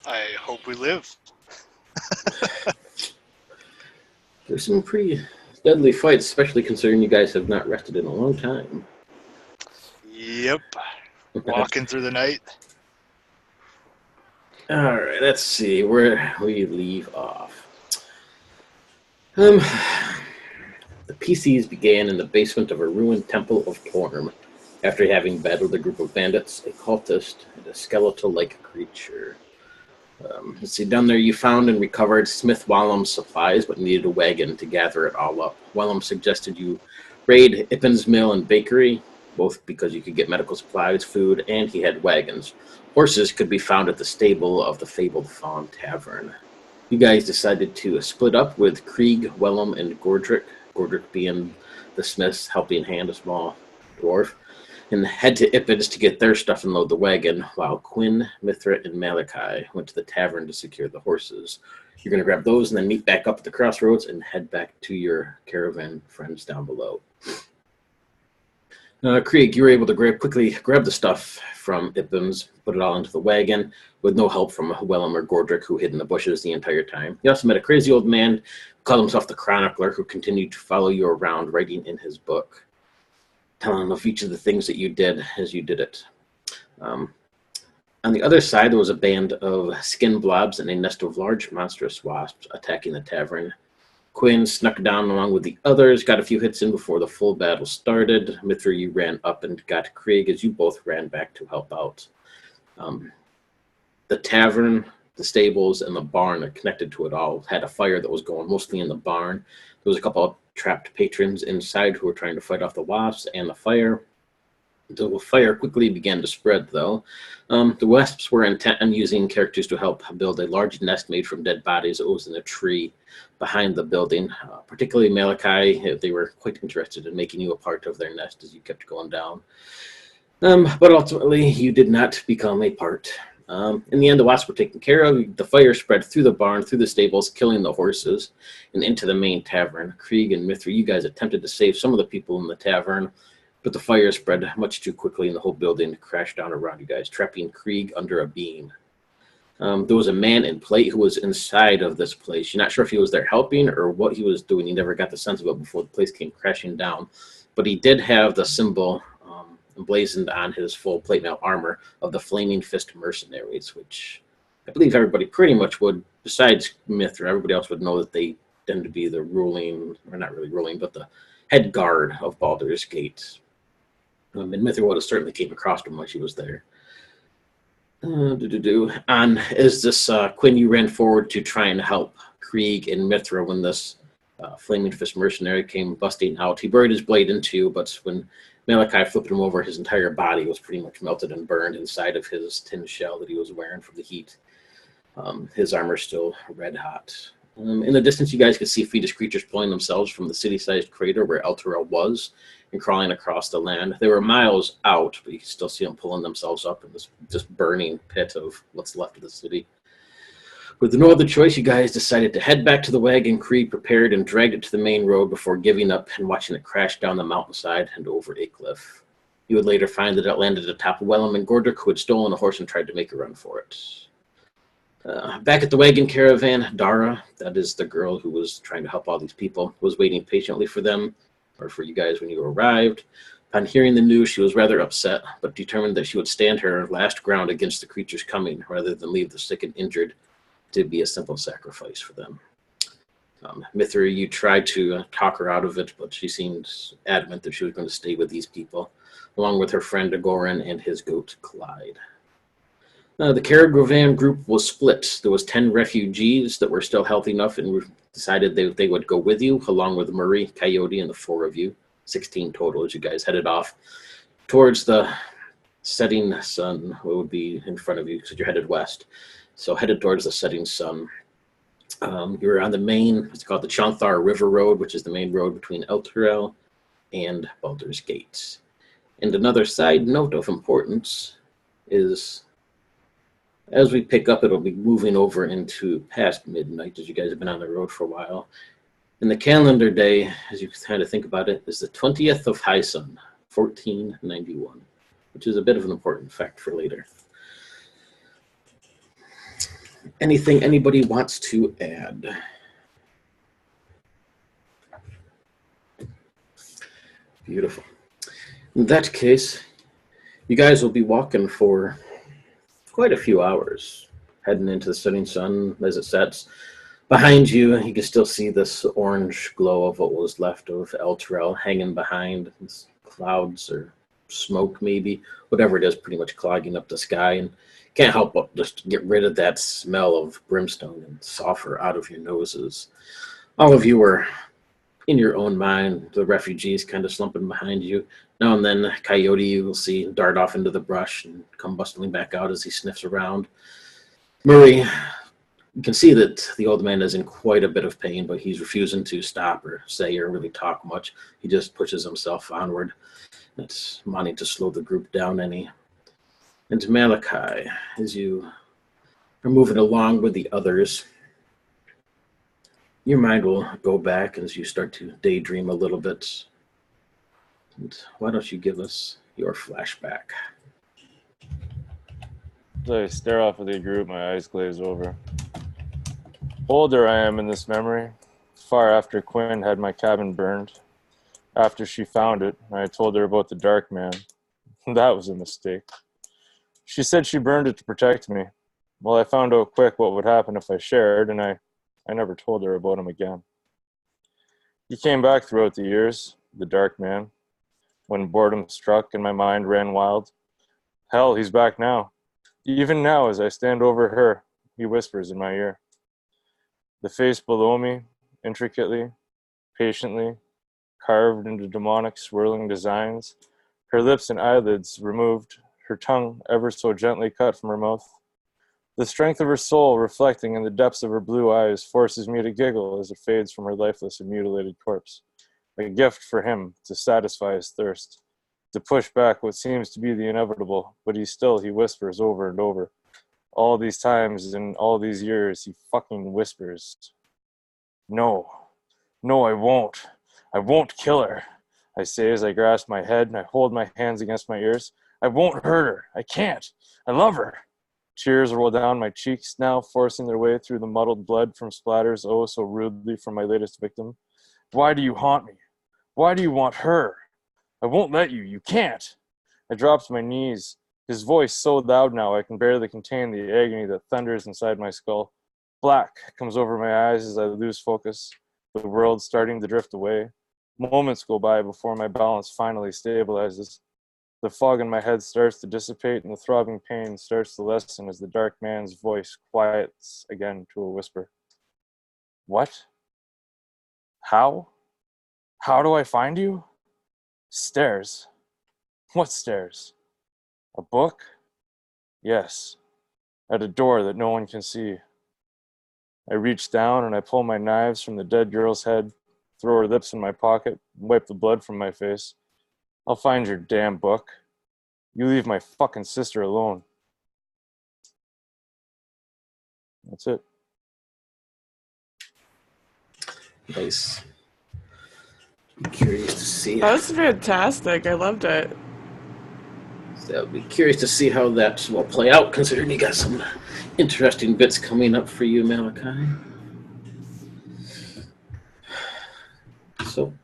I hope we live. There's some pretty deadly fights, especially considering you guys have not rested in a long time. Yep. Walking through the night. Alright, let's see where we leave off. The PCs began in the basement of a ruined temple of Torm, after having battled a group of bandits, a cultist, and a skeletal-like creature. Let's see, down there you found and recovered Smith Wallum's supplies, but needed a wagon to gather it all up. Wallum suggested you raid Ippin's mill and bakery, both because you could get medical supplies, food, and he had wagons. Horses could be found at the stable of the fabled Song Tavern. You guys decided to split up with Krieg, Wellum, and Gordrick, Gordrick being the smith's helping hand, a small dwarf, and head to Ippin's to get their stuff and load the wagon, while Quinn, Mithra, and Malachi went to the tavern to secure the horses. You're going to grab those and then meet back up at the crossroads and head back to your caravan friends down below. Krieg, you were able to quickly grab the stuff from Ippin's, put it all into the wagon, with no help from Wellum or Gordrick, who hid in the bushes the entire time. You also met a crazy old man who called himself the Chronicler, who continued to follow you around, writing in his book, telling him of each of the things that you did as you did it. On the other side, there was a band of skin blobs and a nest of large, monstrous wasps attacking the tavern. Quinn snuck down along with the others, got a few hits in before the full battle started. Mithra, you ran up and got Krieg as you both ran back to help out. The tavern, the stables, and the barn are connected to it all. Had a fire that was going mostly in the barn. There was a couple of trapped patrons inside who were trying to fight off the wasps and the fire. The fire quickly began to spread, though. The wasps were intent on using characters to help build a large nest made from dead bodies that was in a tree behind the building. Particularly Malachi, they were quite interested in making you a part of their nest as you kept going down. But ultimately, you did not become a part. In the end, the wasps were taken care of. The fire spread through the barn, through the stables, killing the horses, and into the main tavern. Krieg and Mithra, you guys attempted to save some of the people in the tavern, but the fire spread much too quickly and the whole building crashed down around you guys, trapping Krieg under a beam. There was a man in plate who was inside of this place. You're not sure if he was there helping or what he was doing. You never got the sense of it before the place came crashing down. But he did have the symbol emblazoned on his full plate mail armor of the Flaming Fist Mercenaries, which I believe everybody pretty much would, besides Mithra, everybody else would know that they tend to be the ruling, or not really ruling, but the head guard of Baldur's Gate. And Mithra would have certainly came across him while she was there. On as this Quinn, you ran forward to try and help Krieg and Mithra when this Flaming Fist Mercenary came busting out. He buried his blade into you, but when Malachi flipped him over, his entire body was pretty much melted and burned inside of his tin shell that he was wearing from the heat. His armor still red hot. In the distance, you guys could see fetus creatures pulling themselves from the city-sized crater where Elturel was and crawling across the land. They were miles out, but you can still see them pulling themselves up in this just burning pit of what's left of the city. With no other choice, you guys decided to head back to the wagon Krieg prepared and dragged it to the main road before giving up and watching it crash down the mountainside and over a cliff. You would later find that it landed atop Wellum and Gordrick, who had stolen a horse and tried to make a run for it. Back at the wagon caravan, Dara, that is the girl who was trying to help all these people, was waiting patiently for them, or for you guys when you arrived. Upon hearing the news, she was rather upset, but determined that she would stand her last ground against the creatures coming, rather than leave the sick and injured to be a simple sacrifice for them. Mithra, you tried to talk her out of it, but she seemed adamant that she was going to stay with these people, along with her friend Agoran and his goat Clyde. The caravan group was split. There was 10 refugees that were still healthy enough and decided they would go with you, along with Murray, Coyote, and the 4 of you. 16 total as you guys headed off towards the setting sun, what would be in front of you because you're headed west. So headed towards the setting sun. You're on the main, it's called the Chanthar River Road, which is the main road between Elturel and Baldur's Gate. And another side note of importance is, as we pick up, it'll be moving over into past midnight, as you guys have been on the road for a while. And the calendar day, as you kind of think about it, is the 20th of High Sun, 1491, which is a bit of an important fact for later. Anything anybody wants to add? Beautiful. In that case, you guys will be walking for quite a few hours, heading into the setting sun as it sets. Behind you, you can still see this orange glow of what was left of El Terrell hanging behind. It's clouds or smoke, maybe. Whatever it is, pretty much clogging up the sky. And can't help but just get rid of that smell of brimstone and sulfur out of your noses. All of you are in your own mind, the refugees kind of slumping behind you. Now and then, Coyote you will see dart off into the brush and come bustling back out as he sniffs around. Murray, you can see that the old man is in quite a bit of pain, but he's refusing to stop or say or really talk much. He just pushes himself onward. It's wanting to slow the group down any. And Malachi, as you are moving along with the others, your mind will go back as you start to daydream a little bit. And why don't you give us your flashback? As I stare off of the group, my eyes glaze over. Older I am in this memory, far after Quinn had my cabin burned. After she found it, I told her about the dark man. That was a mistake. She said she burned it to protect me. Well, I found out quick what would happen if I shared, and I never told her about him again. He came back throughout the years, the dark man, when boredom struck and my mind ran wild. Hell, he's back now. Even now, as I stand over her, he whispers in my ear. The face below me, intricately, patiently, carved into demonic swirling designs, her lips and eyelids removed, her tongue ever so gently cut from her mouth. The strength of her soul reflecting in the depths of her blue eyes forces me to giggle as it fades from her lifeless and mutilated corpse. A gift for him to satisfy his thirst, to push back what seems to be the inevitable, but he whispers over and over. All these times in all these years, he fucking whispers. No, I won't. I won't kill her, I say as I grasp my head and I hold my hands against my ears. I won't hurt her. I can't. I love her. Tears roll down my cheeks now, forcing their way through the muddled blood from splatters oh so rudely from my latest victim. Why do you haunt me? Why do you want her? I won't let you. You can't. I drop to my knees, his voice so loud now I can barely contain the agony that thunders inside my skull. Black comes over my eyes as I lose focus, the world starting to drift away. Moments go by before my balance finally stabilizes. The fog in my head starts to dissipate and the throbbing pain starts to lessen as the dark man's voice quiets again to a whisper. What? How? How do I find you? Stairs. What stairs? A book? Yes. At a door that no one can see. I reach down and I pull my knives from the dead girl's head, throw her lips in my pocket, and wipe the blood from my face. I'll find your damn book. You leave my fucking sister alone. That's it. Nice. Be curious to see. That was fantastic. I loved it. So I'll be curious to see how that will play out, considering you got some interesting bits coming up for you, Malachi. So,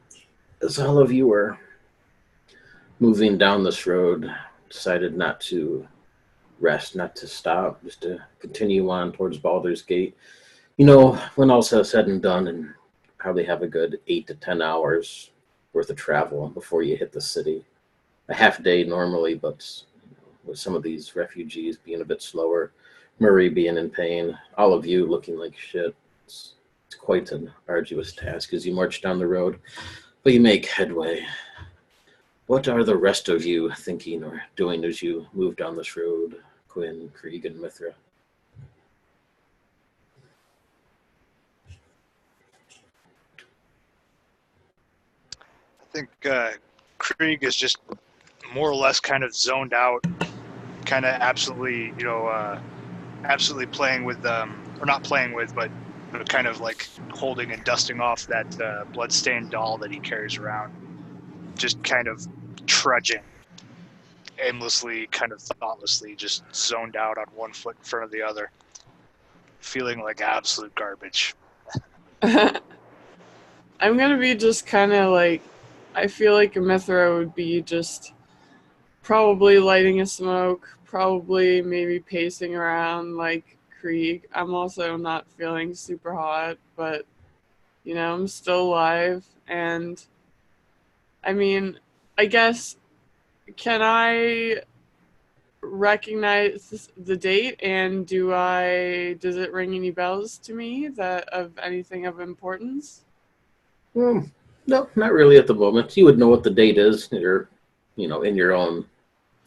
as all of you are moving down this road, decided not to rest, not to stop, just to continue on towards Baldur's Gate. You know, when all's said and done, and probably have a good 8 to 10 hours worth of travel before you hit the city. A half day normally, but with some of these refugees being a bit slower, Murray being in pain, all of you looking like shit. It's quite an arduous task as you march down the road, but you make headway. What are the rest of you thinking or doing as you move down this road, Quinn, Krieg, and Mithra? I think Krieg is just more or less kind of zoned out, kind of absolutely, absolutely playing with, or not playing with, but kind of like holding and dusting off that bloodstained doll that he carries around. Just kind of trudging aimlessly, kind of thoughtlessly, just zoned out on one foot in front of the other. feeling like absolute garbage. I'm gonna be just kind of like, I feel like a Mithra would be just probably lighting a smoke, probably maybe pacing around like Krieg. I'm also not feeling super hot, but you know, I'm still alive. And I mean, I guess, can I recognize the date, and does it ring any bells to me that of anything of importance? No, not really at the moment. You would know what the date is, or in your own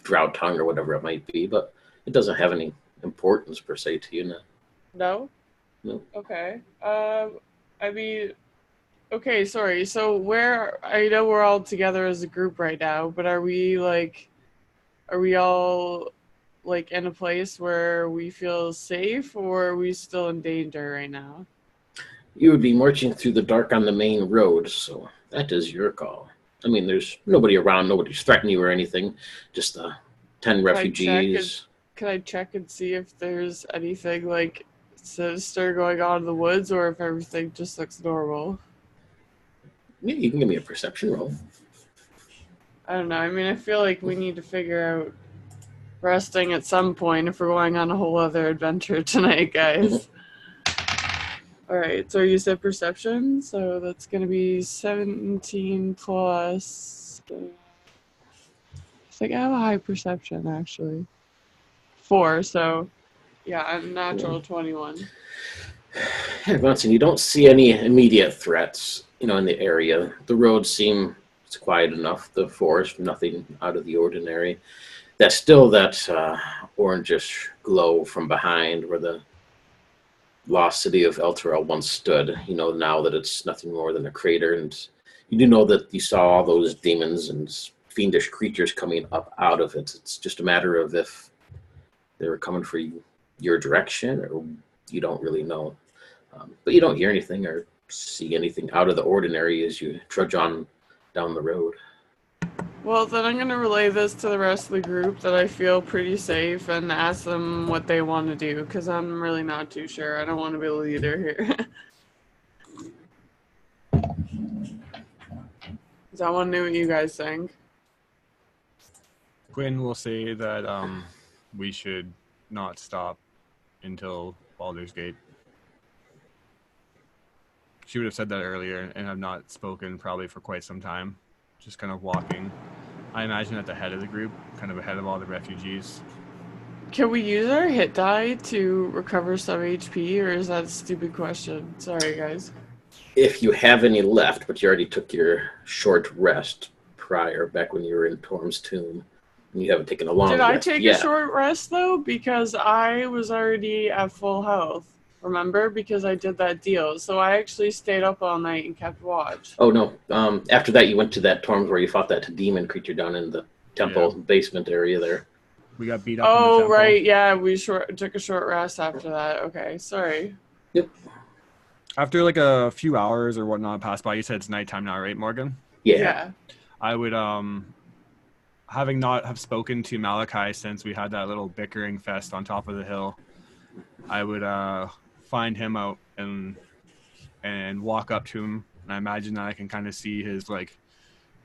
drought tongue or whatever it might be, but it doesn't have any importance per se to you now. No? No. Okay. I mean, okay, sorry. So I know we're all together as a group right now, but are we all like in a place where we feel safe, or are we still in danger right now? You would be marching through the dark on the main road, so that is your call. I mean, there's nobody around, nobody's threatening you or anything, just 10 refugees. Can I check and see if there's anything like sinister going on in the woods, or if everything just looks normal? Yeah, you can give me a perception roll. I don't know. I mean, I feel like we need to figure out resting at some point if we're going on a whole other adventure tonight, guys. All right, so you said perception, so that's going to be 17 plus. I think I have a high perception, actually. 4, so yeah, I'm natural 21. Yeah, Bunsen, you don't see any immediate threats, in the area. The roads seem it's quiet enough. The forest, nothing out of the ordinary. That's still that orangish glow from behind where the lost city of Elturel once stood. Now that it's nothing more than a crater, and you do know that you saw all those demons and fiendish creatures coming up out of it. It's just a matter of if they were coming for your direction, or you don't really know. But you don't hear anything or see anything out of the ordinary as you trudge on down the road. Well, then I'm going to relay this to the rest of the group that I feel pretty safe, and ask them what they want to do, because I'm really not too sure. I don't want to be the leader here. Does that one know what you guys think? Quinn will say that we should not stop until Baldur's Gate. She would have said that earlier and have not spoken probably for quite some time. Just kind of walking, I imagine, at the head of the group, kind of ahead of all the refugees. Can we use our hit die to recover some HP, or is that a stupid question? Sorry, guys. If you have any left, but you already took your short rest prior, back when you were in Torm's tomb, and you haven't taken a long Did rest I take yet. a short rest, though? Because I was already at full health. Remember? Because I did that deal. So I actually stayed up all night and kept watch. Oh, no. After that, you went to that Torm's where you fought that demon creature down in the temple basement area there. We got beat up in the Oh, temple. right. Yeah, we took a short rest after that. Okay, sorry. Yep. After like a few hours or whatnot passed by, you said it's nighttime now, right, Morgan? Yeah. I would, having not have spoken to Malachi since we had that little bickering fest on top of the hill, I would find him out and walk up to him. And I imagine that I can kind of see his like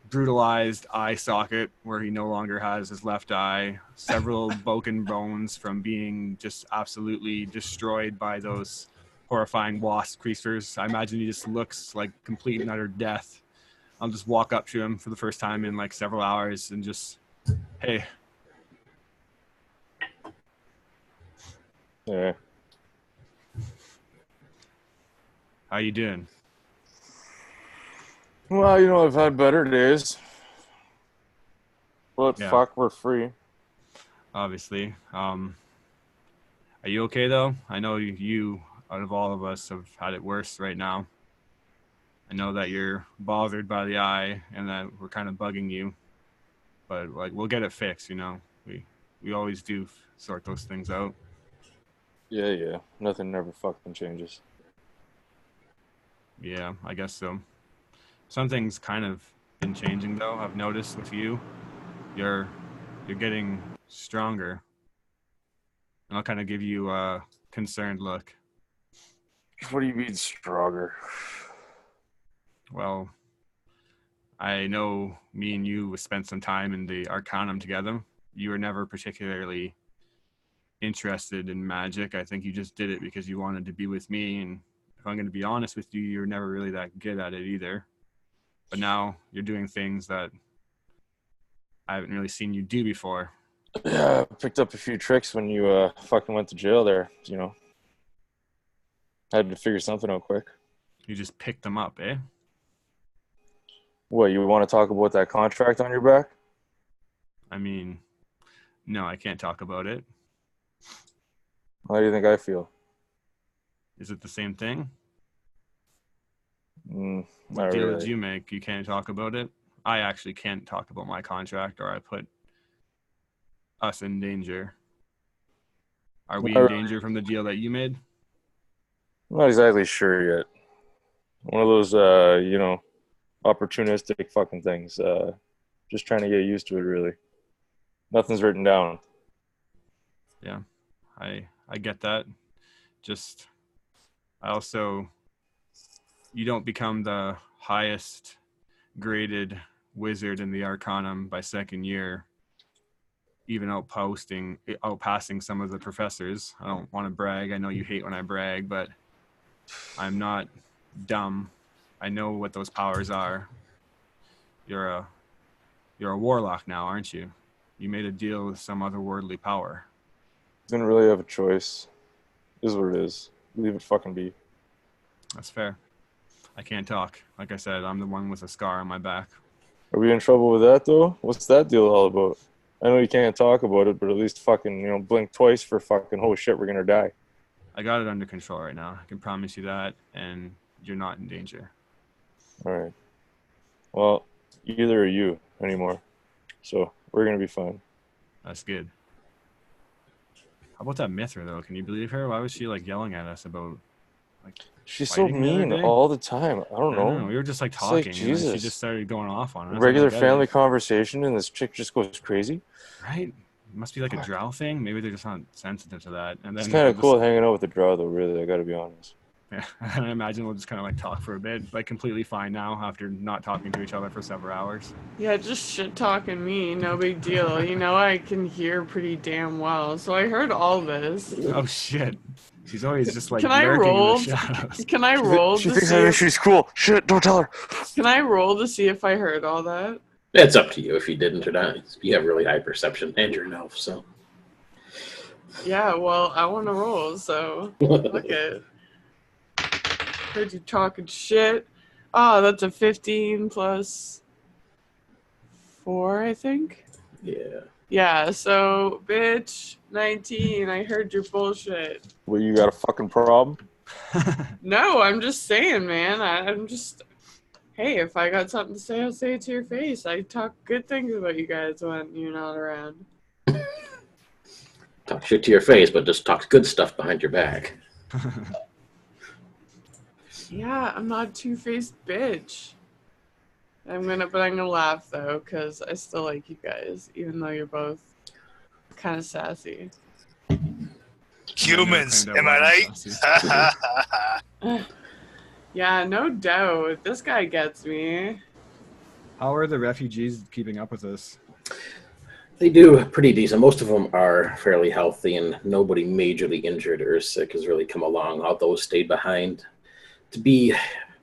brutalized eye socket where he no longer has his left eye, several broken bones from being just absolutely destroyed by those horrifying wasp creatures. I imagine he just looks like complete and utter death. I'll just walk up to him for the first time in like several hours and just, hey. Yeah. How you doing? Well, I've had better days. But Yeah. fuck, we're free. Obviously. Are you okay though? I know you, out of all of us, have had it worse right now. I know that you're bothered by the eye and that we're kind of bugging you, but like we'll get it fixed. We always do sort those things out. Yeah. Nothing ever fucking changes. Yeah, I guess so. Something's kind of been changing though. I've noticed with you, you're getting stronger. And I'll kind of give you a concerned look. What do you mean stronger? Well, I know me and you spent some time in the Arcanum together. You were never particularly interested in magic. I think you just did it because you wanted to be with me. And if I'm going to be honest with you, you're never really that good at it either. But now you're doing things that I haven't really seen you do before. Yeah, I picked up a few tricks when you fucking went to jail there, you know. I had to figure something out quick. You just picked them up, eh? What, you want to talk about that contract on your back? I mean, no, I can't talk about it. How do you think I feel? Is it the same thing? Not What deal really. did you make? You can't talk about it? I actually can't talk about my contract, or I put us in danger. Are we in danger from the deal that you made? I'm not exactly sure yet. One of those, you know, opportunistic fucking things. Just trying to get used to it, really. Nothing's written down. Yeah, I get that. Just, I also, you don't become the highest graded wizard in the Arcanum by second year, even outpassing some of the professors. I don't want to brag. I know you hate when I brag, but I'm not dumb. I know what those powers are. You're a warlock now, aren't you? You made a deal with some otherworldly power. Didn't really have a choice. Is what it is. Leave it fucking be. That's fair. I can't talk. Like I said, I'm the one with a scar on my back. Are we in trouble with that, though? What's that deal all about? I know you can't talk about it, but at least fucking, you know, blink twice for fucking, oh shit, we're gonna die. I got it under control right now. I can promise you that, and you're not in danger. All right. Well, either are you anymore. So we're gonna be fine. That's good. How about that Mithra, though? Can you believe her? Why was she, like, yelling at us about, like, She's so fighting the other mean day? all the time. I don't I don't know. know. We were just, like, It's talking, like, and then she Jesus. just started going off on us. Regular I don't get family it. conversation, and this chick just goes crazy. Right? It must be, like, a Fuck. drow thing. Maybe they're just not sensitive to that. And then It's kind we'll of cool just- hanging out with the draw, though, really. I gotta be honest. Yeah, I imagine we'll just kind of, like, talk for a bit. Like, completely fine now after not talking to each other for several hours. Yeah, just shit talking me, no big deal. You know, I can hear pretty damn well, so I heard all this. Oh, shit. She's always just, like, Can I lurking roll? in the shadows. Can I roll She to thinks see? I think she's cool. Shit, don't tell her. Can I roll to see if I heard all that? It's up to you if you didn't or not. You have really high perception, and you're an elf, so. Yeah, well, I want to roll, so look it. Heard you talking shit. Oh, that's a 15 plus 4, I think. Yeah. Yeah, so, bitch, 19. I heard your bullshit. Well, you got a fucking problem? No, I'm just saying, man. I'm just. Hey, if I got something to say, I'll say it to your face. I talk good things about you guys when you're not around. Talk shit to your face, but just talk good stuff behind your back. Yeah, I'm not a two-faced bitch. I'm gonna laugh though, cause I still like you guys, even though you're both kind of sassy. Humans, I never am I claimed I right? Yeah, no doubt. This guy gets me. How are the refugees keeping up with us? They do pretty decent. Most of them are fairly healthy, and nobody majorly injured or sick has really come along. All those stayed behind. To be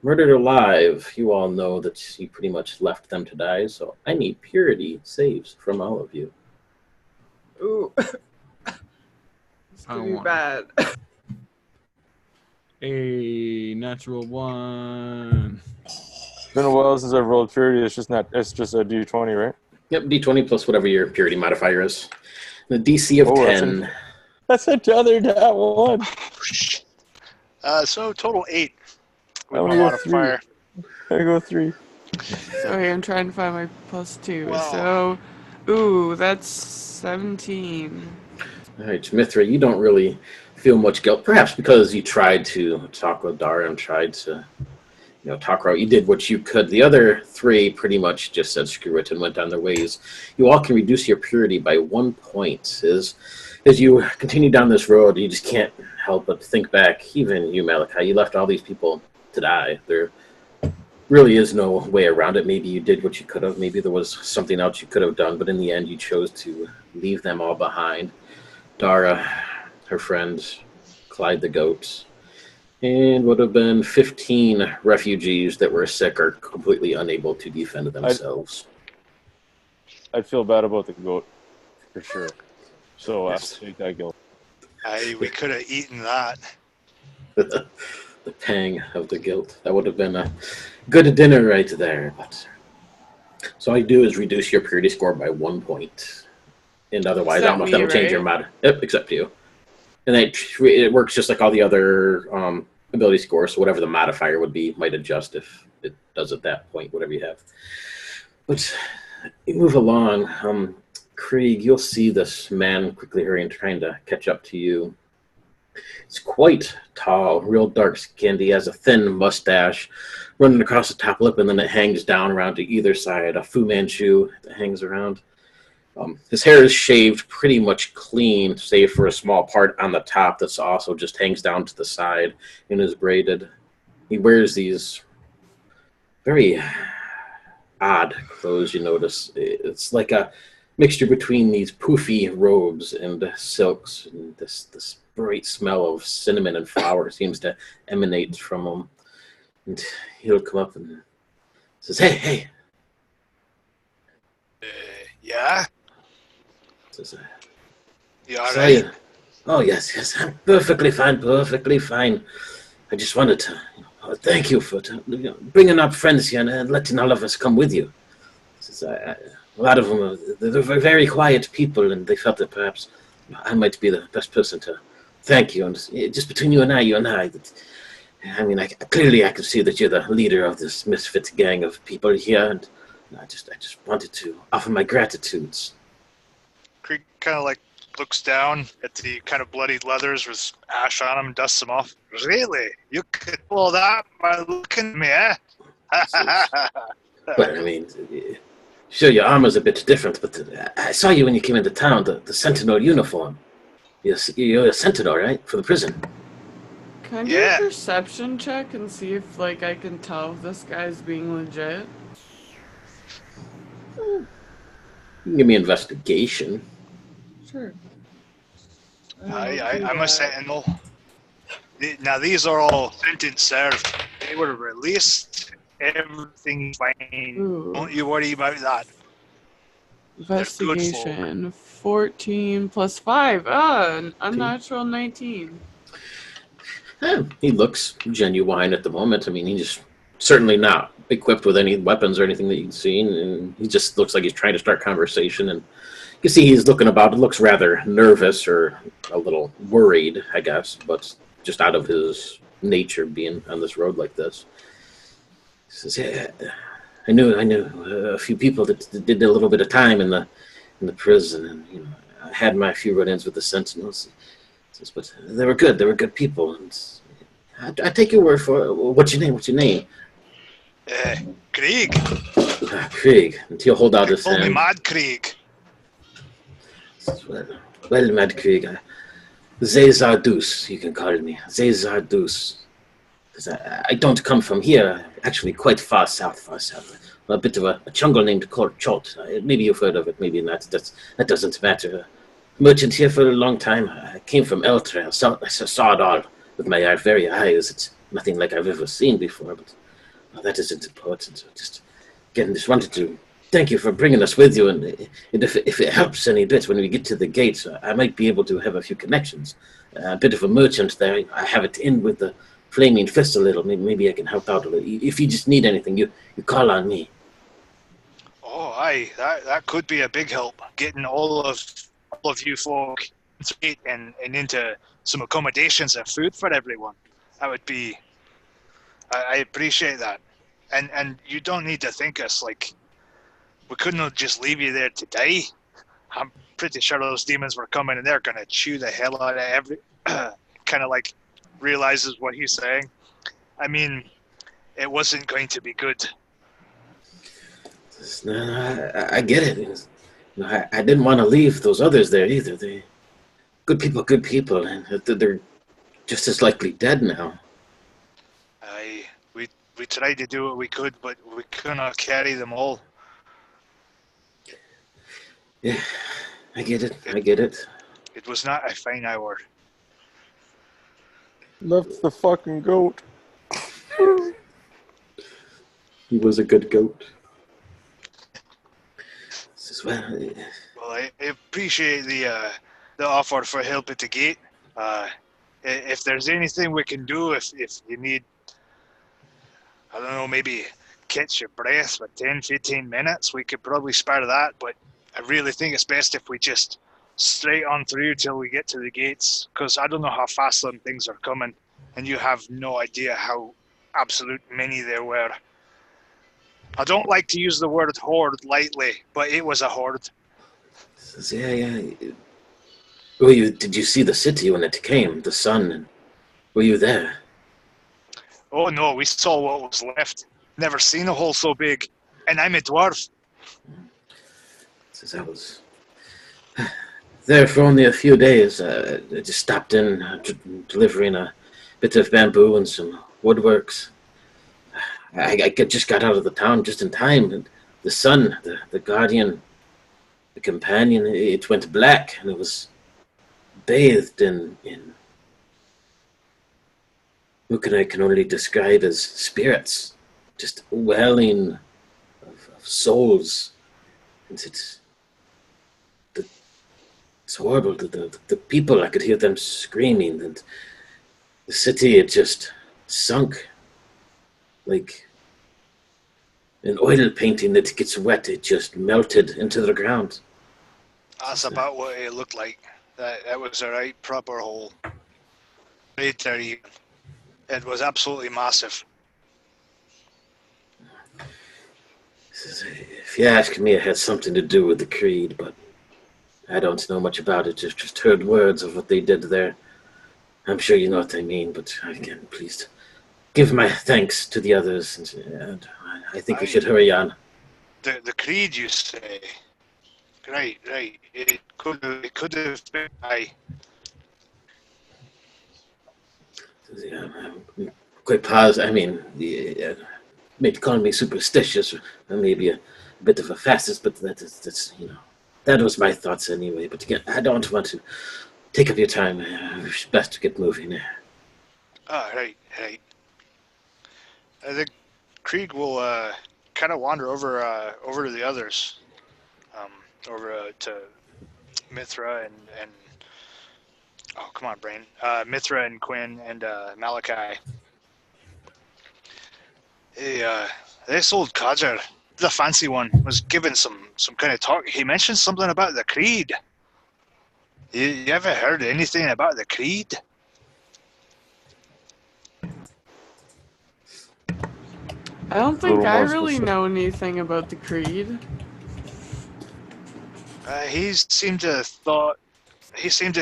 murdered alive, you all know that you pretty much left them to die, so I need purity saves from all of you. Ooh. This I could don't be want bad. A natural 1. It's been a while since I've rolled purity. It's just a D20, right? Yep, d20 plus whatever your purity modifier is. And a DC of 10. That's another that one. So total 8 with I'm my gonna go modifier. I go 3. Sorry, I'm trying to find my +2. Wow. So, ooh, that's 17. All right, Mithra, you don't really feel much guilt, perhaps because you tried to talk with Dara and tried to, talk her out. You did what you could. The other 3 pretty much just said screw it and went on their ways. You all can reduce your purity by 1 point. As you continue down this road, you just can't help but think back. Even you, Malachi, you left all these people to die. There really is no way around it. Maybe you did what you could have. Maybe there was something else you could have done, but in the end, you chose to leave them all behind. Dara, her friend, Clyde the goat, and would have been 15 refugees that were sick or completely unable to defend themselves. I'd feel bad about the goat, for sure. So I'll take that guilt. We could have eaten that. The pang of the guilt. That would have been a good dinner right there. But so all you do is reduce your purity score by 1 point. And otherwise, I don't know if that'll change your mod. Yep, except you. And it works just like all the other ability scores. So whatever the modifier would be might adjust if it does at that point, whatever you have. But you move along. Krieg, you'll see this man quickly hurrying, trying to catch up to you. He's quite tall, real dark-skinned. He has a thin mustache running across the top lip, and then it hangs down around to either side, a Fu Manchu that hangs around. His hair is shaved pretty much clean, save for a small part on the top that's also just hangs down to the side and is braided. He wears these very odd clothes, you notice. It's like a mixture between these poofy robes and silks, and this bright smell of cinnamon and flower seems to emanate from him. And he'll come up and says, Hey. Yeah? Says, You all right? Oh, yes, I'm perfectly fine. I just wanted to thank you for bringing up friends here and letting all of us come with you. Says, a lot of them, they're very quiet people, and they felt that perhaps I might be the best person to thank you. And just between you and I, I mean, clearly I can see that you're the leader of this misfit gang of people here, and I just wanted to offer my gratitudes. Krieg kind of like looks down at the kind of bloodied leathers with ash on them and dusts them off. Really? You could pull that by looking at me, eh? But I mean, sure, your armor's a bit different, but I saw you when you came into town, the Sentinel uniform. You're a Sentinel, right? For the prison. Can I do a perception check and see if, I can tell if this guy's being legit? You can give me investigation. Sure. I'm a Sentinel. Now, these are all sentence served. They were released. Everything's fine. Ooh. Don't you worry about that. Investigation. 14 plus 5. An unnatural 19. He looks genuine at the moment. I mean, he's certainly not equipped with any weapons or anything that you've seen, and he just looks like he's trying to start conversation, and you can see he's looking about. It looks rather nervous or a little worried, I guess, but just out of his nature being on this road like this. He says, "Yeah, I knew a few people that did a little bit of time in the prison, and I had my few run-ins with the Sentinels. He says, but they were good people. And I take your word for it. What's your name? Krieg. Krieg. And he'll hold out his hand. Call me Mad Krieg. Well, Mad Krieg. Zazardus, you can call me. Zazardus. Because I don't come from here, actually quite far south. A bit of a jungle named Chult. Maybe you've heard of it, maybe not. That doesn't matter. Merchant here for a long time. I came from Eltra. I saw it all with my very eyes. It's nothing like I've ever seen before, but that isn't important. Just wanted to thank you for bringing us with you, and if it helps any bit when we get to the gates, I might be able to have a few connections. A bit of a merchant there. I have it in with the Flaming Fist a little. Maybe I can help out a little. If you just need anything, you call on me. Oh, aye, that could be a big help. Getting all of you folk and into some accommodations and food for everyone. That would be. I appreciate that, and you don't need to think us like we couldn't just leave you there to die. I'm pretty sure those demons were coming and they're gonna chew the hell out of every. Kind of like realizes what he's saying. I mean, it wasn't going to be good. I get it. I didn't want to leave those others there either. They good people, and they're just as likely dead now. Aye, we tried to do what we could, but we could not carry them all. Yeah, I get it. I get it. It was not a fine hour. Left the fucking goat. He was a good goat. Well, Well, I appreciate the offer for help at the gate. If there's anything we can do, if you need, I don't know, maybe catch your breath for 10, 15 minutes, we could probably spare that. But I really think it's best if we just straight on through till we get to the gates, because I don't know how fast them things are coming, and you have no idea how absolute many there were. I don't like to use the word horde lightly, but it was a horde. Yeah. Did you see the city when it came? The sun? And were you there? Oh no, we saw what was left. Never seen a hole so big. And I'm a dwarf. I was there for only a few days. I just stopped in delivering a bit of bamboo and some woodworks. I just got out of the town just in time. And the sun, the guardian, the companion, it went black, and it was bathed in what I can only describe as spirits, just welling of souls. And it's horrible. The people, I could hear them screaming, and the city, it just sunk like an oil painting that gets wet. It just melted into the ground. That's about what it looked like. That was a right proper hole. Right there even. It was absolutely massive. If you ask me, it had something to do with the Creed, but I don't know much about it. Just heard words of what they did there. I'm sure you know what I mean, but again, please give my thanks to the others, and I think we should hurry on. The Creed, you say? Right. It could have been. I'm quite positive. I mean, maybe calling me superstitious, or maybe a bit of a fascist, but that's that was my thoughts anyway. But again, I don't want to take up your time. It's best to get moving. Right. I think Krieg will kind of wander over to the others, over to Mithra and oh, come on, brain. Mithra and Quinn and Malachi. This old codger, the fancy one, was given some kind of talk. He mentioned something about the Creed. You ever heard anything about the Creed? I don't think Little I more really specific. know anything about the Creed. He seemed to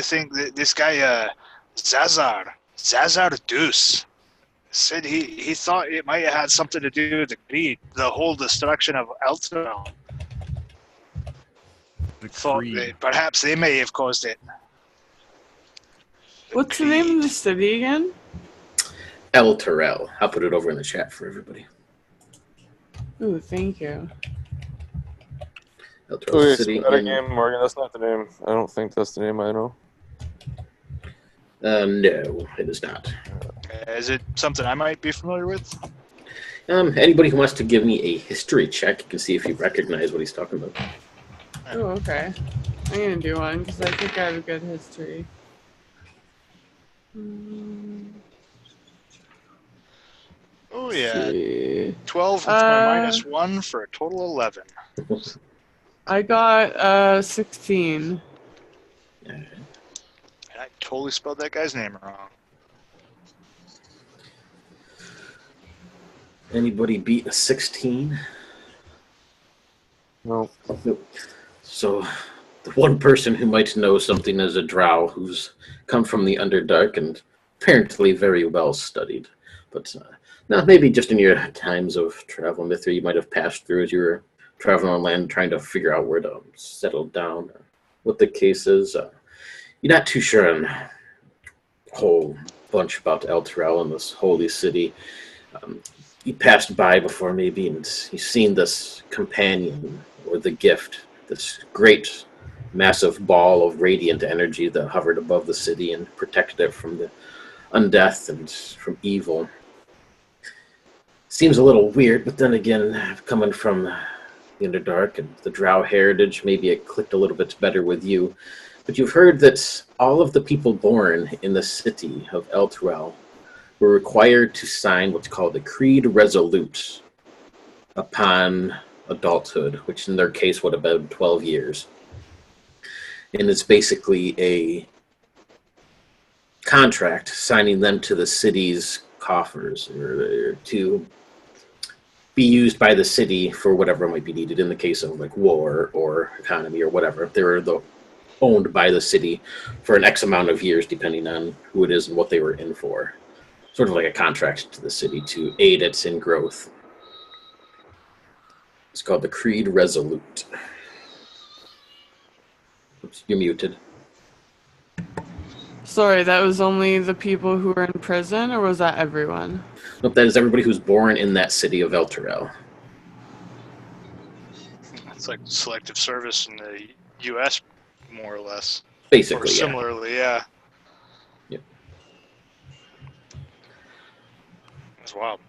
think that this guy Zazar Deuce, said he thought it might have had something to do with the Creed, the whole destruction of Elturel. The Thought Creed. that perhaps they may have caused it. What's the name of the city again? El Terrell. I'll put it over in the chat for everybody. Ooh, thank you. El Terrell Okay, City. so game, Morgan. That's not the name. I don't think that's the name I know. No, it is not. Is it something I might be familiar with? Anybody who wants to give me a history check, you can see if you recognize what he's talking about. Oh, okay. I'm gonna do one because I think I have a good history. Oh yeah, See. 12 with my -1 for a total 11. I got 16. And I totally spelled that guy's name wrong. Anybody beat a 16? No. Nope. So, the one person who might know something is a drow who's come from the Underdark and apparently very well studied. But now, maybe just in your times of travel, Mithra, you might have passed through as you were traveling on land trying to figure out where to settle down or what the case is. You're not too sure on the whole bunch about El Terrell and this holy city. You passed by before maybe, and you've seen this companion or the gift, this great massive ball of radiant energy that hovered above the city and protected it from the undeath and from evil. Seems a little weird, but then again, coming from the Underdark and the Drow heritage, maybe it clicked a little bit better with you. But you've heard that all of the people born in the city of El Terrell were required to sign what's called a Creed Resolute upon adulthood, which in their case would have been 12 years. And it's basically a contract signing them to the city's coffers or to be used by the city for whatever might be needed in the case of like war or economy or whatever. They were owned by the city for an X amount of years, depending on who it is and what they were in for. Sort of like a contract to the city to aid it in growth. It's called the Creed Resolute. Oops, you're muted. Sorry, that was only the people who were in prison, or was that everyone? Nope, that is everybody who's born in that city of El Terrell. It's like selective service in the U.S., more or less. Basically, or similarly, yeah. Yep. That's wild.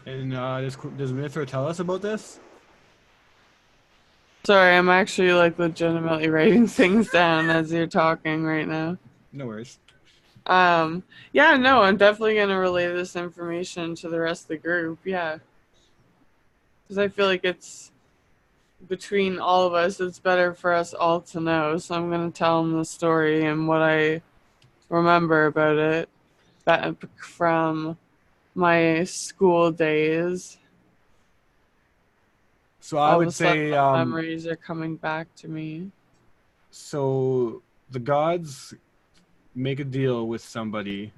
And does Mithra tell us about this? Sorry, I'm actually like legitimately writing things down as you're talking right now. No worries. Yeah, no, I'm definitely gonna relay this information to the rest of the group, yeah. Because I feel like it's between all of us, it's better for us all to know. So I'm gonna tell them the story and what I remember about it back from my school days. So I All would of a sudden, say, my memories are coming back to me. so the gods make a deal with somebody,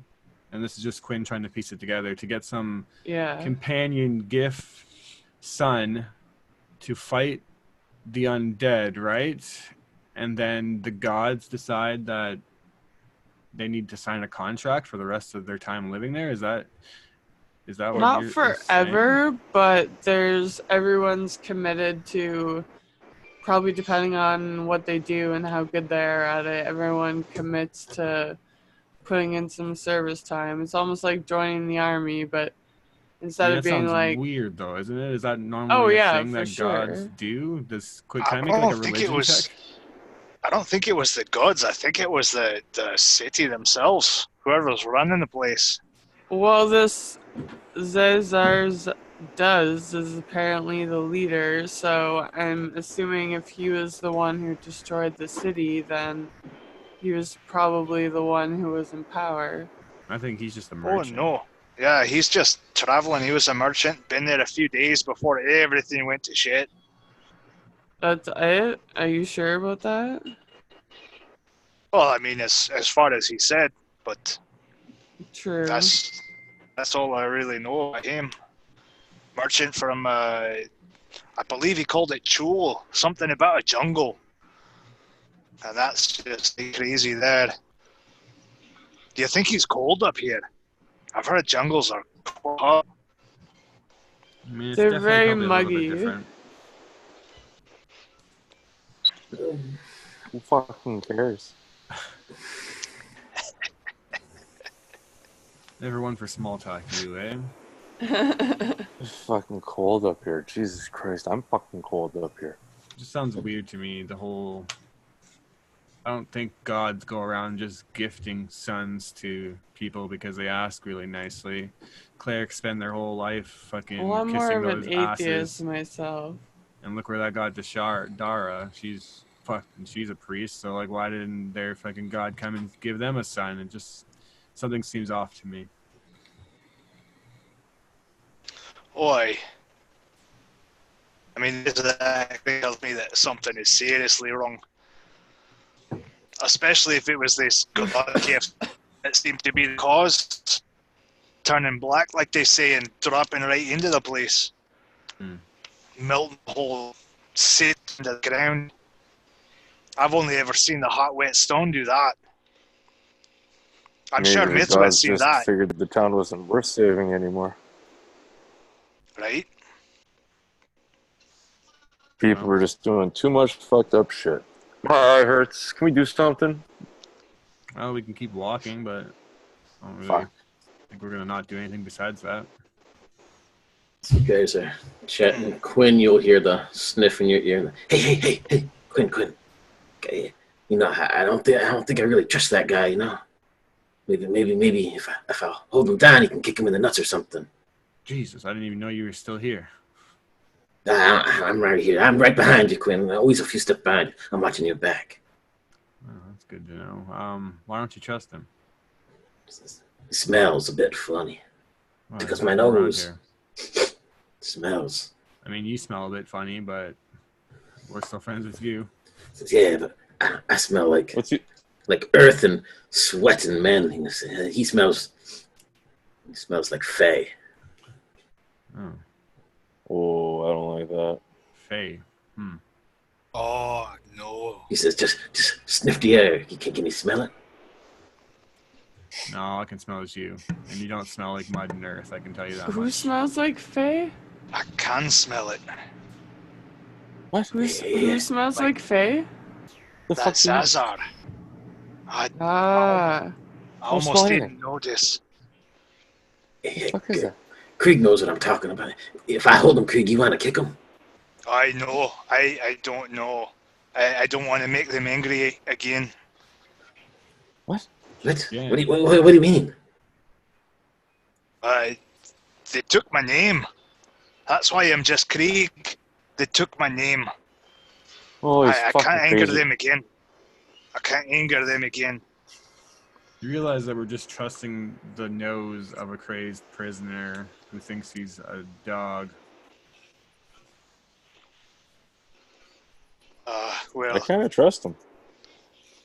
and this is just Quinn trying to piece it together, to get some companion gift son to fight the undead, right? And then the gods decide that they need to sign a contract for the rest of their time living there. Is that what Not you're forever, but everyone's committed to, probably depending on what they do and how good they are at it, everyone commits to putting in some service time. It's almost like joining the army, but instead of being sounds like weird though, isn't it? Is that normally a thing that gods do? Can I make like a religion check? I don't think it was the gods. I think it was the city themselves. Whoever was running the place. Well, this Zezars is apparently the leader, so I'm assuming if he was the one who destroyed the city, then he was probably the one who was in power. I think he's just a merchant. Oh no. Yeah, he's just traveling. He was a merchant, been there a few days before everything went to shit. That's it? Are you sure about that? Well, I mean, as far as he said, but True. That's all I really know about him. Merchant from, I believe he called it Chul, something about a jungle. And that's just crazy there. Do you think he's cold up here? I've heard jungles are hot. I mean, it's They're definitely very probably muggy. A little bit different. Who fucking cares? Never one for small talk, you, eh? It's fucking cold up here. Jesus Christ, I'm fucking cold up here. It just sounds weird to me, the whole... I don't think gods go around just gifting sons to people because they ask really nicely. Clerics spend their whole life fucking I'm more kissing of those an atheist asses. myself. And look where that got Dara. She's a priest, so like why didn't their fucking god come and give them a son? And just something seems off to me. Oi. I mean, this tells me that something is seriously wrong. Especially if it was this god gift that seemed to be the cause. Turning black, like they say, and dropping right into the place. Melting the whole sit into the ground. I've only ever seen the hot, wet stone do that. I'm sure Maybe the Mithra's gods seen just that, figured the town wasn't worth saving anymore. right? People were just doing too much fucked up shit. My eye hurts. Can we do something? Well, we can keep walking, but I don't really Fuck. think we're gonna not do anything besides that. You guys are chatting. Quinn, you'll hear the sniff in your ear. Hey, Quinn. Okay, you know, I don't think I really trust that guy. You know, maybe if I hold him down, he can kick him in the nuts or something. Jesus, I didn't even know you were still here. I'm right here. I'm right behind you, Quinn. Always a few steps behind you. I'm watching your back. Oh, that's good to know. Why don't you trust him? It smells a bit funny Well, because there's my nothing around nose here. smells. I mean, you smell a bit funny, but we're still friends with you. Yeah, but I smell like What's you? earth and sweat and men. He smells like Faye. Oh, Oh, I don't like that. Faye. Oh, no. He says, just sniff the air. Can you smell it? No, all I can smell is you. And you don't smell like mud and earth, I can tell you that Who much. smells like Faye? I can smell it. What? Who smells like Faye? The fuck That's do you- Azar. I Ah. almost smell didn't notice. Yeah, Fuck is that? Krieg knows what I'm talking about. If I hold him, Krieg, you want to kick him? I know. I don't know. I don't want to make them angry again. What? Yeah. What do you mean? They took my name. That's why I'm just Craig. They took my name. Oh, he's I fucking can't anger crazy. them again. I can't anger them again. You realize that we're just trusting the nose of a crazed prisoner who thinks he's a dog. Well, I kind of trust him.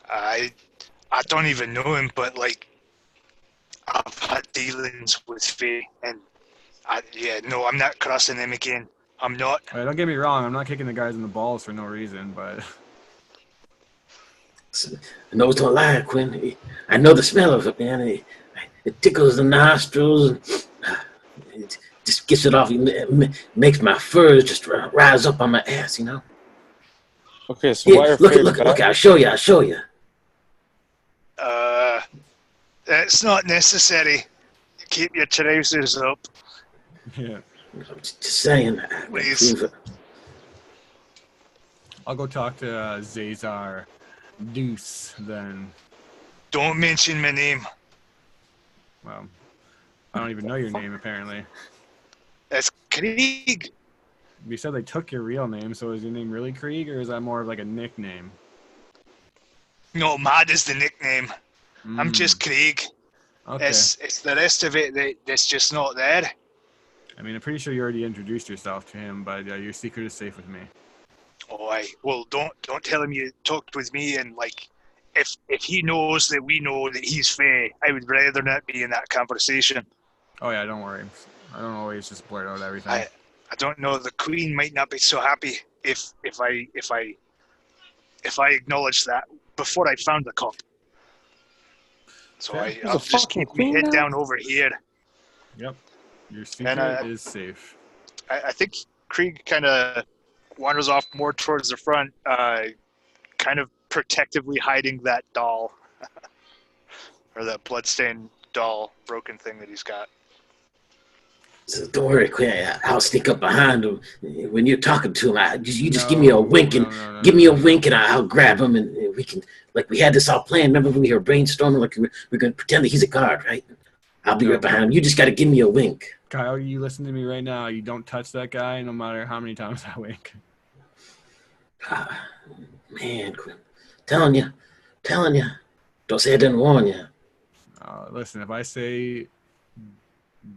I don't even know him, but like I've had dealings with Faye, and I'm not crossing them again. I'm not. Right, don't get me wrong, I'm not kicking the guys in the balls for no reason, but Nose don't lie, Quinn. I know the smell of it, man. It tickles the nostrils. It just gets it off. It makes my fur just rise up on my ass, you know. Okay, so Here, why are look. I'll show you. It's not necessary. Keep your trousers up. yeah. I'm just saying. Please. Prove it. I'll go talk to Zazar Deuce then. Don't mention my name. Well, I don't even know your name apparently. It's Krieg. You said they took your real name, so is your name really Krieg, or is that more of like a nickname? No, Mad is the nickname. I'm just Krieg. Okay. It's the rest of it that's just not there. I mean, I'm pretty sure you already introduced yourself to him, but your secret is safe with me. Oh, well, don't tell him you talked with me, and like, if he knows that we know that he's Faye, I would rather not be in that conversation. Oh yeah, don't worry. I don't always just blurt out everything. I don't know. The Queen might not be so happy if I acknowledge that before I found the cup. So Fair. I'll just keep my head down over here. Yep. Your secret is safe. I think Krieg kind of wanders off more towards the front, kind of protectively hiding that doll. Or that bloodstained doll broken thing that he's got. So don't worry, Quinn. I'll sneak up behind him. When you're talking to him, you just give me a wink and I'll grab him and we can, like we had this all planned. Remember when we were brainstorming, like we're going to pretend that he's a guard, right? I'll be right behind him. You just got to give me a wink. Kyle, you listen to me right now. You don't touch that guy no matter how many times I wink. Man, Quinn. Telling you. Don't say I didn't warn you. Listen, if I say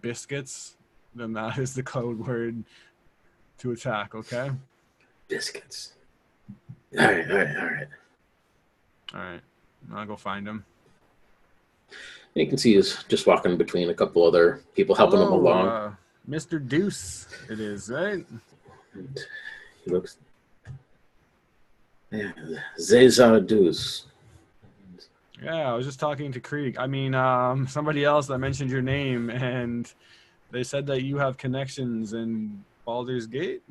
biscuits, then that is the code word to attack, okay? Biscuits. All right. All right. I'll go find him. You can see he's just walking between a couple other people helping him along. Mr. Deuce, it is, right? And he looks. Yeah, Zazar Duz. Yeah, I was just talking to Krieg. I mean, somebody else that mentioned your name, and they said that you have connections in Baldur's Gate.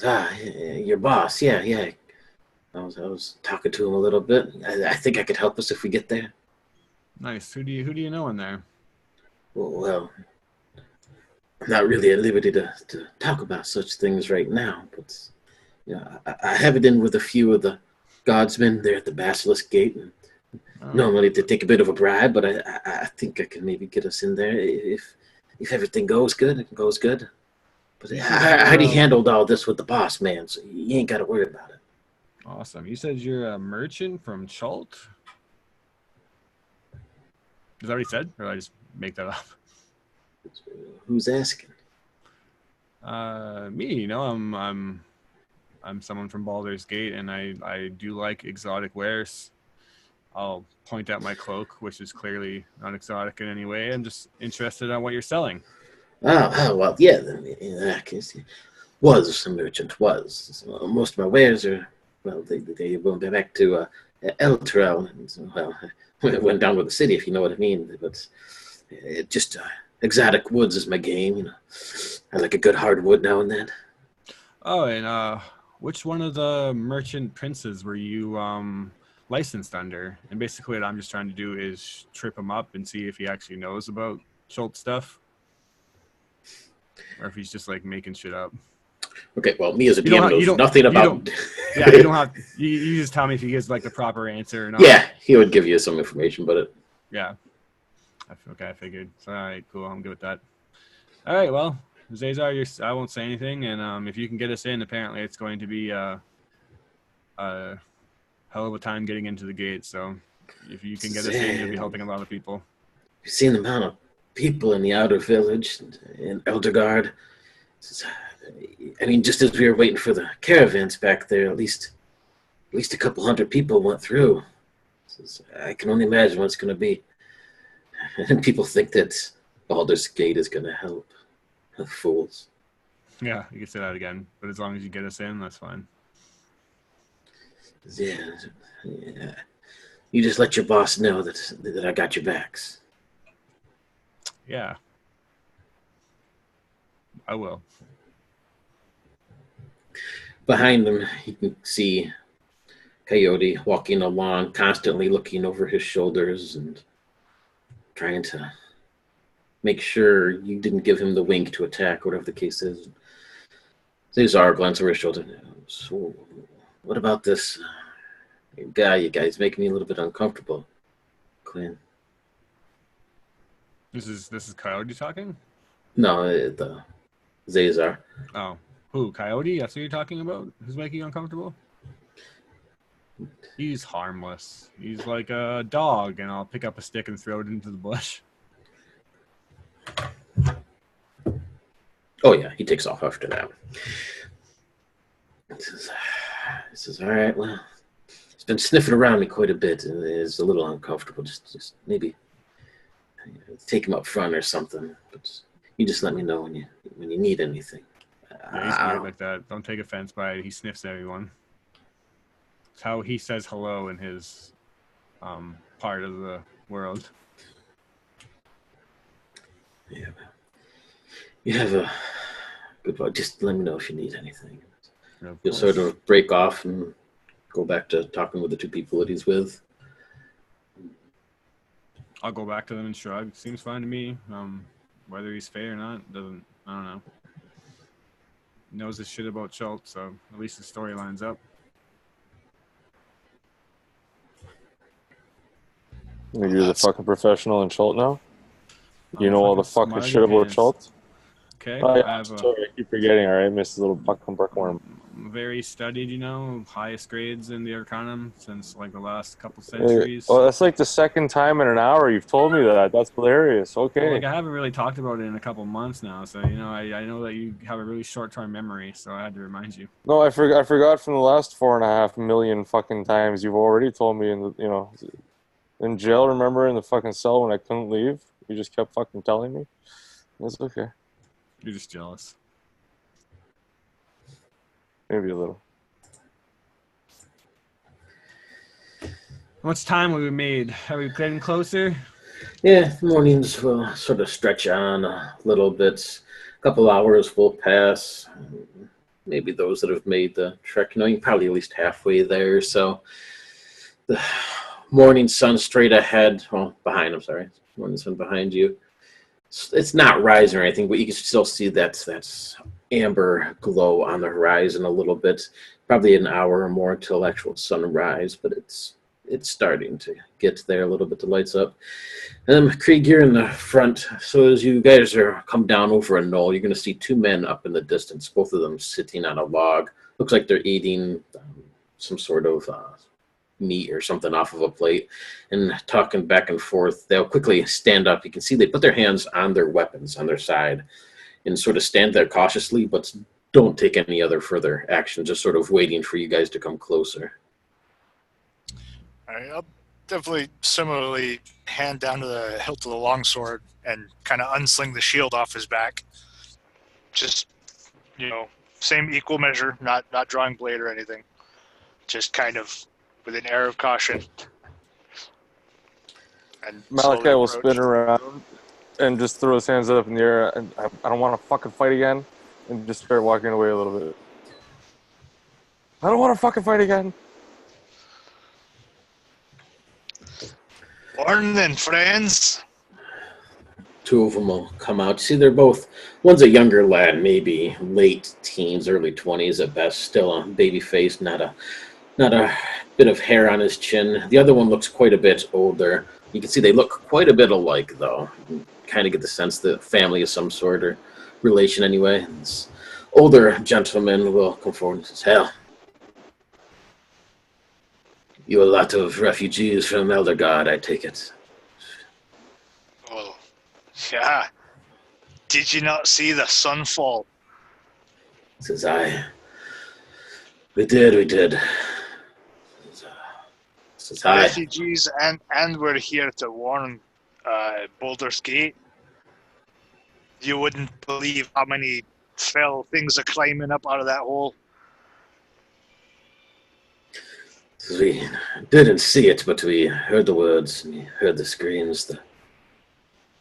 Your boss. Yeah, yeah. I was talking to him a little bit. I think I could help us if we get there. Nice. Who do you know in there? Well, I'm not really at liberty to talk about such things right now, but I have it in with a few of the guardsmen there at the Basilisk Gate. And Oh. normally they take a bit of a bribe, but I think I can maybe get us in there if everything goes good. It goes good. But I already handled all this with the boss man, so you ain't got to worry about it. Awesome. You said you're a merchant from Chult? Is that what he said, or did I just make that up? Who's asking? Me. You know, I'm someone from Baldur's Gate, and I do like exotic wares. I'll point out my cloak, which is clearly not exotic in any way. I'm just interested on what you're selling. Oh well, yeah. Then in that case, was a merchant. So most of my wares are they went back to Elturel, and well, it went down with the city, if you know what I mean. But it just exotic woods is my game. You know, I like a good hardwood now and then. Oh, and which one of the merchant princes were you licensed under? And basically, what I'm just trying to do is trip him up and see if he actually knows about Schultz stuff, or if he's just like making shit up. Okay, well, me as a DM knows nothing about. Yeah, you don't have. You just tell me if he gives like the proper answer or not. Yeah, he would give you some information, but it. Yeah. Okay, I figured. So, all right, cool. I'm good with that. All right, well, Zazar, I won't say anything, and if you can get us in, apparently it's going to be a hell of a time getting into the gate. So, if you can get us in, you'll be helping a lot of people. You've seen the amount of people in the outer village in Eldergard. I mean, just as we were waiting for the caravans back there, at least a couple hundred people went through. I can only imagine what it's going to be. And people think that Baldur's Gate is going to help. Fools. Yeah, you can say that again. But as long as you get us in, that's fine. Yeah. You just let your boss know that I got your backs. Yeah. I will. Behind them, you can see Coyote walking along, constantly looking over his shoulders and trying to make sure you didn't give him the wink to attack, whatever the case is. Zazar glances over his shoulder. So, what about this guy? You guys making me a little bit uncomfortable, Quinn. This is Coyote talking? No, the Zazar. Oh, who? Coyote? That's what you're talking about? Who's making you uncomfortable? He's harmless. He's like a dog, and I'll pick up a stick and throw it into the bush. Oh yeah, he takes off after that. This is all right. Well, he's been sniffing around me quite a bit, and it's a little uncomfortable. Just maybe take him up front or something. But you just let me know when you need anything. Yeah, he's weird like that. Don't take offense by it. He sniffs everyone. It's how he says hello in his part of the world. Yeah. You have a good one. Just let me know if you need anything. You'll sort of break off and go back to talking with the two people that he's with. I'll go back to them and shrug. Seems fine to me. Whether he's Fey or not, I don't know. He knows his shit about Schultz, so at least the story lines up. You're the fucking professional in Schultz now? You know all the fucking shit about Schultz? Okay. Oh, yeah, sorry, I keep forgetting, all right? Mrs. Little fucking Bookworm. Very studied, highest grades in the Arcanum since like the last couple centuries. Well, that's like the second time in an hour you've told me that. That's hilarious. Okay. Well, like I haven't really talked about it in a couple months now, so I know that you have a really short-term memory, so I had to remind you. No, I forgot from the last 4.5 million fucking times you've already told me in jail. Remember in the fucking cell when I couldn't leave, you just kept fucking telling me. That's okay. You're just jealous. Maybe a little. How much time have we made? Are we getting closer? Yeah, the mornings will sort of stretch on a little bit. A couple hours will pass. Maybe those that have made the trek, you're probably at least halfway there. So the morning sun straight ahead, well, behind, I'm sorry. Morning sun behind you. It's not rising or anything, but you can still see that amber glow on the horizon a little bit. Probably an hour or more until actual sunrise, but it's starting to get there a little bit. The lights up. And then Krieg, you're in the front. So as you guys come down over a knoll, you're going to see two men up in the distance, both of them sitting on a log. Looks like they're eating some sort of meat or something off of a plate and talking back and forth. They'll quickly stand up. You can see they put their hands on their weapons on their side and sort of stand there cautiously, but don't take any other further action, just sort of waiting for you guys to come closer. All right, I'll definitely similarly hand down to the hilt of the longsword and kind of unsling the shield off his back. Just, same equal measure, not drawing blade or anything. Just kind of with an air of caution. And Malachi will spin around and just throw his hands up in the air. And I don't want to fucking fight again. And just start walking away a little bit. I don't want to fucking fight again. Morning, friends. Two of them will come out. See, they're both, one's a younger lad, maybe late teens, early 20s at best, still a baby face, not a bit of hair on his chin. The other one looks quite a bit older. You can see they look quite a bit alike, though. You kind of get the sense that family of some sort or relation anyway. This older gentleman will come forward and says, "Hell, you a lot of refugees from Elder God, I take it." Oh, yeah. Did you not see the sun fall? Says we did. Says I. Refugees, and we're here to warn Boulder's Gate. You wouldn't believe how many fell things are climbing up out of that hole. We didn't see it, but we heard the words, and we heard the screams, the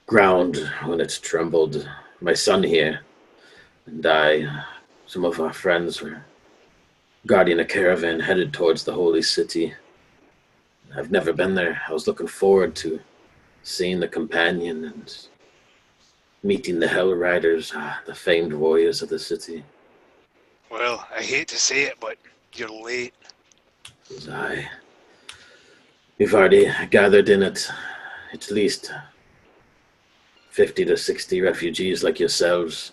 ground when it trembled. My son here and I, some of our friends, were guarding a caravan headed towards the holy city. I've never been there. I was looking forward to seeing the companion and meeting the Hell Riders, the famed warriors of the city. Well, I hate to say it, but you're late. We've already gathered in it at least 50 to 60 refugees like yourselves.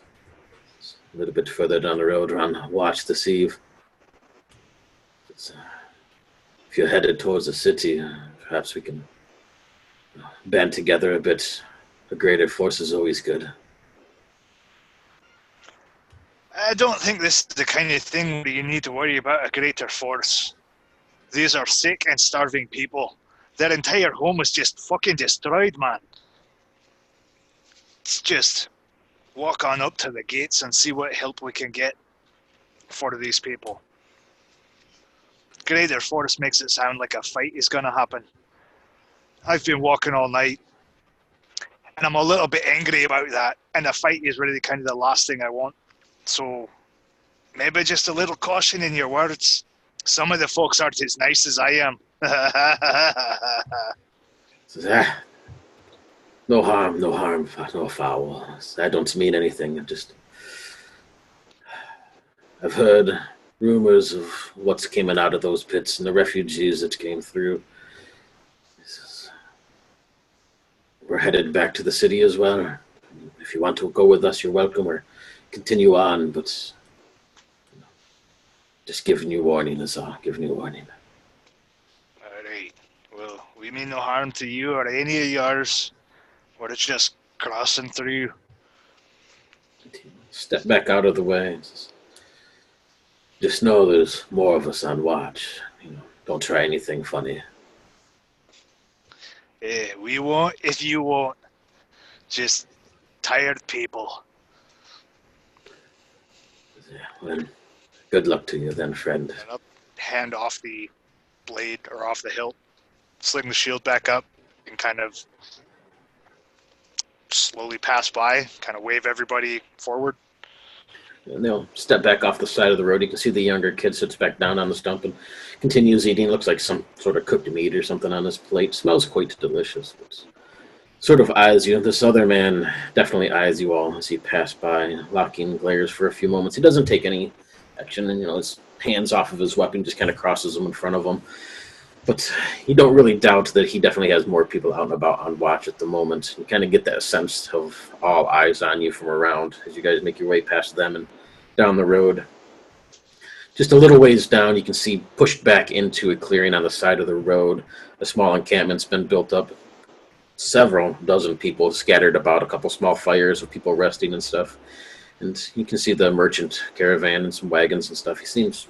A little bit further down the road, we're on watch this eve. If you're headed towards the city, perhaps we can band together a bit. A greater force is always good. I don't think this is the kind of thing where you need to worry about a greater force. These are sick and starving people. Their entire home was just fucking destroyed, man. It's just walk on up to the gates and see what help we can get for these people. Greater force makes it sound like a fight is going to happen. I've been walking all night, and I'm a little bit angry about that, and a fight is really kind of the last thing I want. So maybe just a little caution in your words. Some of the folks aren't as nice as I am. No harm, no foul. I don't mean anything. I've heard rumors of what's coming out of those pits and the refugees that came through. We're headed back to the city as well. If you want to go with us, you're welcome, or continue on, but just giving you warning is all. Giving you warning. All right. Well, we mean no harm to you or any of yours. We're just crossing through. Step back out of the way. Just know there's more of us on watch. Don't try anything funny. We won't if you won't. Just tired people. Well, good luck to you then, friend. And I'll hand off the blade or off the hilt. sling the shield back up and kind of slowly pass by, kind of wave everybody forward. And they'll step back off the side of the road. You can see the younger kid sits back down on the stump and continues eating. Looks like some sort of cooked meat or something on his plate. Smells quite delicious. But sort of eyes you. This other man definitely eyes you all as he pass by, locking glares for a few moments. He doesn't take any action, and his hands off of his weapon, just kind of crosses them in front of him. But you don't really doubt that he definitely has more people out and about on watch at the moment. You kind of get that sense of all eyes on you from around as you guys make your way past them and down the road. Just a little ways down, you can see pushed back into a clearing on the side of the road. A small encampment's been built up. Several dozen people scattered about, a couple small fires of people resting and stuff. And you can see the merchant caravan and some wagons and stuff. He seems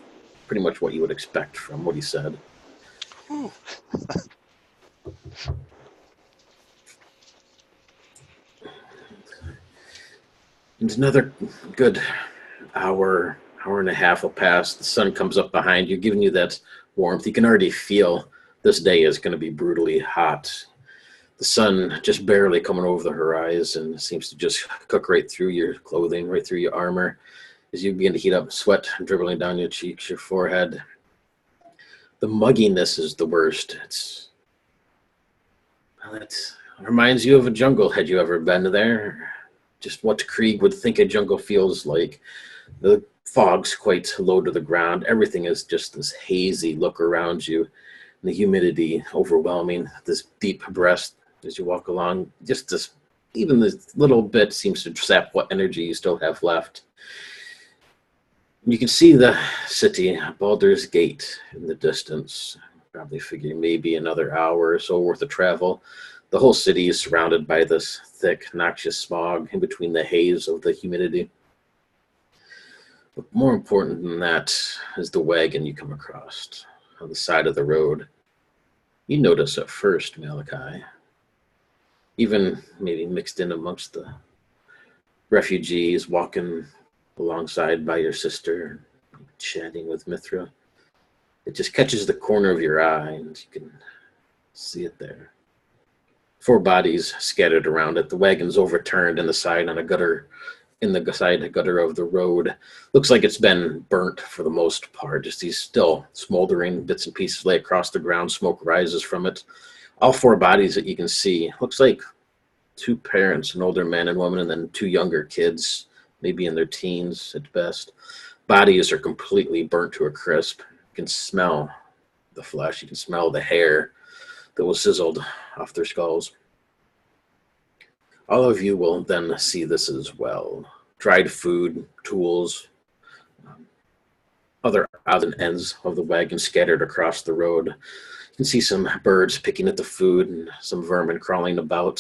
pretty much what you would expect from what he said. And another good hour and a half will pass. The sun comes up behind you, giving you that warmth. You can already feel this day is going to be brutally hot. The sun just barely coming over the horizon seems to just cook right through your clothing, right through your armor, as you begin to heat up, sweat dribbling down your cheeks, your forehead. The mugginess is the worst. It reminds you of a jungle. Had you ever been there? Just what Krieg would think a jungle feels like. The fog's quite low to the ground. Everything is just this hazy look around you. And the humidity overwhelming. This deep breath as you walk along. Just this, even this little bit seems to sap what energy you still have left. You can see the city, Baldur's Gate, in the distance. Probably figure maybe another hour or so worth of travel. The whole city is surrounded by this thick, noxious smog in between the haze of the humidity. But more important than that is the wagon you come across on the side of the road. You notice at first, Malachi, even maybe mixed in amongst the refugees walking alongside by your sister, chatting with Mithra. It just catches the corner of your eye and you can see it there. 4 bodies scattered around it. The wagon's overturned in the side on a gutter, in the side gutter of the road. Looks like it's been burnt for the most part. Just these still smoldering bits and pieces lay across the ground. Smoke rises from it. All 4 bodies that you can see. Looks like 2 parents, an older man and woman, and then 2 younger kids, maybe in their teens at best. Bodies are completely burnt to a crisp. You can smell the flesh. You can smell the hair that was sizzled off their skulls. All of you will then see this as well. Dried food, tools, other odds and ends of the wagon scattered across the road. You can see some birds picking at the food and some vermin crawling about.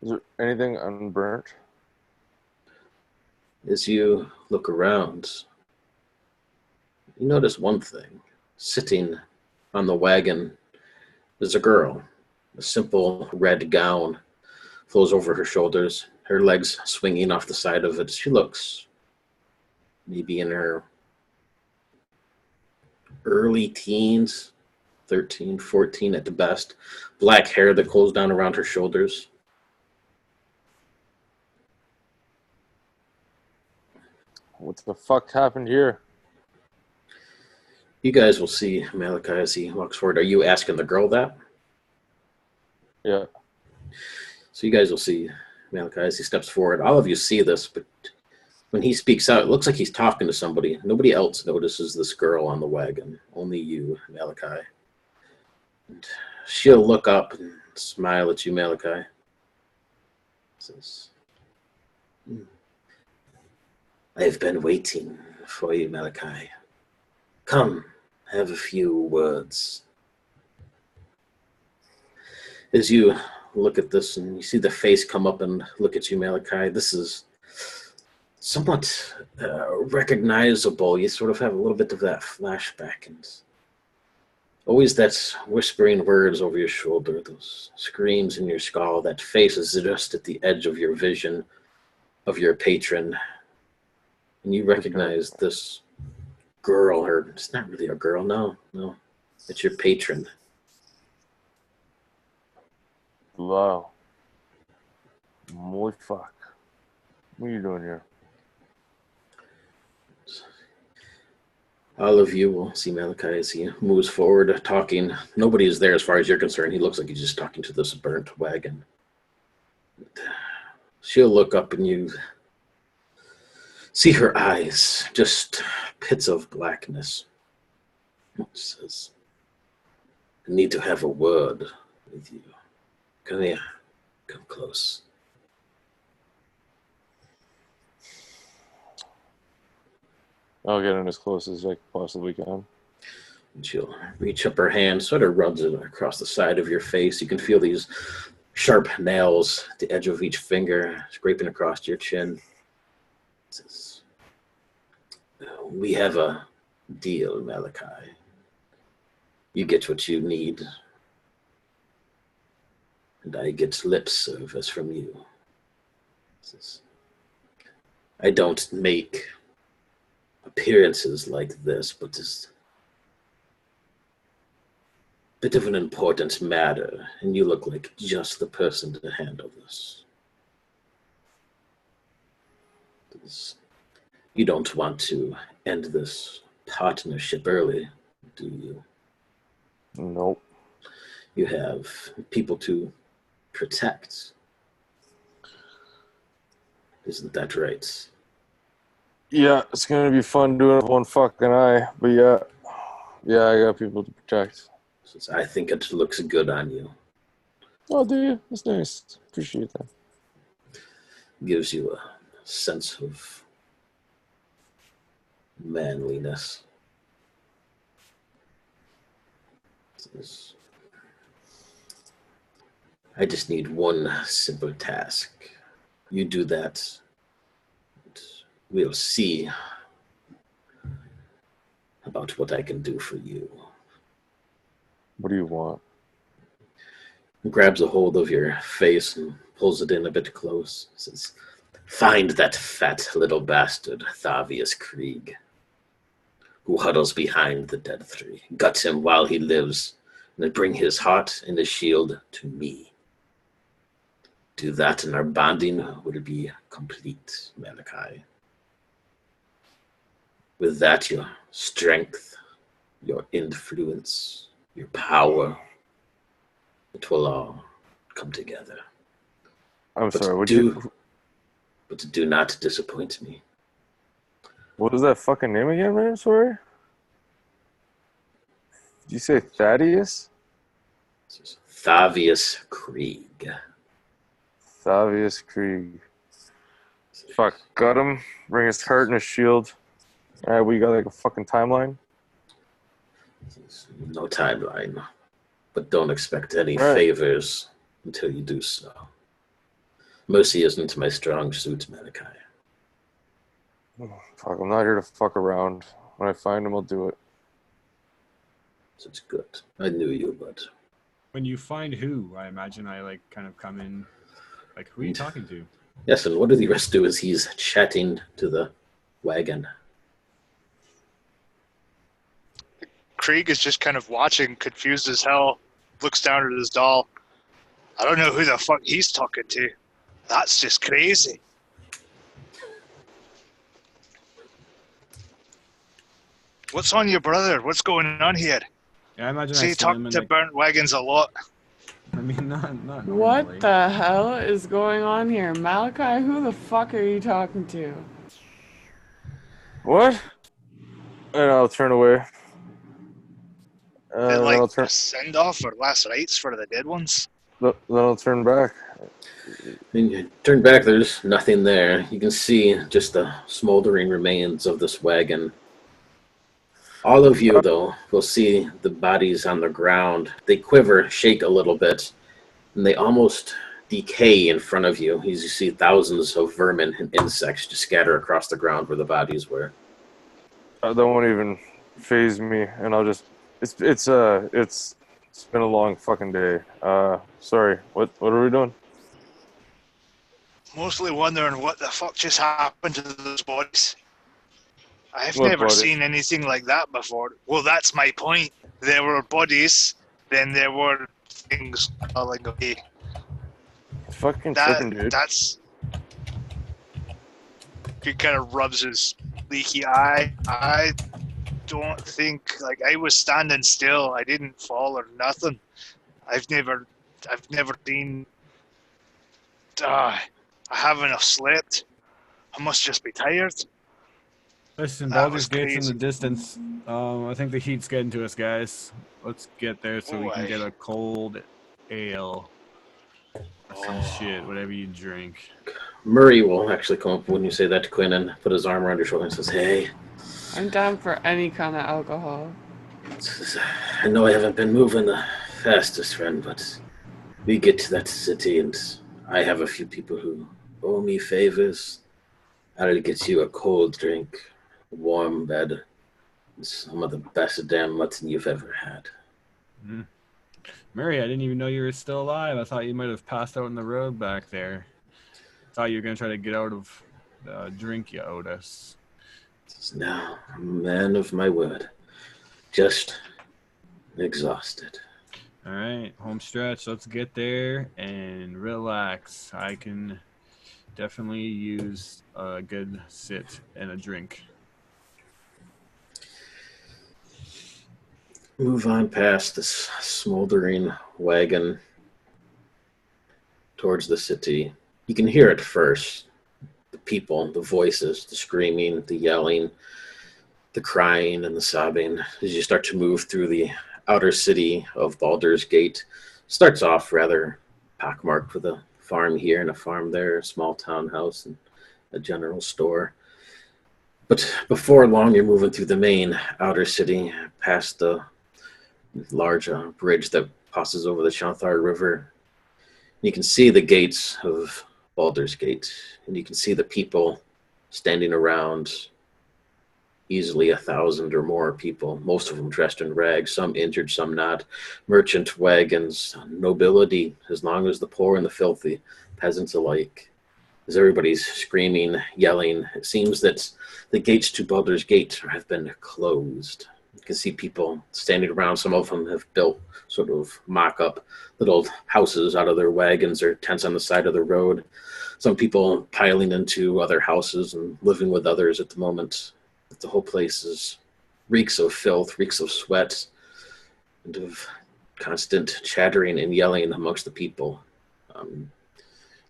Is there anything unburnt? As you look around, you notice one thing. Sitting on the wagon is a girl. A simple red gown flows over her shoulders, her legs swinging off the side of it. She looks maybe in her early teens, 13, 14 at the best. Black hair that goes down around her shoulders. What the fuck happened here? You guys will see Malachi as he walks forward. Are you asking the girl that? Yeah. So you guys will see Malachi as he steps forward. All of you see this, but when he speaks out, it looks like he's talking to somebody. Nobody else notices this girl on the wagon. Only you, Malachi. And she'll look up and smile at you, Malachi. Says, I've been waiting for you, Malachi. Come, have a few words. As you look at this and you see the face come up and look at you, Malachi, this is somewhat recognizable. You sort of have a little bit of that flashback and always that whispering words over your shoulder, those screams in your skull. That face is just at the edge of your vision of your patron. And you recognize this girl, or it's not really a girl, no. It's your patron. Wow. Holy fuck. What are you doing here? All of you will see Malachi as he moves forward, talking. Nobody is there as far as you're concerned. He looks like he's just talking to this burnt wagon. She'll look up and you see her eyes, just pits of blackness. She says, I need to have a word with you. Come here. Come close. I'll get in as close as I possibly can. And she'll reach up her hand, sort of rubs it across the side of your face. You can feel these sharp nails at the edge of each finger, scraping across your chin. Says, we have a deal, Malachi. You get what you need, and I get lip service from you. Says, I don't make appearances like this, but this bit of an important matter, and you look like just the person to handle this. You don't want to end this partnership early, do you? Nope. You have people to protect. Isn't that right? Yeah, it's gonna be fun doing it with one fucking eye, but yeah, I got people to protect. I think it looks good on you. Oh, do you? That's nice. Appreciate that. Gives you a sense of manliness. I just need one simple task. You do that, we'll see about what I can do for you. What do you want? He grabs a hold of your face and pulls it in a bit close. Says, find that fat little bastard, Thavius Krieg, who huddles behind the dead three. Gut him while he lives, and then bring his heart and his shield to me. Do that, and our bonding will be complete, Malachi. With that, your strength, your influence, your power, it will all come together. I'm But sorry, But do not disappoint me. what was that fucking name again, man? Sorry? Did you say Thaddeus? Thavius Krieg. Thavius Krieg. Fuck, got him. Bring his heart and his shield. Alright, we got like a fucking timeline? No timeline. But don't expect any Right. favors until you do so. Mercy isn't my strong suit, Malachi. Fuck, I'm not here to fuck around. When I find him, I'll do it. So it's good. I knew you, but When you find who, I imagine I like kind of come in, like, who are you talking to? yes, and what do the rest do as he's chatting to the wagon? Krieg is just kind of watching, confused as hell, looks down at his doll. I don't know who the fuck he's talking to. That's just crazy. What's on your brother? What's going on here? Yeah, I imagine See, I you send talk him in, to like, burnt wagons a lot. I mean, not normally. What the hell is going on here? Malachi, who the fuck are you talking to? What? And I'll turn away. Is Then it like I'll turn. a send-off or last rites for the dead ones? Then I'll turn back. When you turn back, there's nothing there. You can see just the smoldering remains of this wagon. All of you, though, will see the bodies on the ground. They quiver, shake a little bit, and they almost decay in front of you. As you see thousands of vermin and insects just scatter across the ground where the bodies were. That won't even phase me, and I'll just. It's been a long fucking day. Sorry. What are we doing? Mostly wondering what the fuck just happened to those bodies. I've What never bodies? seen anything like that before. Well, that's my point. there were bodies, then there were things falling away. Fucking tripping, dude. That's... He kind of rubs his leaky eye. I don't think, like, I was standing still. I didn't fall or nothing. I've never seen... I haven't slept. I must just be tired. Listen, That Baldur's was Gate's in crazy. the distance. I think the heat's getting to us, guys. Let's get there so we can get a cold ale. Or some shit, whatever you drink. Murray will actually come up when you say that to Quinn and put his arm around your shoulder and says, "Hey, I'm down for any kind of alcohol. I know I haven't been moving the fastest, friend, but we get to that city and I have a few people who owe me favors. I'll get you a cold drink, a warm bed, and some of the best damn mutton you've ever had." Mm. Murray, I didn't even know you were still alive. I thought you might have passed out on the road back there. Thought you were going to try to get out of the drink you owed us. No, man of my word. Just exhausted. All right, home stretch. Let's get there and relax. I can definitely use a good sit and a drink. Move on past this smoldering wagon towards the city. You can hear it first. The people, the voices, the screaming, the yelling, the crying and the sobbing as you start to move through the outer city of Baldur's Gate. Starts off rather pockmarked with a farm here and a farm there, a small townhouse and a general store. But before long, you're moving through the main outer city, past the large bridge that passes over the Shanthar River. You can see the gates of Baldur's Gate, and you can see the people standing around. Easily 1,000 or more people, most of them dressed in rags, some injured, some not. Merchant wagons, nobility, as long as the poor and the filthy, peasants alike. As everybody's screaming, yelling, it seems that the gates to Baldur's Gate have been closed. You can see people standing around. Some of them have built sort of mock-up little houses out of their wagons or tents on the side of the road. Some people piling into other houses and living with others at the moment. The whole place reeks of filth, reeks of sweat, and of constant chattering and yelling amongst the people.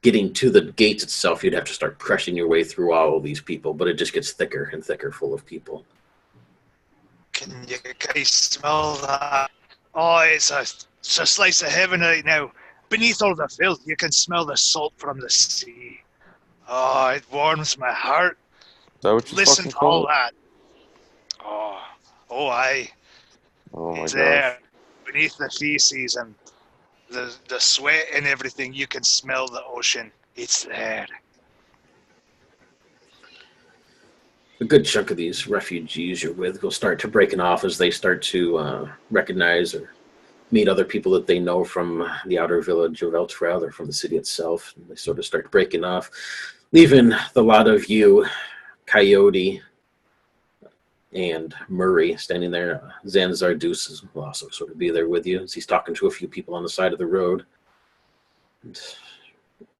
Getting to the gates itself, you'd have to start crushing your way through all of these people, but it just gets thicker and thicker full of people. Can you guys smell that? Oh, it's a slice of heaven right now. Beneath all the filth, you can smell the salt from the sea. Oh, it warms my heart. Is that what you Listen fucking to all call it? that. Aye. Oh my It's gosh. there. Beneath the feces and the sweat and everything, you can smell the ocean. It's there. A good chunk of these refugees you're with will start to breaking off as they start to recognize or meet other people that they know from the outer village of Eltrell or from the city itself. And they sort of start breaking off, leaving the lot of you, Coyote and Murray, standing there. Zanzardus will also sort of be there with you as he's talking to a few people on the side of the road. And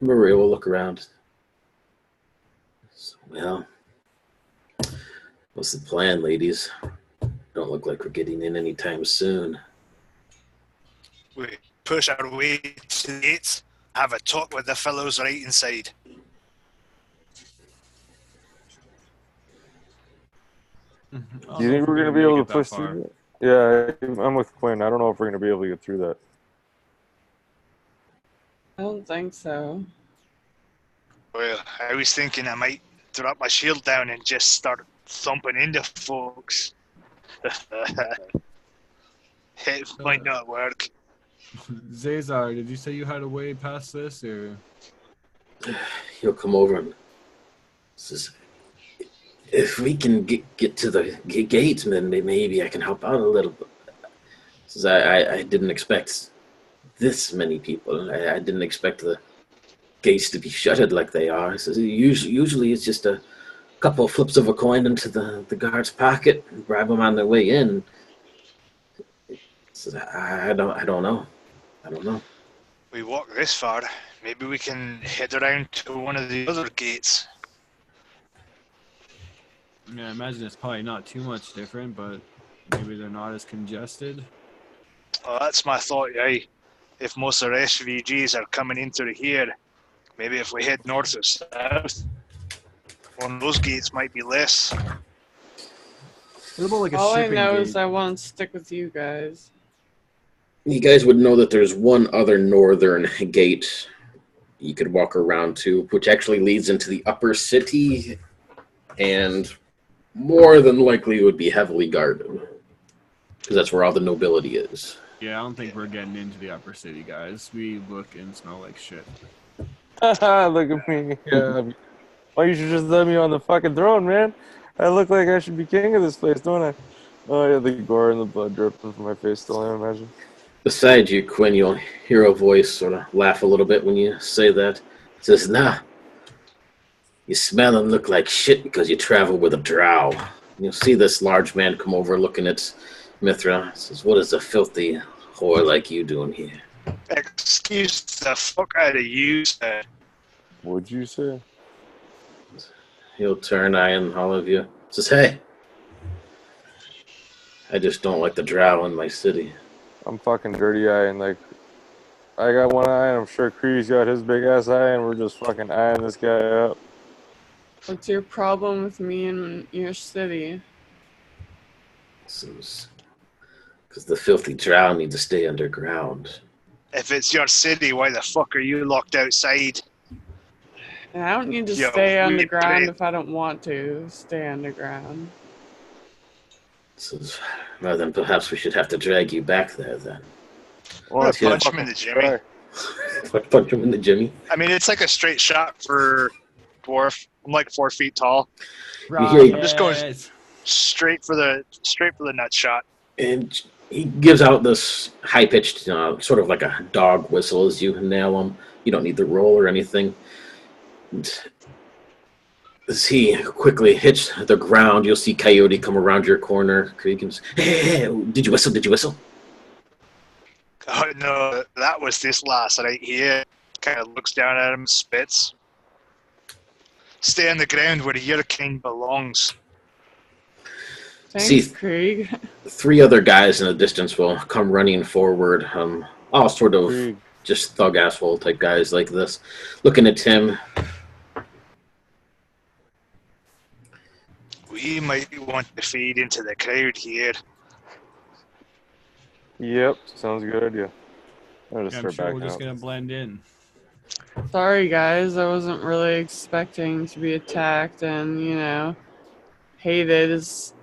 Murray will look around. Well, what's the plan, ladies? Don't look like we're getting in anytime soon. We push our way to the gates, have a talk with the fellows right inside. Do you think we're going to be able to push through that? Yeah, I'm with Quinn. I don't know if we're going to be able to get through that. I don't think so. Well, I was thinking I might drop my shield down and just start thumping into folks. It might not work. Zazar, did you say you had a way past this, or? He'll come over and says, if we can get to the gate, then maybe I can help out a little bit. Says, I didn't expect this many people. I didn't expect the gates to be shuttered like they are. Says, usually it's just a couple of flips of a coin into the guard's pocket and bribe them on their way in. I don't know. I don't know. We walk this far. Maybe we can head around to one of the other gates. I mean, I imagine it's probably not too much different, but maybe they're not as congested. Well, that's my thought, yeah. If most of our SVGs are coming into here, maybe if we head north or south, one of those gates might be less. What about like a All I shipping know gate? is I want to stick with you guys. You guys would know that there's one other northern gate you could walk around to, which actually leads into the upper city, and more than likely would be heavily guarded, because that's where all the nobility is. Yeah, I don't think we're getting into the upper city, guys. We look and smell like shit. Look at me. Yeah. Why you should just let me on the fucking throne, man? I look like I should be king of this place, don't I? Oh yeah, the gore and the blood dripping from my face still, I imagine. Beside you, Quinn, you'll hear a voice sort of laugh a little bit when you say that. It says, nah, you smell and look like shit because you travel with a drow. And you'll see this large man come over looking at Mithra. Says, what is a filthy whore like you doing here? Excuse the fuck out of you, sir. What'd you say? He'll turn eyeing all of you. Says, hey, I just don't like the drow in my city. I'm fucking dirty eye and like I got one eye and I'm sure Cree's got his big ass eye and we're just fucking eyeing this guy up. What's your problem with me and your city? Because the filthy drow need to stay underground. If it's your city, why the fuck are you locked outside? And I don't need to Yo, stay we underground play- if I don't want to stay underground. Says, well, then perhaps we should have to drag you back there then. Well, Let's punch him in the jimmy. Punch him in the jimmy. I mean, it's like a straight shot for dwarf. I'm like 4 feet tall. hear- I'm just going straight for the nut shot. And he gives out this high-pitched, sort of like a dog whistle as you nail him. You don't need the roll or anything. And as he quickly hits the ground, you'll see Coyote come around your corner. Krieg and say, hey, did you whistle? Did you whistle? Oh no, that was this last right here. Kind of looks down at him, spits. Stay on the ground where your kind belongs. Thanks, See- Krieg. 3 other guys in the distance will come running forward. All sort of Krieg. just thug asshole type guys like this, looking at Tim. We might want to fade into the crowd here. Yep, sounds a good idea. I'll just Yeah, I'm start sure we're backing just up. gonna blend in. Sorry, guys. I wasn't really expecting to be attacked and, hated as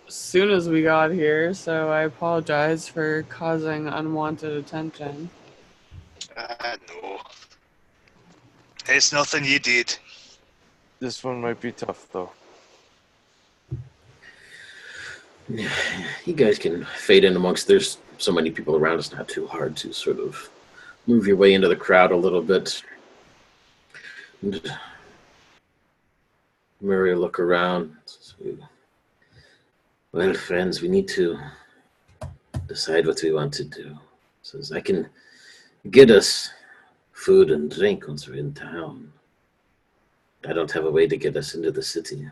soon as we got here, so I apologize for causing unwanted attention. No. It's nothing you did. This one might be tough though. You guys can fade in amongst. There's so many people around. It's not too hard to sort of move your way into the crowd a little bit. And Murray look around. Well, friends, we need to decide what we want to do. Says, I can get us food and drink once we're in town. I don't have a way to get us into the city.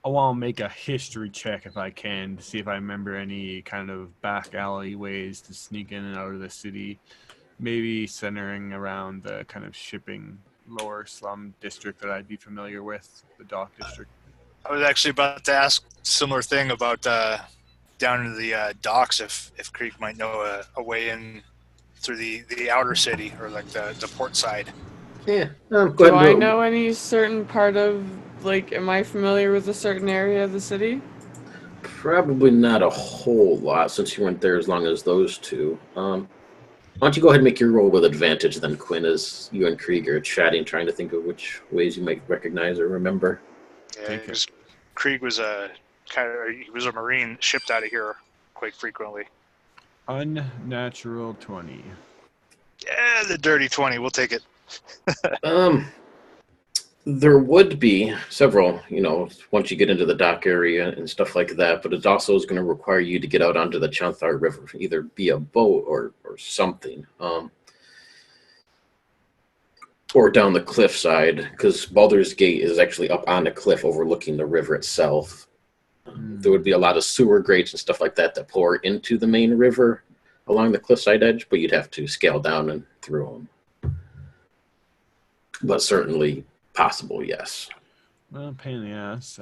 I want to make a history check if I can to see if I remember any kind of back alley ways to sneak in and out of the city. Maybe centering around the kind of shipping lower slum district that I'd be familiar with, the dock district. I was actually about to ask a similar thing about down in the docks if Creek might know a way in through the outer city or like the port side. Yeah, Do I know any certain part of, am I familiar with a certain area of the city? Probably not a whole lot since you weren't there as long as those two. Why don't you go ahead and make your roll with advantage then, Quinn, as you and Krieg are chatting, trying to think of which ways you might recognize or remember. Yeah, because Krieg was a Marine shipped out of here quite frequently. Unnatural 20. Yeah, the dirty 20. We'll take it. There would be several, once you get into the dock area and stuff like that, but it also is going to require you to get out onto the Chanthar River, either via boat or something. Or down the cliffside, because Baldur's Gate is actually up on a cliff overlooking the river itself. There would be a lot of sewer grates and stuff like that that pour into the main river along the cliffside edge, but you'd have to scale down and through them. But certainly possible, yes. Well, pain in the ass.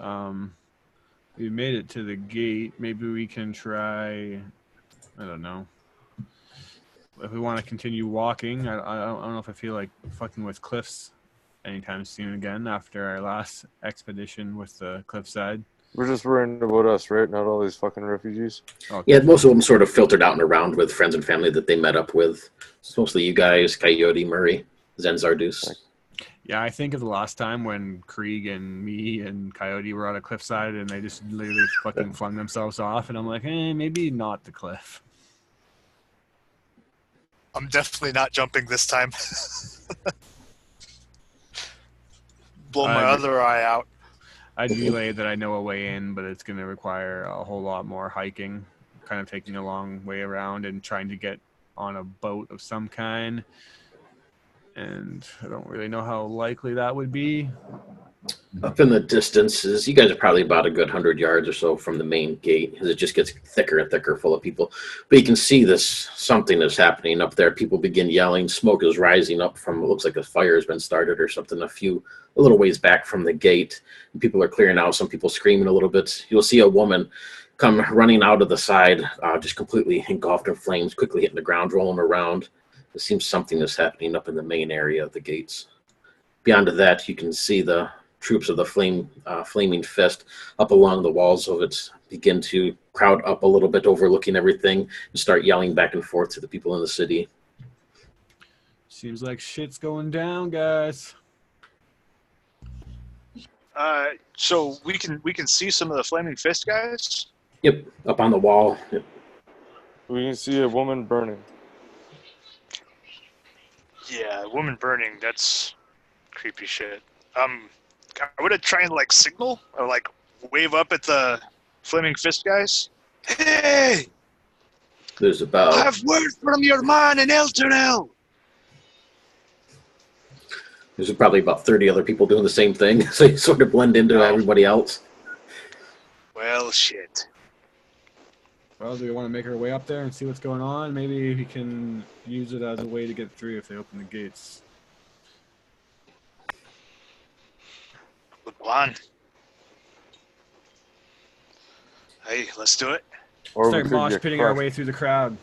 We made it to the gate. Maybe we can try, I don't know. If we want to continue walking, I don't know if I feel like fucking with cliffs anytime soon again after our last expedition with the cliffside. We're just worrying about us, right? Not all these fucking refugees. Okay. Yeah, most of them sort of filtered out and around with friends and family that they met up with. It's mostly you guys, Coyote, Murray, Zenzardus. Yeah, I think of the last time when Krieg and me and Coyote were on a cliffside and they just literally fucking flung themselves off, and I'm like, maybe not the cliff. I'm definitely not jumping this time. Blow my other eye out. I'd relay that I know a way in, but it's going to require a whole lot more hiking, kind of taking a long way around and trying to get on a boat of some kind. And I don't really know how likely that would be. Up in the distances, you guys are probably about a good 100 yards or so from the main gate, as it just gets thicker and thicker full of people. But you can see something is happening up there. People begin yelling. Smoke is rising up from, it looks like a fire has been started or something a little ways back from the gate. And people are clearing out, some people screaming a little bit. You'll see a woman come running out of the side, just completely engulfed in flames, quickly hitting the ground, rolling around. It seems something is happening up in the main area of the gates. Beyond that, you can see the troops of the Flaming Fist up along the walls of it begin to crowd up a little bit, overlooking everything, and start yelling back and forth to the people in the city. Seems like shit's going down, guys. So we can see some of the Flaming Fist guys? Yep, up on the wall. Yep. We can see a woman burning. Yeah, woman burning, that's creepy shit. I would try and signal or wave up at the Flaming Fist guys. Hey! There's about... I have word from your man in Elturel! There's probably about 30 other people doing the same thing, so you sort of blend into everybody else. Well, shit. Well, do we want to make our way up there and see what's going on? Maybe we can use it as a way to get through if they open the gates. Good plan. Hey, let's do it. Or Start mosh pitting our way through the crowd.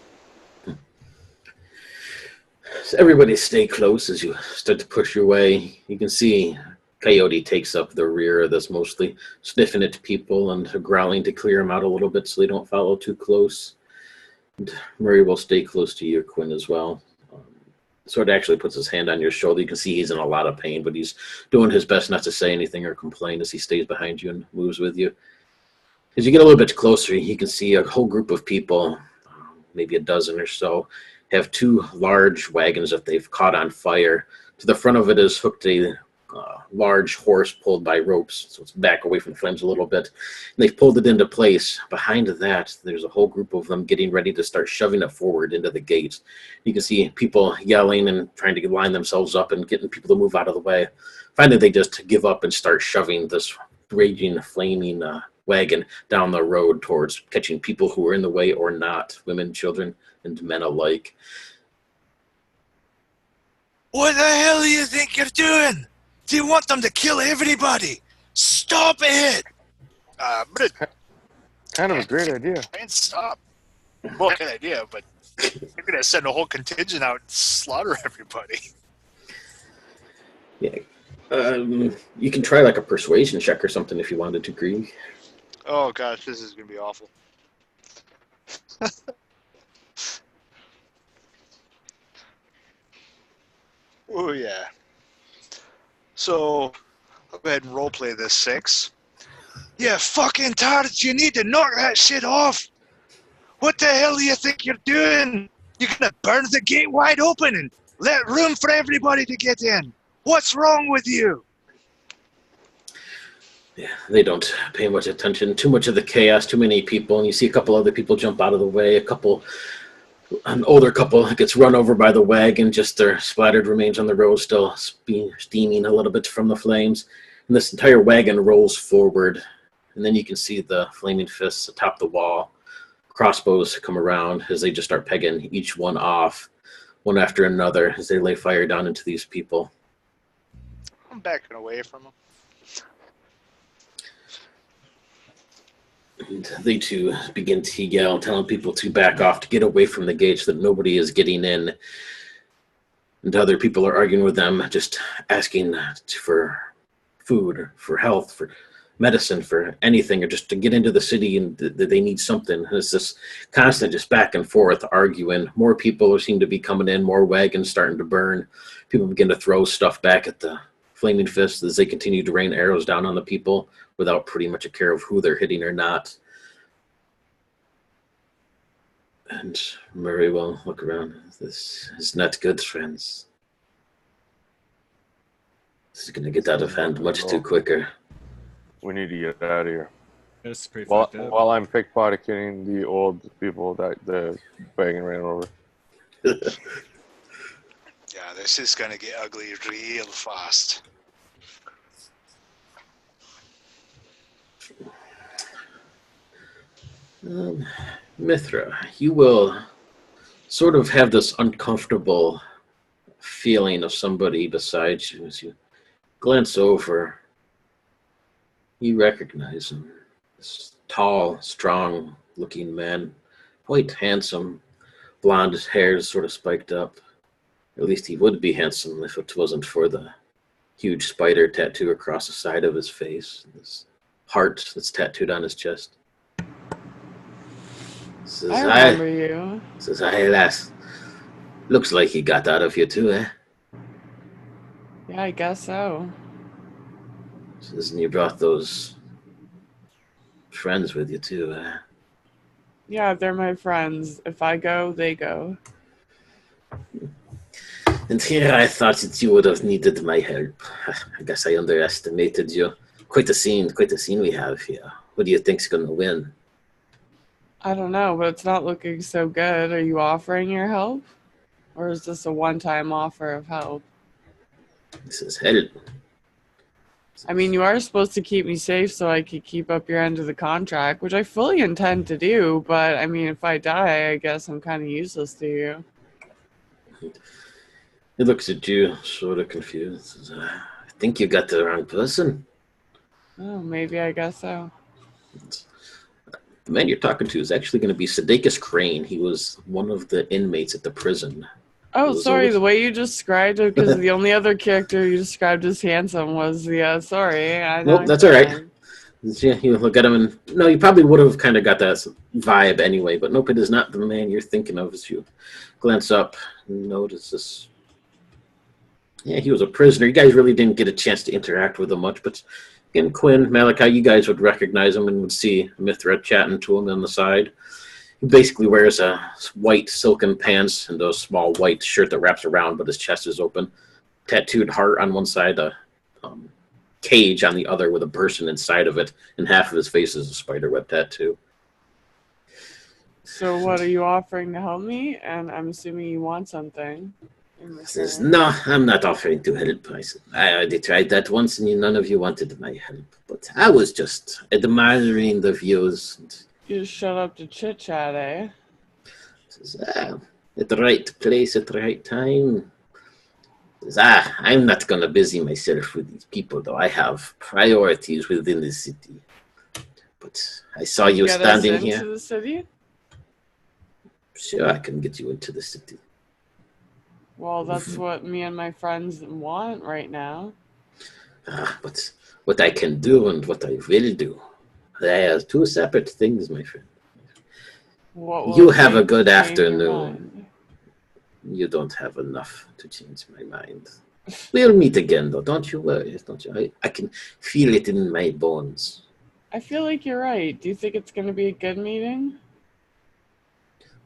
So everybody stay close as you start to push your way. You can see Coyote takes up the rear of this, mostly sniffing at people and growling to clear them out a little bit so they don't follow too close. And Murray will stay close to you, Quinn, as well. Sort of actually puts his hand on your shoulder. You can see he's in a lot of pain, but he's doing his best not to say anything or complain as he stays behind you and moves with you. As you get a little bit closer, you can see a whole group of people, maybe a dozen or so, have two large wagons that they've caught on fire. To the front of it is hooked a large horse pulled by ropes, so it's back away from the flames a little bit. And they've pulled it into place. Behind that, there's a whole group of them getting ready to start shoving it forward into the gate. You can see people yelling and trying to line themselves up and getting people to move out of the way. Finally, they just give up and start shoving this raging, flaming wagon down the road towards catching people who are in the way or not, women, children, and men alike. What the hell do you think you're doing? Do you want them to kill everybody? Stop it! Kind of a great idea. And stop. Well, good idea, but you're gonna send a whole contingent out and slaughter everybody. Yeah. You can try a persuasion check or something if you wanted to, Krieg. Oh gosh, this is gonna be awful. Oh yeah. So, I'll go ahead and roleplay this 6. Yeah, fucking tards, you need to knock that shit off. What the hell do you think you're doing? You're gonna burn the gate wide open and let room for everybody to get in. What's wrong with you? Yeah, they don't pay much attention. Too much of the chaos, too many people, and you see a couple other people jump out of the way. An older couple gets run over by the wagon, just their splattered remains on the road, still steaming a little bit from the flames. And this entire wagon rolls forward, and then you can see the flaming fists atop the wall. Crossbows come around as they just start pegging each one off, one after another, as they lay fire down into these people. I'm backing away from them. And they too begin to yell, telling people to back off, to get away from the gates, that nobody is getting in. And other people are arguing with them, just asking for food, for health, for medicine, for anything, or just to get into the city, and that they need something. And it's this constant just back and forth arguing. More people seem to be coming in, more wagons starting to burn. People begin to throw stuff back at the flaming fists as they continue to rain arrows down on the people without pretty much a care of who they're hitting or not. And Murray will look around. This is not good, friends. This is going to get out of hand much too quicker. We need to get out of here. It's pretty While, fucked up. while I'm pickpocketing the old people that the wagon ran over. Yeah, this is gonna get ugly real fast. Mithra, you will sort of have this uncomfortable feeling of somebody beside you as you glance over. You recognize him. This tall, strong-looking man, quite handsome. Blonde hair is sort of spiked up. At least he would be handsome if it wasn't for the huge spider tattoo across the side of his face. This heart that's tattooed on his chest. Says, I remember you. Says, "Hey, lass. Looks like he got out of here too, eh?" Yeah, I guess so. Says, "And you brought those friends with you too, eh?" Yeah, they're my friends. If I go, they go. And here I thought that you would have needed my help. I guess I underestimated you. Quite a scene we have here. What do you think's gonna win? I don't know, but it's not looking so good. Are you offering your help? Or is this a one-time offer of help? He says, "Help." I mean, you are supposed to keep me safe so I could keep up your end of the contract, which I fully intend to do, but I mean, if I die, I guess I'm kind of useless to you. He looks at you, sort of confused. Says, "I think you got the wrong person." Oh, maybe I guess so. The man you're talking to is actually going to be Sudeikis Crane. He was one of the inmates at the prison. Oh, sorry, the way you described it, because the only other character you described as handsome was the, sorry. I know. Well, that's all right. Yeah, you look at him and, no, you probably would have kind of got that vibe anyway, but nope, it is not the man you're thinking of as you glance up and notice this. Yeah, he was a prisoner. You guys really didn't get a chance to interact with him much, but again, Quinn, Malachi, you guys would recognize him and would see Mithra chatting to him on the side. He basically wears a white silken pants and a small white shirt that wraps around, but his chest is open. Tattooed heart on one side, a cage on the other with a person inside of it, and half of his face is a spiderweb tattoo. So what are you offering to help me? And I'm assuming you want something. He says, "No, I'm not offering to help." I said, "I already tried that once, and none of you wanted my help. But I was just admiring the views." You just showed up to chit-chat, eh? He says, "At the right place at the right time." He says, "I'm not going to busy myself with these people, though. I have priorities within the city. But I saw you standing here." Into the city? "Sure, I can get you into the city." Well, that's what me and my friends want right now. But what I can do and what I will do, they are two separate things, my friend. You have a good afternoon. You don't have enough to change my mind. We'll meet again, though. Don't you worry. Don't you? I can feel it in my bones. I feel like you're right. Do you think it's going to be a good meeting?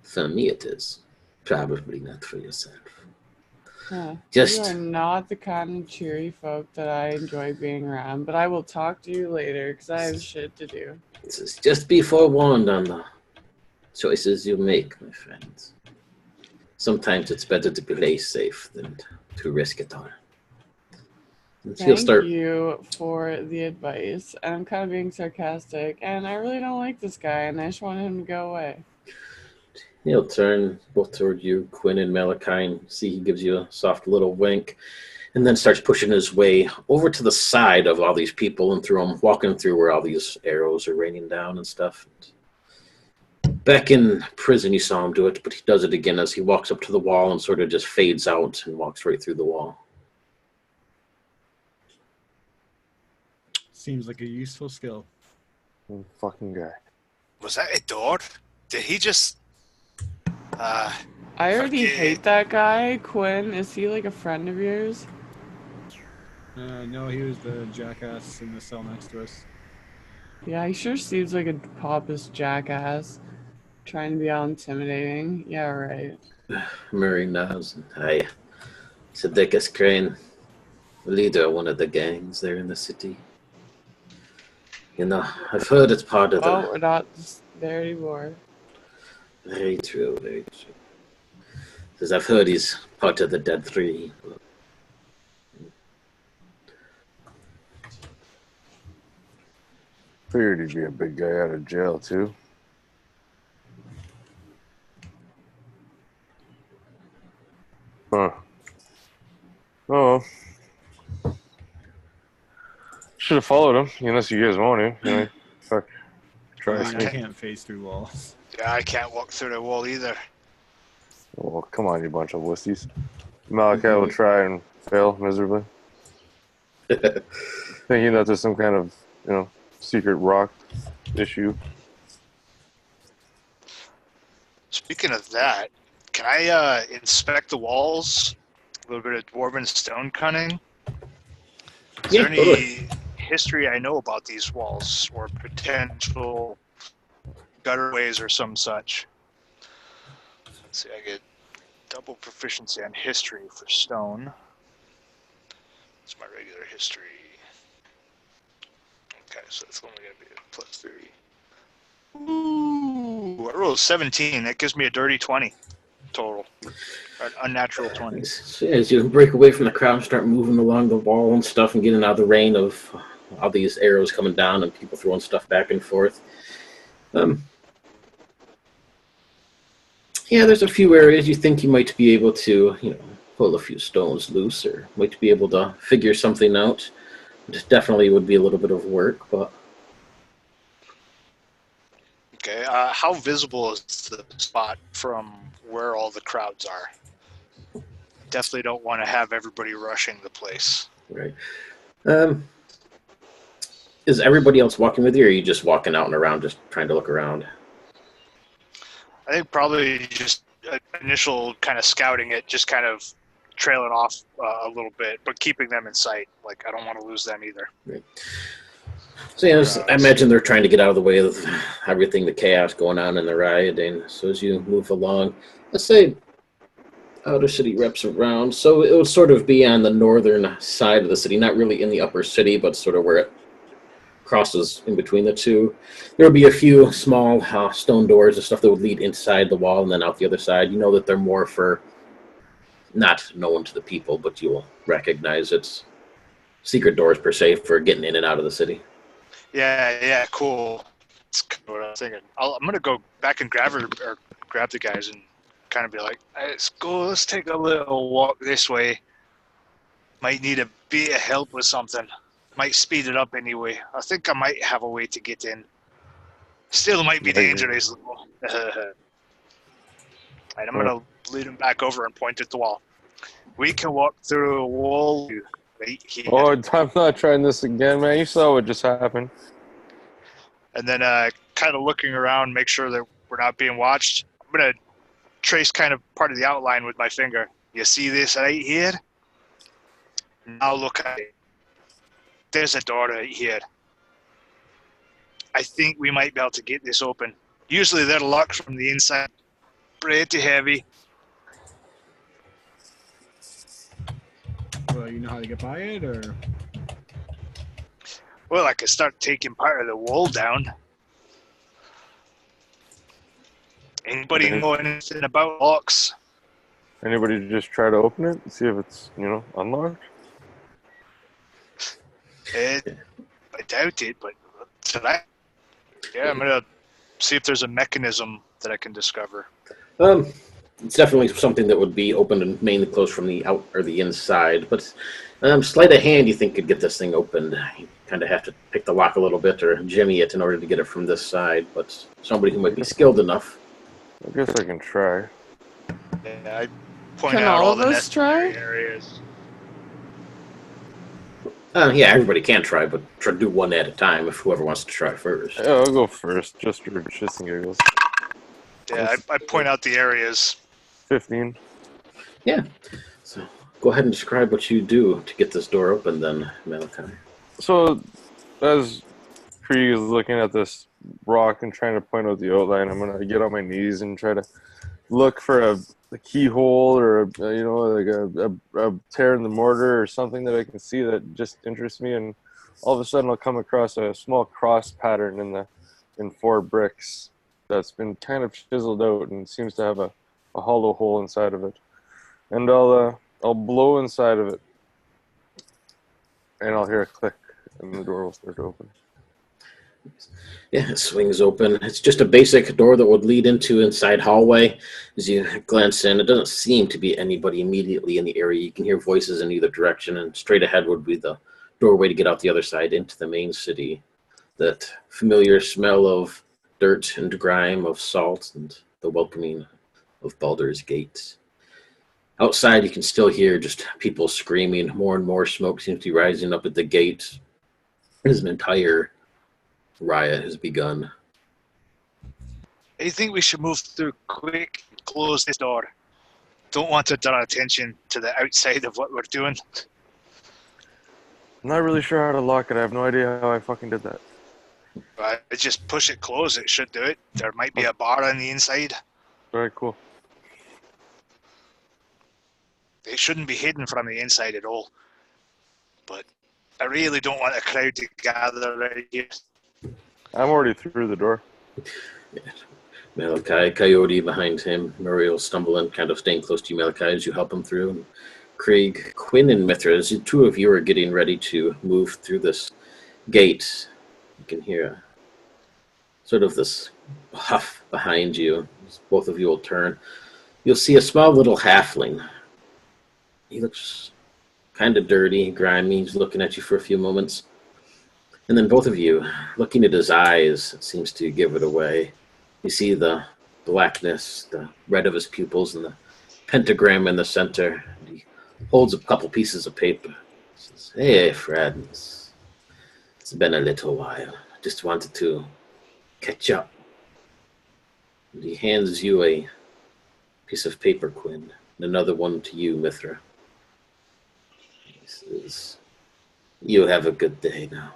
For me, it is. Probably not for yourself. Huh. Just- You are not the kind of cheery folk that I enjoy being around, but I will talk to you later because I have shit to do. Just be forewarned on the choices you make, my friends. Sometimes it's better to play safe than to risk it all. Thank you for the advice. And I'm kind of being sarcastic, and I really don't like this guy, and I just want him to go away. He'll turn both toward you, Quinn and Malachi, and see he gives you a soft little wink, and then starts pushing his way over to the side of all these people and walking through where all these arrows are raining down and stuff. Back in prison, you saw him do it, but he does it again as he walks up to the wall and sort of just fades out and walks right through the wall. Seems like a useful skill. Fucking guy. Was that a door? Did he just... I already hate that guy. Quinn, is he like a friend of yours? No, he was the jackass in the cell next to us. Yeah, he sure seems like a pompous jackass. Trying to be all intimidating. Yeah, right. Murray nods. Hi. Sadicus Crane, the leader of one of the gangs there in the city. You know, I've heard it's part of Well, we're not there anymore. Very true, very true. Because I've heard he's part of the Dead Three. Figured he'd be a big guy out of jail, too. Huh. Oh. Should have followed him, unless you guys want to. You know, fuck. Try I to. can't phase through walls. Yeah, I can't walk through the wall either. Well, come on, you bunch of wussies. Malachi will try and fail miserably. Thinking that there's some kind of, secret rock issue. Speaking of that, can I inspect the walls? A little bit of dwarven stone cunning? Is there any totally. history I know about these walls or potential gutterways or some such? Let's see, I get double proficiency on history for stone. It's my regular history. Okay, so it's only going to be a +3. Ooh, I rolled 17. That gives me a dirty 20 total. An unnatural 20. So as you break away from the crowd and start moving along the wall and stuff and getting out of the rain of all these arrows coming down and people throwing stuff back and forth. Yeah, there's a few areas you think you might be able to, pull a few stones loose or might be able to figure something out. It definitely would be a little bit of work, but... Okay, how visible is the spot from where all the crowds are? Definitely don't want to have everybody rushing the place. Right. Is everybody else walking with you, or are you just walking out and around, just trying to look around? I think probably just initial kind of scouting it, just kind of trailing off a little bit, but keeping them in sight. Like, I don't want to lose them either. Right. So yeah, I imagine they're trying to get out of the way of everything, the chaos going on in the rioting. So as you move along, let's say outer city reps around. So it would sort of be on the northern side of the city, not really in the upper city, but sort of where it crosses in between the two. There would be a few small stone doors and stuff that would lead inside the wall and then out the other side. You know that they're more for not known to the people, but you'll recognize it's secret doors per se for getting in and out of the city. Yeah, cool. That's kind of what I was thinking. I'm going to go back and grab the guys and kind of be like, hey, let's take a little walk this way. Might need a bit of help with something. Might speed it up anyway. I think I might have a way to get in. Still might be dangerous. Right, I'm going to lead him back over and point at the wall. We can walk through a wall right here. Oh, I'm not trying this again, man. You saw what just happened. And then kind of looking around, make sure that we're not being watched. I'm going to trace kind of part of the outline with my finger. You see this right here? Now look at it. There's a door right here. I think we might be able to get this open. Usually they're locked from the inside. Pretty heavy. you know how to get by it, or? Well, I could start taking part of the wall down. Anybody know anything about locks? Anybody just try to open it and see if it's, unlocked? I doubt it, but tonight, yeah, I'm gonna see if there's a mechanism that I can discover. It's definitely something that would be open and mainly closed from the out or the inside, but sleight of hand you think could get this thing opened. You kind of have to pick the lock a little bit or jimmy it in order to get it from this side, but somebody who might be skilled enough. I guess I can try. Yeah, I point Can out all all of the us try? necessary areas. Yeah, everybody can try, but try to do one at a time if whoever wants to try first. Yeah, I'll go first, just for shits and giggles. Yeah, I point out the areas. 15. Yeah. So go ahead and describe what you do to get this door open then, Malachi. So, as Krieg is looking at this rock and trying to point out the outline, I'm going to get on my knees and try to look for a keyhole or, a tear in the mortar or something that I can see that just interests me. And all of a sudden I'll come across a small cross pattern in 4 bricks that's been kind of chiseled out and seems to have a hollow hole inside of it. And I'll blow inside of it, and I'll hear a click, and the door will start to open. Yeah, it swings open. It's just a basic door that would lead into inside hallway. As you glance in, it doesn't seem to be anybody immediately in the area. You can hear voices in either direction, and straight ahead would be the doorway to get out the other side into the main city. That familiar smell of dirt and grime, of salt, and the welcoming of Baldur's Gate. Outside, you can still hear just people screaming. More and more smoke seems to be rising up at the gate as an entire riot has begun. I think we should move through quick and close this door. Don't want to draw attention to the outside of what we're doing. I'm not really sure how to lock it. I have no idea how I fucking did that. I just push it close. It should do it. There might be a bar on the inside. Alright, cool. It shouldn't be hidden from the inside at all. But I really don't want a crowd to gather right here. I'm already through the door. Yeah. Malachi, Coyote behind him, Muriel stumbling, kind of staying close to you, Malachi, as you help him through. Krieg, Quinn, and Mithra, as the two of you are getting ready to move through this gate, you can hear sort of this huff behind you. As both of you will turn. You'll see a small little halfling. He looks kind of dirty, grimy. He's looking at you for a few moments. And then both of you, looking at his eyes, seems to give it away. You see the blackness, the red of his pupils, and the pentagram in the center. And he holds a couple pieces of paper. He says, "Hey, friends. It's been a little while. Just wanted to catch up." And he hands you a piece of paper, Quinn, and another one to you, Mithra. He says, "You have a good day now."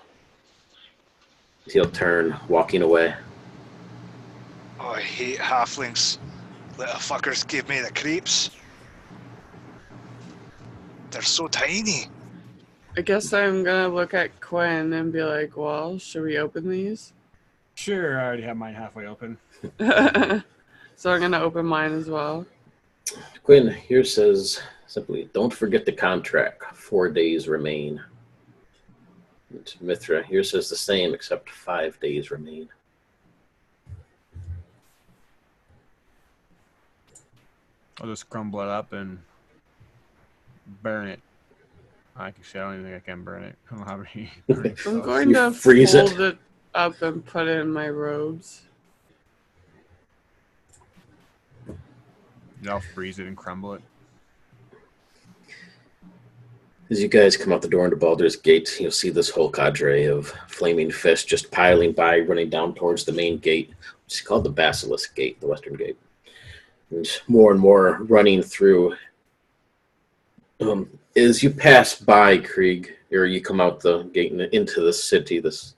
He'll turn, walking away. Oh, I hate halflings. Little fuckers give me the creeps. They're so tiny. I guess I'm gonna look at Quinn and be like, well, should we open these? Sure, I already have mine halfway open. So I'm gonna open mine as well. Quinn here says simply, "Don't forget the contract. 4 days remain." And Mithra here says the same, except 5 days remain. I'll just crumble it up and burn it. Actually, I don't even think I can burn it. I don't have any burning I'm stuff. going You to freeze it. fold it up and put it in my robes. I'll freeze it and crumble it. As you guys come out the door into Baldur's Gate, you'll see this whole cadre of flaming fists just piling by, running down towards the main gate, which is called the Basilisk Gate, the Western Gate. And more running through. As you pass by Krieg, or you come out the gate and into the city, this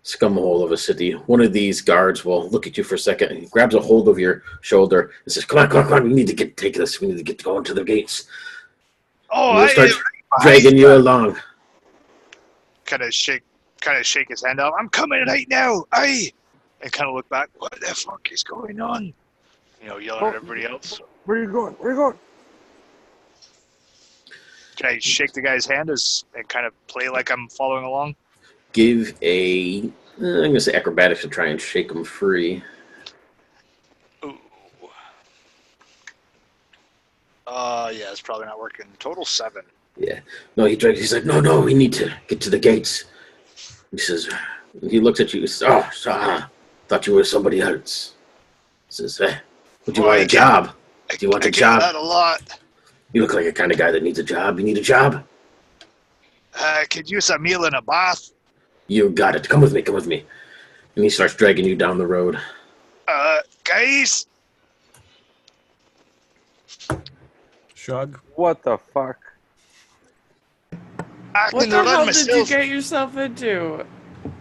scumhole of a city, one of these guards will look at you for a second, and he grabs a hold of your shoulder and says, come on, we need to take this. We need to get going to the gates. Oh, And you'll start dragging you along. Kind of shake his hand out. I'm coming right now. Aye. And kind of look back. What the fuck is going on? You know, yelling at everybody else. Where are you going? Where are you going? Can I shake the guy's hand and kind of play like I'm following along? Give I'm going to say acrobatics to try and shake him free. Ooh. Yeah, it's probably not working. Total 7. Yeah. No, he's like, no, we need to get to the gates. He says, he looks at you. He says, thought you were somebody else. He says, would you want a job? Do you want a job? I get that a lot. You look like a kind of guy that needs a job. You need a job? Could use a meal and a bath. You got it. Come with me. And he starts dragging you down the road. Guys. Shrug. What the fuck? I What can the run hell did myself. you get yourself into?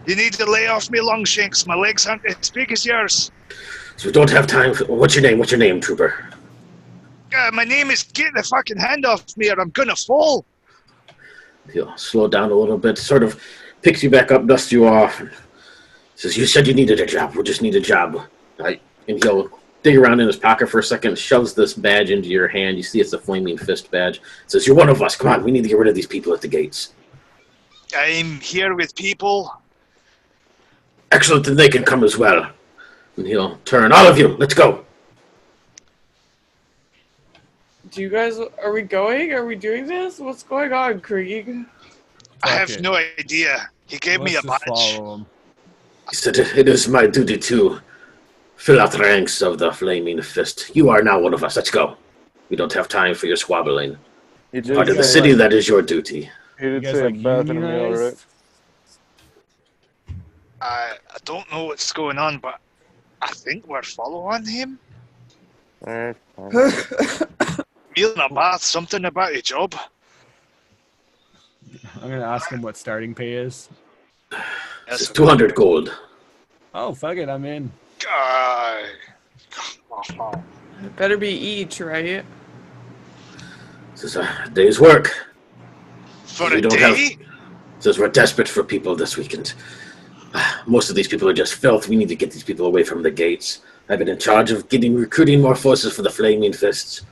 You need to lay off me long shanks. My legs aren't as big as yours. So we don't have time for... What's your name, trooper? My name is Get the fucking hand off me or I'm gonna fall. He'll slow down a little bit, sort of picks you back up, dusts you off. And says, you said you needed a job. We just need a job. Right? And he'll dig around in his pocket for a second, shoves this badge into your hand. You see it's a flaming fist badge. Says, you're one of us. Come on, we need to get rid of these people at the gates. I'm here with people. Excellent, then they can come as well. And he'll turn, all of you, let's go. Do you guys, are we going? Are we doing this? What's going on, Krieg? I have it. no idea. He gave me a Let's just badge. follow him. He said, it is my duty to fill out the ranks of the flaming fist. You are now one of us. Let's go. We don't have time for your squabbling. He did Part of the say, city, that is your duty. He did You guys say like a bath and a meal, unionized? right? I don't know what's going on, but I think we're following him. Alright. Meal and a bath, something about a job. I'm gonna ask him what starting pay is. It's 200 gold. Oh, fuck it, I'm in. It better be each, right? Says, a day's work. For We a don't day? Says, we're desperate for people this weekend. Most of these people are just filth. We need to get these people away from the gates. I've been in charge of recruiting more forces for the Flaming Fists.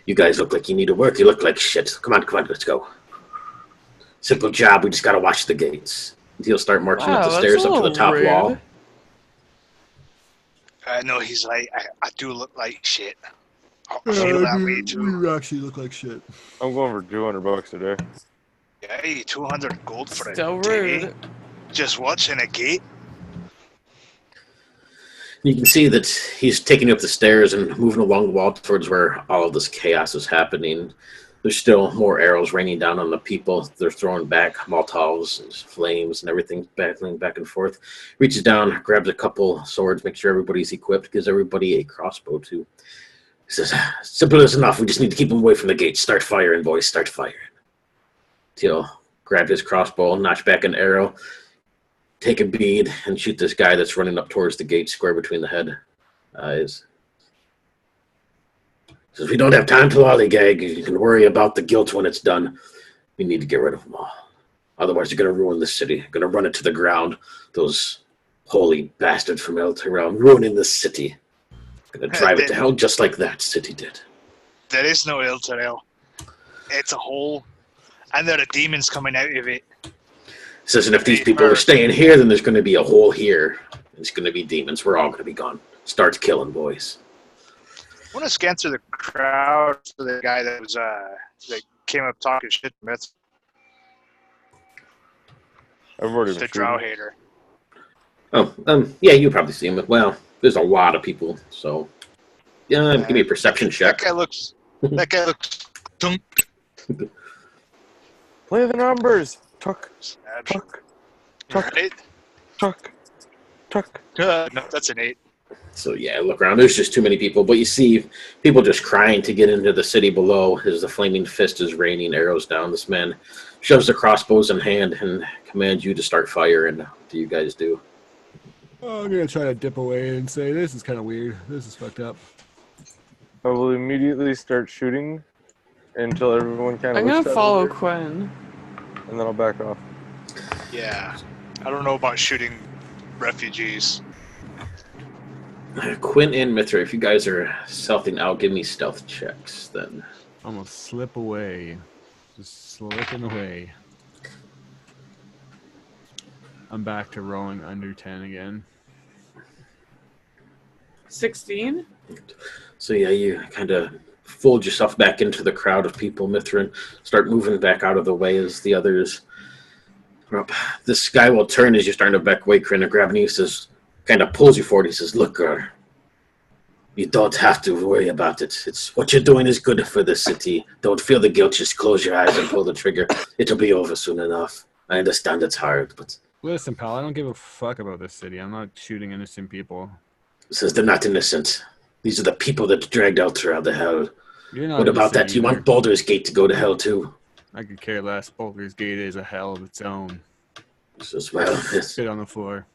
You guys look like you need to work. You look like shit. Come on, let's go. Simple job. We just gotta watch the gates. He'll start marching up the Wow, stairs that's a up to the little top rude. wall. No, he's like, I do look like shit. I feel that way too. You actually look like shit. I'm going for $200 today. Hey, 200 gold for Still a day. rude. Just watching a gate. You can see that he's taking you up the stairs and moving along the wall towards where all of this chaos is happening. There's still more arrows raining down on the people. They're throwing back Molotovs and flames and everything battling back and forth. Reaches down, grabs a couple swords, makes sure everybody's equipped, gives everybody a crossbow too. He says, simple as enough. We just need to keep them away from the gate. Start firing, boys. Start firing. He'll grab his crossbow, notch back an arrow, take a bead, and shoot this guy that's running up towards the gate, square between the head eyes. Says, we don't have time to lollygag. You can worry about the guilt when it's done. We need to get rid of them all. Otherwise, they're going to ruin the city. Going to run it to the ground. Those holy bastards from Elturel ruining the city. Going to drive it to hell just like that city did. There is no Elturel. It's a hole. And there are demons coming out of it. Says, and if these people are staying here, then there's going to be a hole here. It's going to be demons. We're all going to be gone. Start killing, boys. I want to scan through the crowd for the guy that was that came up talking shit to Myth, I've already the been drow shooting. hater. Oh, yeah, you probably see him. Well, there's a lot of people, so yeah, give me a perception check. That guy looks dunk. Play the numbers. Tuck, Snatch. tuck, tuck, Right? tuck, tuck. No, that's an 8. So yeah, look around. There's just too many people, but you see people just crying to get into the city below as the flaming fist is raining arrows down. This man shoves the crossbows in hand and commands you to start firing. What do you guys do? Oh, I'm gonna try to dip away and say, this is kind of weird. This is fucked up. I will immediately start shooting until everyone kind of I'm looks gonna at follow it, Quinn. and then I'll back off. Yeah. I don't know about shooting refugees. Quinn and Mithra, if you guys are stealthing out, give me stealth checks then. I'm gonna slip away. Just slipping away. I'm back to rolling under 10 again. 16? So yeah, you kind of fold yourself back into the crowd of people, Mithra, and start moving back out of the way as the others are up. This guy will turn as you're starting to back away, Quinn, and grabbing you, he says, kind of pulls you forward. He says, look, girl, you don't have to worry about it. It's what you're doing is good for the city. Don't feel the guilt. Just close your eyes and pull the trigger. It'll be over soon enough. I understand it's hard, but... Listen, pal, I don't give a fuck about this city. I'm not shooting innocent people. Says they're not innocent. These are the people that dragged Ultra out of hell. You're not What about that? innocent You either. want Baldur's Gate to go to hell too? I could care less. Baldur's Gate is a hell of its own. Says, well, Spit on the floor.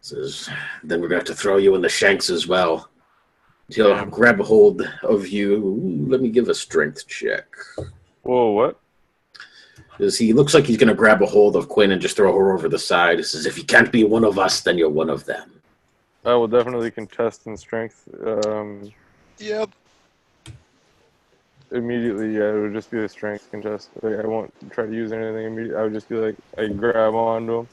says, then we're going to have to throw you in the shanks as well. He'll Yeah. grab a hold of you. Ooh, let me give a strength check. Whoa, what? Because he looks like he's going to grab a hold of Quinn and just throw her over the side. He says, if you can't be one of us, then you're one of them. I will definitely contest in strength. Yep. Immediately, yeah, it would just be a strength contest. Like, I won't try to use anything immediately. I would just be like, I grab onto him.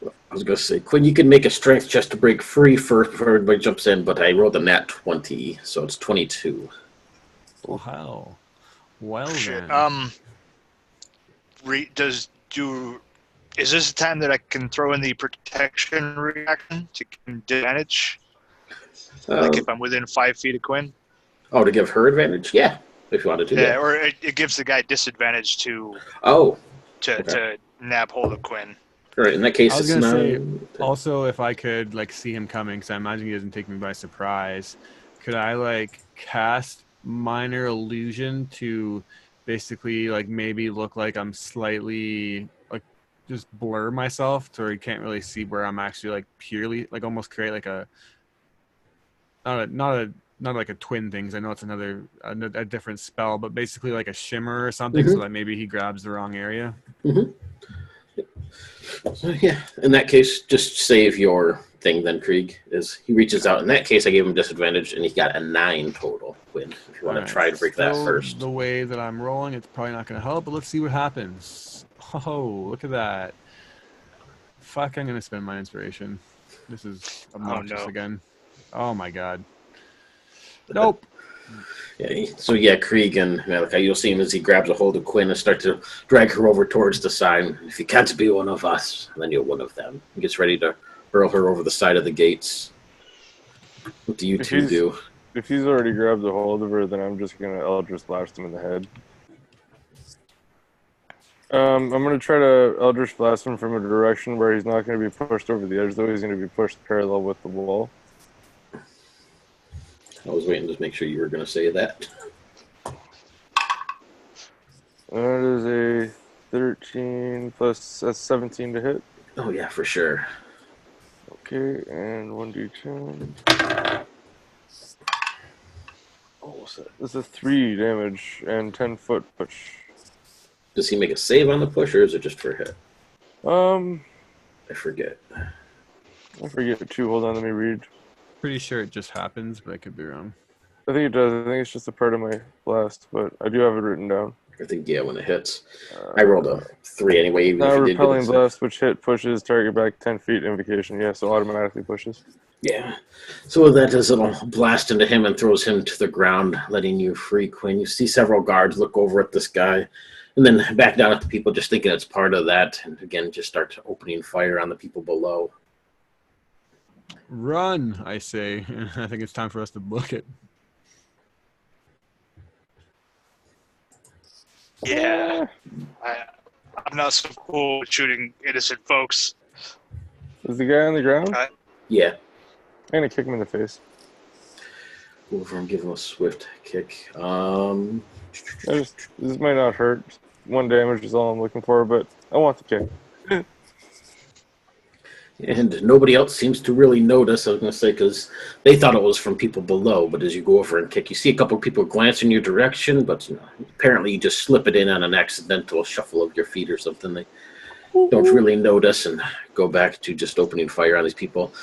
I was going to say, Quinn, you can make a strength check to break free first before everybody jumps in, but I rolled a nat 20, so it's 22. Oh, hell. Well, Shit. then. Is this the time that I can throw in the protection reaction to advantage? Like if I'm within 5 feet of Quinn? Oh, to give her advantage? Yeah, if you want to do Yeah, that. or it gives the guy disadvantage to Oh, to nab hold of Quinn. all right. In that case, I was it's gonna not... say, also, if I could like see him coming, because I imagine he doesn't take me by surprise, could I like cast minor illusion to basically like maybe look like I'm slightly like just blur myself to where you can't really see where I'm actually like purely like almost create like a not like a twin thing, 'cause I know it's a different spell, but basically like a shimmer or something, so that maybe he grabs the wrong area. So, yeah, in that case, just save your thing then, Krieg. Is he reaches out. In that case, I gave him disadvantage, and he got a 9 total. Quinn, if you want to try to break that Still, first. the way that I'm rolling, it's probably not going to help, but let's see what happens. Oh, look at that. Fuck, I'm going to spend my inspiration. This is obnoxious again. Oh my god. Nope. Yeah, so yeah, Krieg and Malachi, you'll see him as he grabs a hold of Quinn and start to drag her over towards the side. If you can't be one of us, then you're one of them. He gets ready to hurl her over the side of the gates. What do you two do? If he's already grabbed a hold of her, then I'm just going to Eldritch Blast him in the head. I'm going to try to Eldritch Blast him from a direction where he's not going to be pushed over the edge, though he's going to be pushed parallel with the wall. I was waiting to make sure you were going to say that. That is a 13 plus, that's 17 to hit. Oh yeah, for sure. Okay, and 1d10. Oh, this is 3 damage and 10-foot push. Does he make a save on the push, or is it just for a hit? I forget. I forget it too. Hold on, let me read. Pretty sure it just happens, but I could be wrong. I think it does. I think it's just a part of my blast, but I do have it written down. I think, yeah, when it hits. I rolled a 3 anyway, even Now if you did repelling get it. blast, which hit pushes target back 10 feet. Invocation, yeah, so automatically pushes. Yeah. So what that does, it'll blast into him and throws him to the ground, letting you free, Quinn. You see several guards look over at this guy, and then back down at the people, just thinking it's part of that, and again, just start opening fire on the people below. Run, I say. I think it's time for us to book it. Yeah. I'm not so cool with shooting innocent folks. Is the guy on the ground? Yeah. I'm gonna kick him in the face. Go over and give him a swift kick. This might not hurt. 1 damage is all I'm looking for, but I want the kick. And nobody else seems to really notice, I was going to say, because they thought it was from people below. But as you go over and kick, you see a couple of people glance in your direction, but apparently you just slip it in on an accidental shuffle of your feet or something. They don't really notice and go back to just opening fire on these people.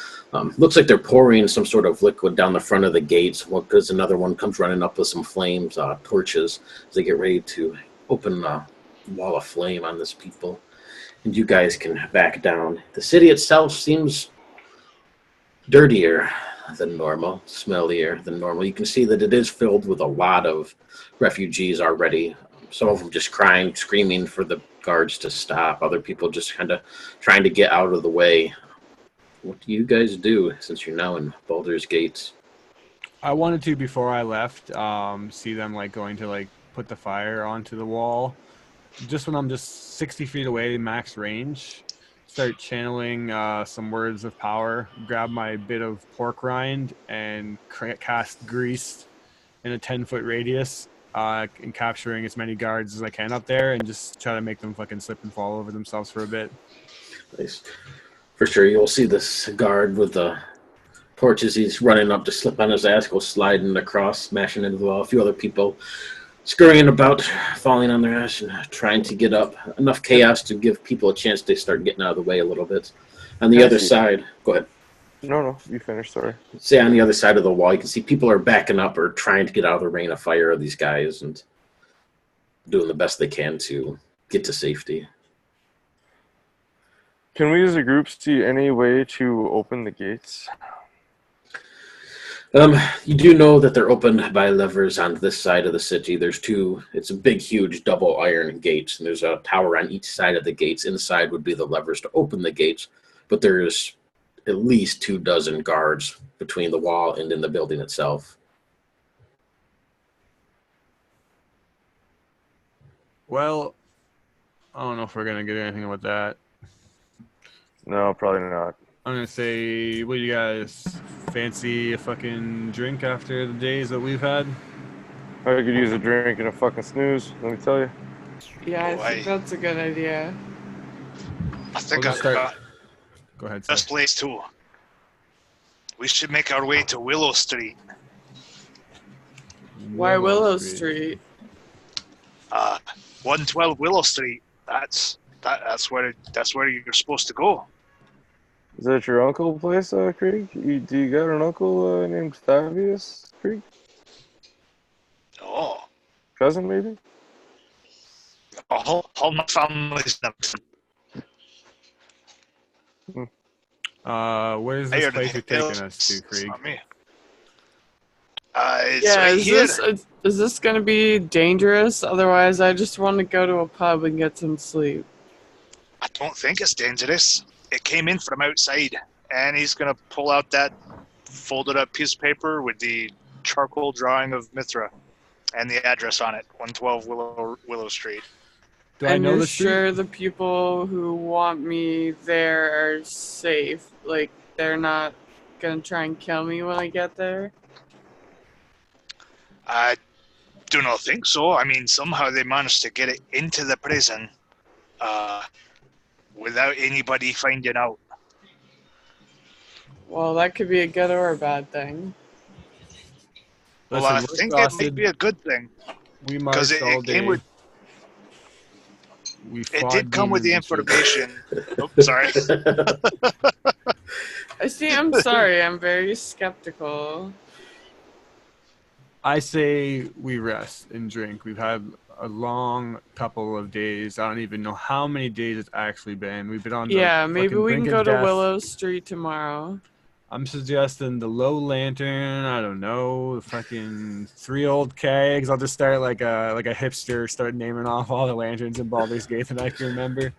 Looks like they're pouring some sort of liquid down the front of the gates, because another one comes running up with some flames, torches, as they get ready to open a wall of flame on this people. And you guys can back down. The city itself seems dirtier than normal, smellier than normal. You can see that it is filled with a lot of refugees already. Some of them just crying, screaming for the guards to stop. Other people just kind of trying to get out of the way. What do you guys do since you're now in Baldur's Gate? I wanted to, before I left, see them like going to like put the fire onto the wall. Just when I'm just 60 feet away, max range, start channeling some words of power, grab my bit of pork rind, and cast grease in a 10-foot radius, and capturing as many guards as I can up there, and just try to make them fucking slip and fall over themselves for a bit. Nice. For sure, you'll see this guard with the torches. He's running up to slip on his ass, go sliding across, smashing into the wall. A few other people scurrying about, falling on their ass and trying to get up. Enough chaos to give people a chance to start getting out of the way a little bit. On the other side, go ahead. No, you finish, sorry. Say on the other side of the wall, you can see people are backing up or trying to get out of the rain of fire of these guys and doing the best they can to get to safety. Can we as a group see any way to open the gates? You do know that they're opened by levers on this side of the city. There's two, it's a big, huge double iron gates, and there's a tower on each side of the gates. Inside would be the levers to open the gates, but there's at least 24 guards between the wall and in the building itself. Well, I don't know if we're going to get anything with that. No, probably not. I'm going to say, what do you guys fancy a fucking drink after the days that we've had? I could use a drink and a fucking snooze, let me tell you. Yeah, I think that's a good idea. I think We'll I've just start- got Go ahead, the best sir. place too. We should make our way to Willow Street. Why Willow Street? 112 Willow Street. That's where you're supposed to go. Is that your uncle place, Krieg? Do you got an uncle named Fabius, Krieg? Oh, Cousin, maybe? all my family's named. Where is this place you're taking us to, Krieg? Not me. It's Yeah, right here. is this going to be dangerous? Otherwise, I just want to go to a pub and get some sleep. I don't think it's dangerous. It came in from outside, and he's gonna pull out that folded up piece of paper with the charcoal drawing of Mithra and the address on it, 112 Willow Street. Do I And know you're the street? sure the people who want me there are safe? Like, they're not going to try and kill me when I get there? I do not think so. I mean, somehow they managed to get it into the prison without anybody finding out. Well, that could be a good or a bad thing. Well, Listen, I we're think it exhausted. might be a good thing. We Because marched all it day. came with, We it fought did come with the demons and shit. information. Oh, sorry. I see, I'm sorry, I'm very skeptical. I say we rest and drink. We've had a long couple of days. I don't even know how many days it's actually been. We've been on the Yeah, maybe fucking we can brink go of to death. Willow Street tomorrow. I'm suggesting the low lantern. I don't know, the fucking 3 old kegs. I'll just start like a hipster, start naming off all the lanterns in Baldur's Gate that I can remember.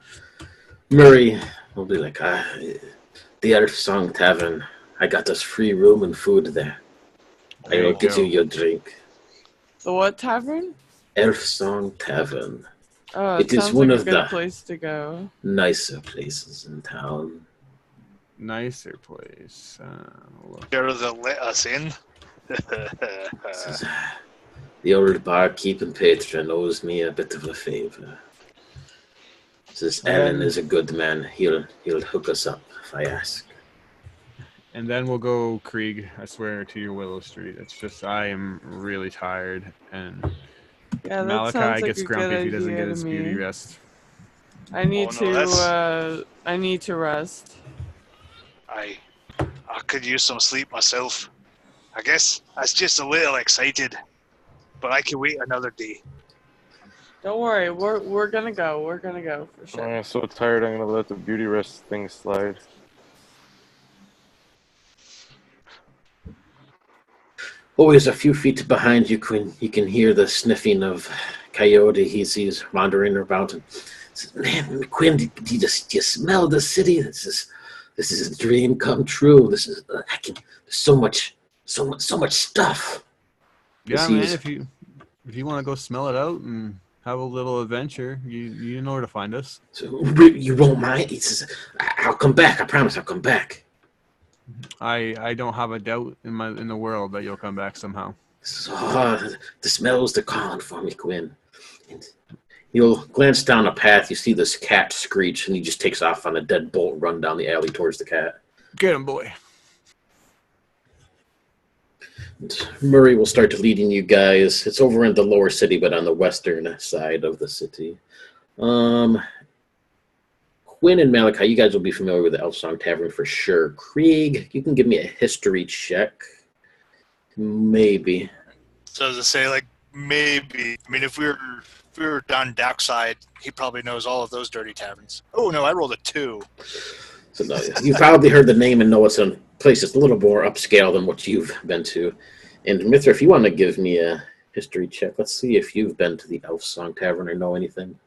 Murray will be like, the Elf Song Tavern. I got us free room and food there. I There will you get go. you your drink. The what tavern? Elf Song Tavern. Oh, It it is sounds one like a of good the- place to go. Nicer places in town. Nicer place. Look. Sure they'll let us in. This is, the old barkeeping patron owes me a bit of a favor. Says And Evan then- is a good man. He'll hook us up if I ask. And then we'll go Krieg, I swear, to your Willow Street. It's just I am really tired, and Yeah, that Malachi sounds like gets a grumpy good if he doesn't idea get to his beauty me. rest. I need Oh, no, I need to rest. I could use some sleep myself. I guess I was just a little excited, but I can wait another day. Don't worry, we're gonna go. We're gonna go for sure. I'm so tired. I'm gonna let the beauty rest thing slide. Always a few feet behind you, Quinn. You can hear the sniffing of Coyote. He's wandering about. And says, "Man, Quinn, do you smell the city? This is a dream come true. There's so much stuff." Yeah, He's- man. If you want to go smell it out and have a little adventure, you know where to find us. So, you won't mind? He says, "I'll come back. I promise I'll come back." I don't have a doubt in the world that you'll come back somehow. So, the smells they're calling for me, Quinn. And you'll glance down a path. You see this cat screech, and he just takes off on a deadbolt run down the alley towards the cat. Get him, boy. And Murray will start leading you guys. It's over in the lower city, but on the western side of the city. Quinn and Malachi, you guys will be familiar with the Elf Song Tavern for sure. Krieg, you can give me a history check. Maybe. So as I say, like maybe. I mean, if we were down dockside, he probably knows all of those dirty taverns. Oh no, I rolled a 2. So no, you've probably heard the name and know it's a place that's a little more upscale than what you've been to. And Mithra, if you want to give me a history check, let's see if you've been to the Elf Song Tavern or know anything.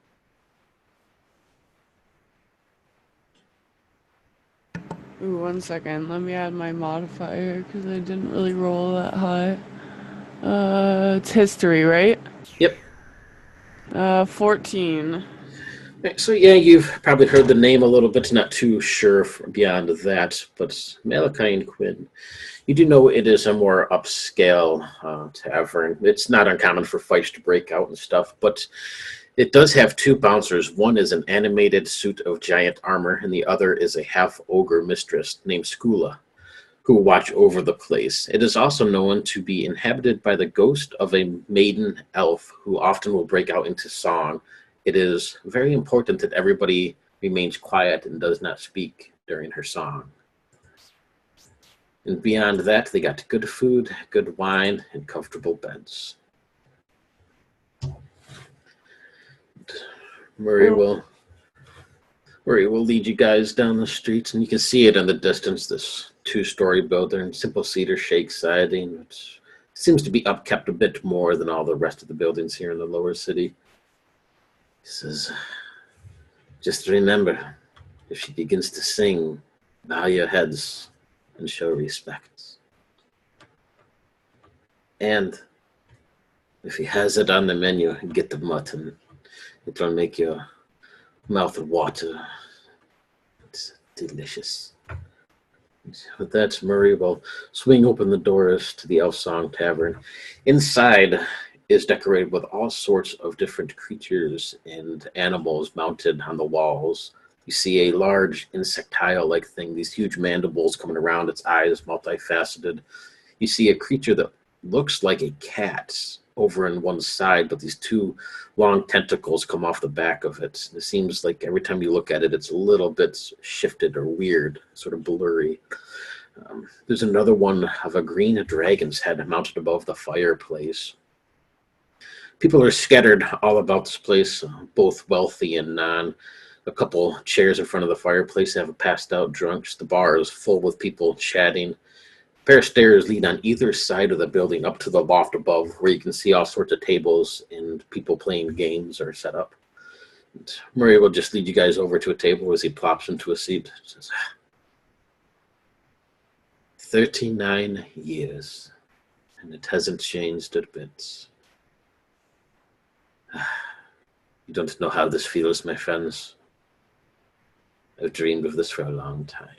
Ooh, 1 second. Let me add my modifier because I didn't really roll that high. It's history, right? Yep. 14. So yeah, you've probably heard the name a little bit, not too sure beyond that, but Malachi and Quinn, you do know it is a more upscale tavern. It's not uncommon for fights to break out and stuff, but it does have 2 bouncers. One is an animated suit of giant armor, and the other is a half-ogre mistress named Skula, who watch over the place. It is also known to be inhabited by the ghost of a maiden elf who often will break out into song. It is very important that everybody remains quiet and does not speak during her song. And beyond that, they got good food, good wine, and comfortable beds. Murray will lead you guys down the streets, and you can see it in the distance, this 2-story building, simple cedar shake siding, which seems to be upkept a bit more than all the rest of the buildings here in the lower city. He says, "Just remember, if she begins to sing, bow your heads and show respect. And if he has it on the menu, get the mutton. It'll make your mouth water. It's delicious." With that, Murray will swing open the doors to the Elf Song Tavern. Inside is decorated with all sorts of different creatures and animals mounted on the walls. You see a large insectile-like thing, these huge mandibles coming around its eyes, multifaceted. You see a creature that looks like a cat over on one side, but these 2 long tentacles come off the back of it. It seems like every time you look at it, it's a little bit shifted or weird, sort of blurry. There's another one of a green dragon's head mounted above the fireplace. People are scattered all about this place, both wealthy and non. A couple chairs in front of the fireplace have passed out drunks. The bar is full with people chatting. A pair of stairs lead on either side of the building up to the loft above, where you can see all sorts of tables and people playing games are set up. And Murray will just lead you guys over to a table as he plops into a seat. Says, 39 years, and it hasn't changed a bit. You don't know how this feels, my friends. I've dreamed of this for a long time.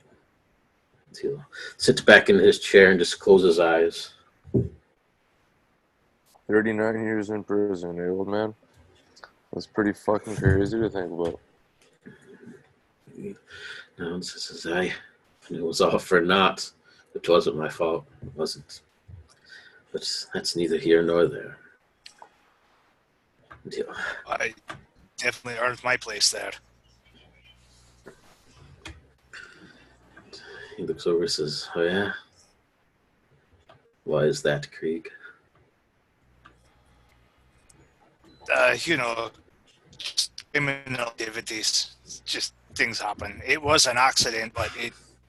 And he'll sit back in his chair and just close his eyes. 39 years in prison, eh, old man? That's pretty fucking crazy to think about. No, it says I. And it was all for naught. It wasn't my fault. It wasn't. But that's neither here nor there. Yeah. I definitely earned my place there. He looks over and says, "Oh yeah? Why is that, Krieg?" Just criminal activities. Just things happen. It was an accident, but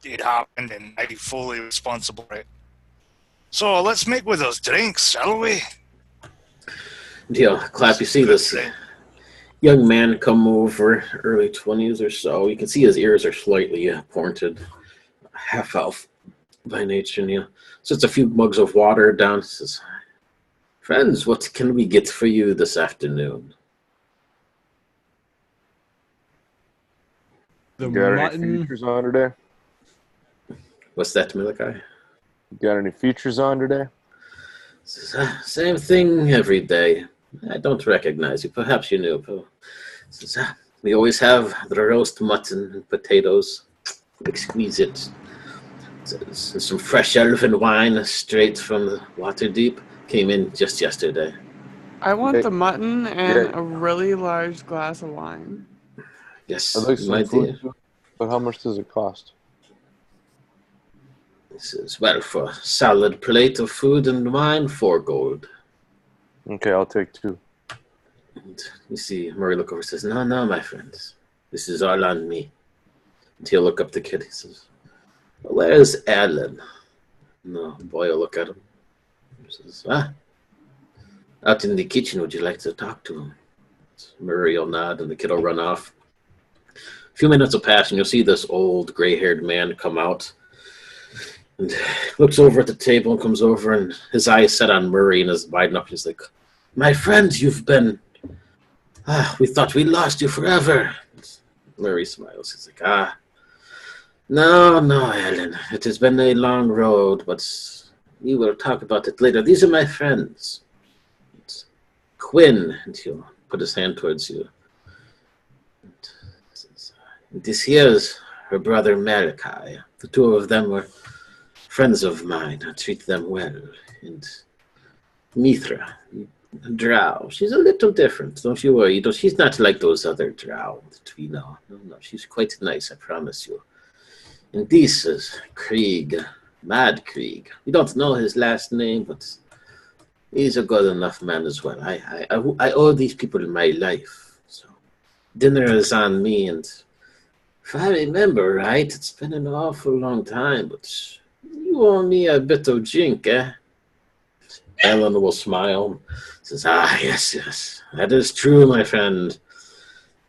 it happened, and I'm fully responsible for it. So let's make with those drinks, shall we? Yeah, Clap, you see this young man come over, early 20s or so. You can see his ears are slightly pointed, half elf by nature. And, sets a few mugs of water down. Says, "Friends, what can we get for you this afternoon?" The Got any mutton. features on today? What's that, Milikai? Got any features on today? Says, "Same thing every day. I don't recognize you. Perhaps you knew." Says, "We always have the roast mutton and potatoes. Exquisite. Says, some fresh elven wine straight from the water deep. Came in just yesterday." I want Okay. the mutton and Yeah. a really large glass of wine. Yes, I'd like some my food, dear. too, but how much does it cost? This is, well, for a solid plate of food and wine, 4 gold. Okay, I'll take 2. And you see Murray look over and says, no, my friends. This is all on me." And he'll look up the kid. He says, "Well, where's Alan?" No, boy will look at him. He says, "Out in the kitchen. Would you like to talk to him?" Murray will nod and the kid will run off. A few minutes will pass and you'll see this old gray-haired man come out and looks over at the table and comes over, and his eyes set on Murray and is wide up. He's like, "My friend, you've been... we thought we lost you forever." Murray smiles. He's like, No, Alan. It has been a long road, but we will talk about it later. These are my friends. It's Quinn," and he'll put his hand towards you. And this here's her brother Malachi. The two of them were friends of mine. I treat them well. And Mithra, drow. She's a little different, don't you worry. She's not like those other drow that we know. No, she's quite nice, I promise you. And this is Krieg, Mad Krieg. We don't know his last name, but he's a good enough man as well. I owe these people my life. So dinner is on me, and if I remember right, it's been an awful long time, but you owe me a bit of drink, eh? Ellen will smile. Says, yes. That is true, my friend.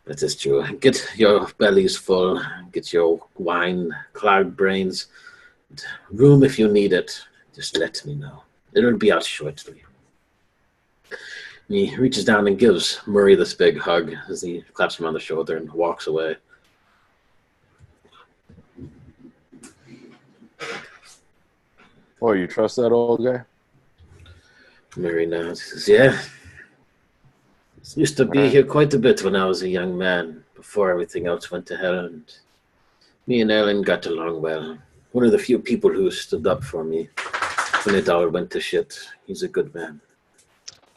That is true. Get your bellies full. Get your wine, clogged brains. Room if you need it. Just let me know. It'll be out shortly. And he reaches down and gives Murray this big hug as he claps him on the shoulder and walks away. Oh, you trust that old guy? Murray nods. He says, yeah. Used to be here quite a bit when I was a young man, before everything else went to hell, and me and Ellen got along well. One of the few people who stood up for me when it all went to shit. He's a good man.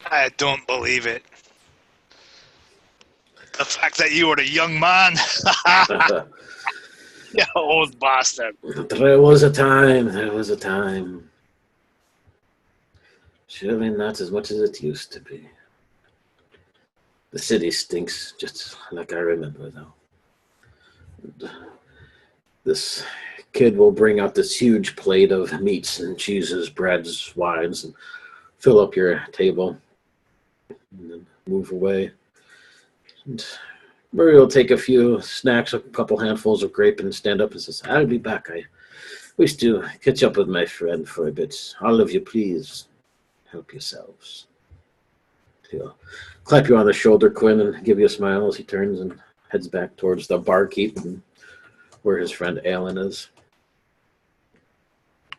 I don't believe it. The fact that you were a young man. You old bastard. There was a time. Surely not as much as it used to be. The city stinks, just like I remember, though. And this kid will bring out this huge plate of meats and cheeses, breads, wines, and fill up your table, and then move away. And Murray will take a few snacks, a couple handfuls of grape, and stand up and says, I'll be back. I wish to catch up with my friend for a bit. All of you, please help yourselves. He'll clap you on the shoulder, Quinn, and give you a smile as he turns and heads back towards the barkeep and where his friend Alan is.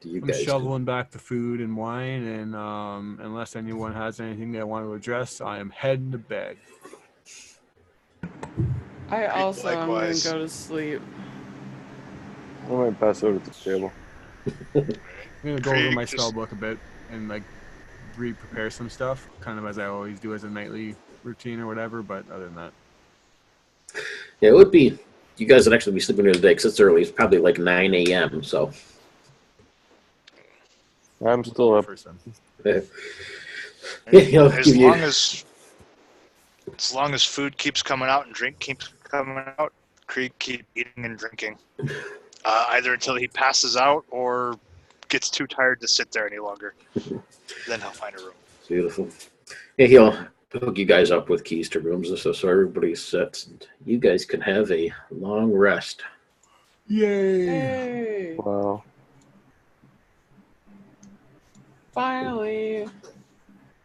Do you I'm guys shoveling back the food and wine, and unless anyone has anything they want to address, I am heading to bed. I also am going to Likewise. go to sleep. I might pass out at the table. I'm gonna go over Krieg my just- spell book a bit and like re-prepare some stuff, kind of as I always do as a nightly routine or whatever. But other than that, Yeah, it would be. You guys would actually be sleeping during the day because it's early. It's probably like 9 a.m. So. I'm still up. first then. Yeah, you know, as long as food keeps coming out and drink keeps coming out, Krieg keep eating and drinking, either until he passes out or gets too tired to sit there any longer. Then he'll find a room. Beautiful. Yeah, he'll hook you guys up with keys to rooms so everybody's set. And you guys can have a long rest. Yay! Hey, Wow. finally.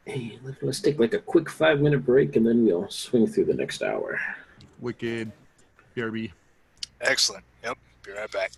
Hey, let's take like a quick 5-minute break and then we'll swing through the next hour. Wicked. BRB. Excellent. Yep. Be right back.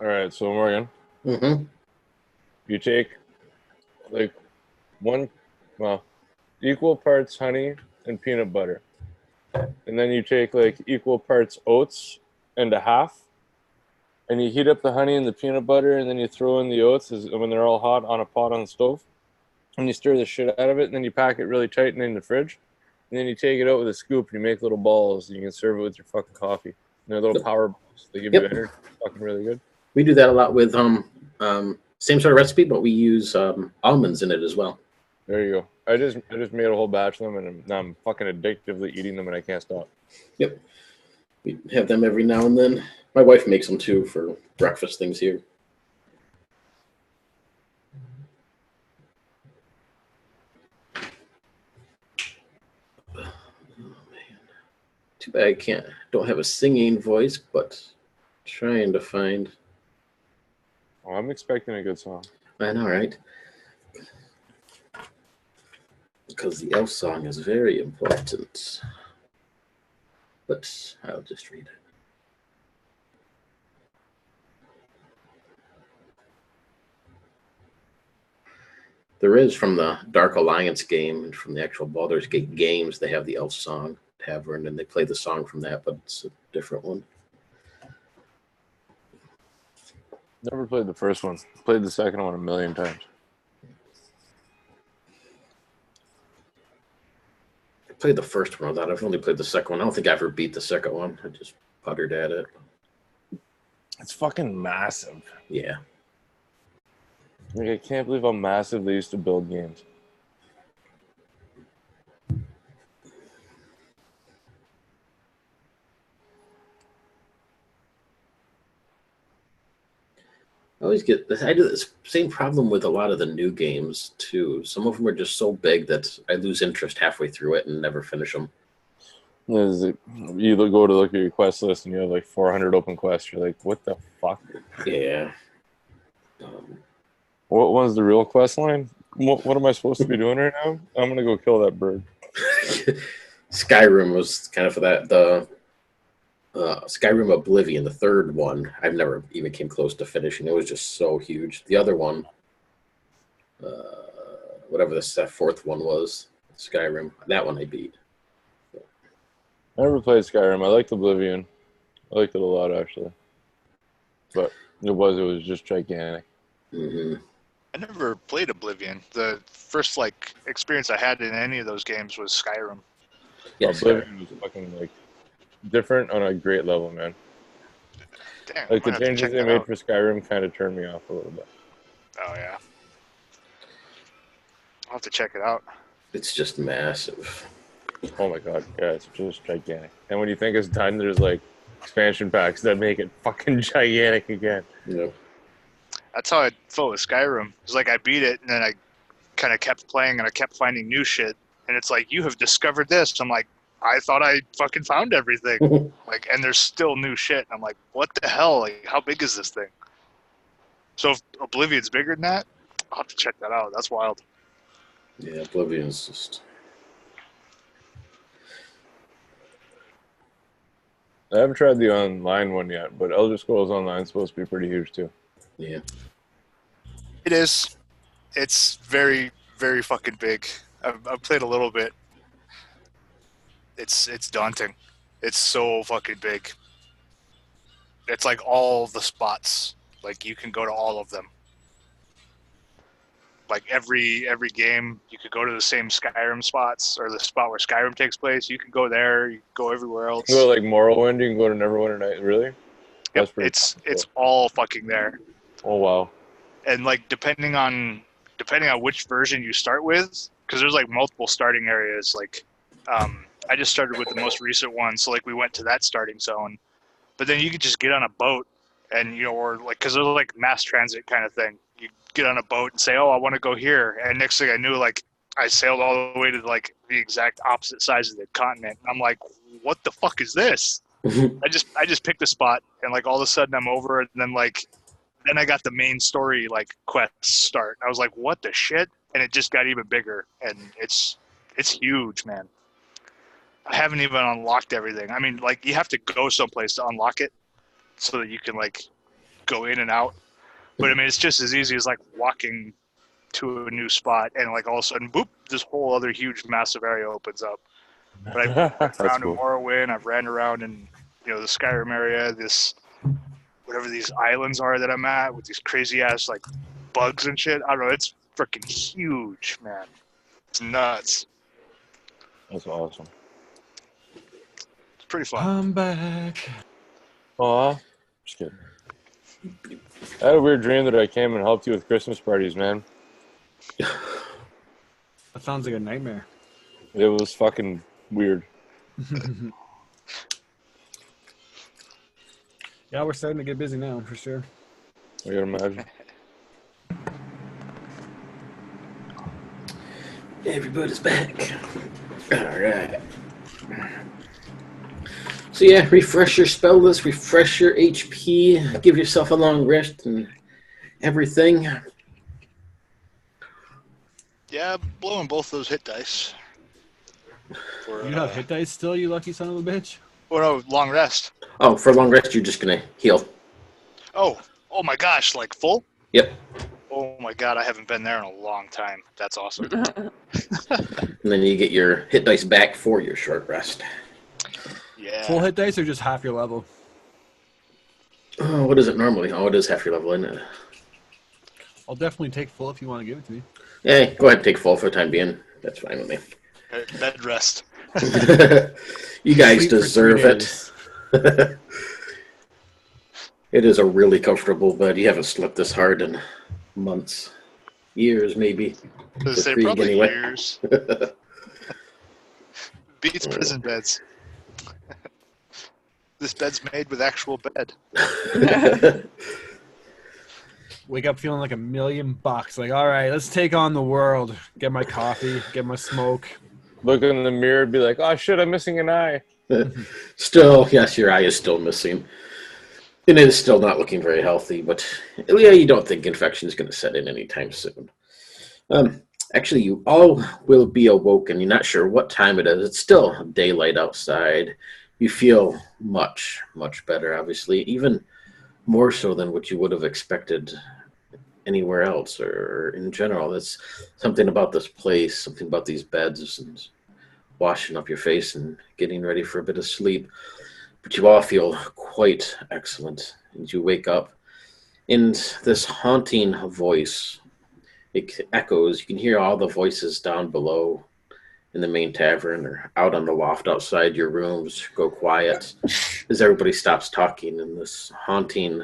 All right, so Morgan, Mm-hmm. you take like equal parts honey and peanut butter. And then you take like equal parts oats and a half. And you heat up the honey and the peanut butter, and then you throw in the oats when they're all hot on a pot on the stove. And you stir the shit out of it, and then you pack it really tight and in the fridge. And then you take it out with a scoop and you make little balls, and you can serve it with your fucking coffee. And they're little power balls. They give you energy. Fucking really good. We do that a lot with same sort of recipe, but we use almonds in it as well. There you go. I just made a whole batch of them, and now I'm fucking addictively eating them, and I can't stop. Yep. We have them every now and then. My wife makes them too for breakfast things here. Oh, man. Too bad I don't have a singing voice, but trying to find. Oh, I'm expecting a good song. I know, right? Because the elf song is very important. But I'll just read it. There is from the Dark Alliance game and from the actual Baldur's Gate games. They have the Elf Song Tavern, and they play the song from that, but it's a different one. Never played the first one. Played the second one a million times. I played the first one. I've only played the second one. I don't think I ever beat the second one. I just puttered at it. It's fucking massive. Yeah. Like, I can't believe how massive they used to build games. I do this same problem with a lot of the new games too. Some of them are just so big that I lose interest halfway through it and never finish them. You go to look at your quest list and you have like 400 open quests. You're like, what the fuck? Yeah. What one's the real quest line? What am I supposed to be doing right now? I'm gonna go kill that bird. Skyrim was kind of for that. The Skyrim Oblivion, the third one, I've never even came close to finishing. It was just so huge. The other one, whatever that fourth one was, Skyrim, that one I beat. I never played Skyrim. I liked Oblivion. I liked it a lot, actually. But it was just gigantic. Mm-hmm. I never played Oblivion. The first experience I had in any of those games was Skyrim. Yeah, Oblivion was fucking different on a great level, man. Damn, The changes they made for Skyrim kind of turned me off a little bit. Oh yeah, I'll have to check it out. It's just massive. Oh my god, yeah, it's just gigantic. And when you think it's done, there's expansion packs that make it fucking gigantic again. Yeah. That's how I felt with Skyrim. It's like I beat it, and then I kind of kept playing, and I kept finding new shit. And it's like, you have discovered this. I'm like, I thought I fucking found everything. And there's still new shit. I'm like, what the hell? How big is this thing? So if Oblivion's bigger than that, I'll have to check that out. That's wild. Yeah, Oblivion's just... I haven't tried the online one yet, but Elder Scrolls Online is supposed to be pretty huge too. Yeah. It is. It's very, very fucking big. I've played a little bit. It's daunting. It's so fucking big. It's all the spots. You can go to all of them. Every game, you could go to the same Skyrim spots, or the spot where Skyrim takes place. You can go there. You can go everywhere else. You go to Morrowind, you can go to Neverwinter Night. Really? Yep, it's all fucking there. Oh wow. And depending on which version you start with, because there's multiple starting areas. I just started with the most recent one, so we went to that starting zone. But then you could just get on a boat, and or because there's mass transit kind of thing. You get on a boat and say, "Oh, I want to go here," and next thing I knew, I sailed all the way to the exact opposite sides of the continent. And I'm like, "What the fuck is this?" I just picked a spot, and all of a sudden I'm over, and then then I got the main story quests start. I was like, "What the shit?" And it just got even bigger, and it's huge, man. I haven't even unlocked everything. I mean, you have to go someplace to unlock it, so that you can go in and out. But I mean, it's just as easy as walking to a new spot, and all of a sudden, boop, this whole other huge, massive area opens up. But I've ran around in Morrowind. I've ran around in the Skyrim area. This whatever these islands are that I'm at with these crazy ass bugs and shit. I don't know. It's freaking huge, man. It's nuts. That's awesome. It's pretty fun. I'm back. Aw. Just kidding. I had a weird dream that I came and helped you with Christmas parties, man. That sounds like a nightmare. It was fucking weird. Yeah, we're starting to get busy now, for sure. I can imagine. Everybody's back. All right. So yeah, refresh your spell list, refresh your HP, give yourself a long rest and everything. Yeah, blowing both those hit dice. For, You have hit dice still, you lucky son of a bitch? Oh no, long rest. Oh, for a long rest, you're just gonna heal. Oh my gosh, full? Yep. Oh my god, I haven't been there in a long time. That's awesome. And then you get your hit dice back for your short rest. Yeah. Full hit dice or just half your level? Oh, what is it normally? Oh, it is half your level, isn't it? I'll definitely take full if you want to give it to me. Yeah, go ahead and take full for the time being. That's fine with me. Bed rest. You guys Sleep for 3 deserve it. days. It is a really comfortable bed. You haven't slept this hard in months, years maybe. I was For say Krieg, probably anyway. years. Beats prison beds. This bed's made with actual bed. Wake up feeling like $1 million. Like, all right, let's take on the world. Get my coffee, get my smoke. Look in the mirror, be like, oh shit, I'm missing an eye. Still, yes, your eye is still missing. And it is still not looking very healthy, but yeah, you don't think infection is going to set in anytime soon. Actually, you all will be awoken. You're not sure what time it is. It's still daylight outside. You feel much, much better, obviously, even more so than what you would have expected anywhere else or in general. That's something about this place, something about these beds and washing up your face and getting ready for a bit of sleep. But you all feel quite excellent. And you wake up, and this haunting voice, it echoes. You can hear all the voices down below in the main tavern or out on the loft outside your rooms go quiet as everybody stops talking, and this haunting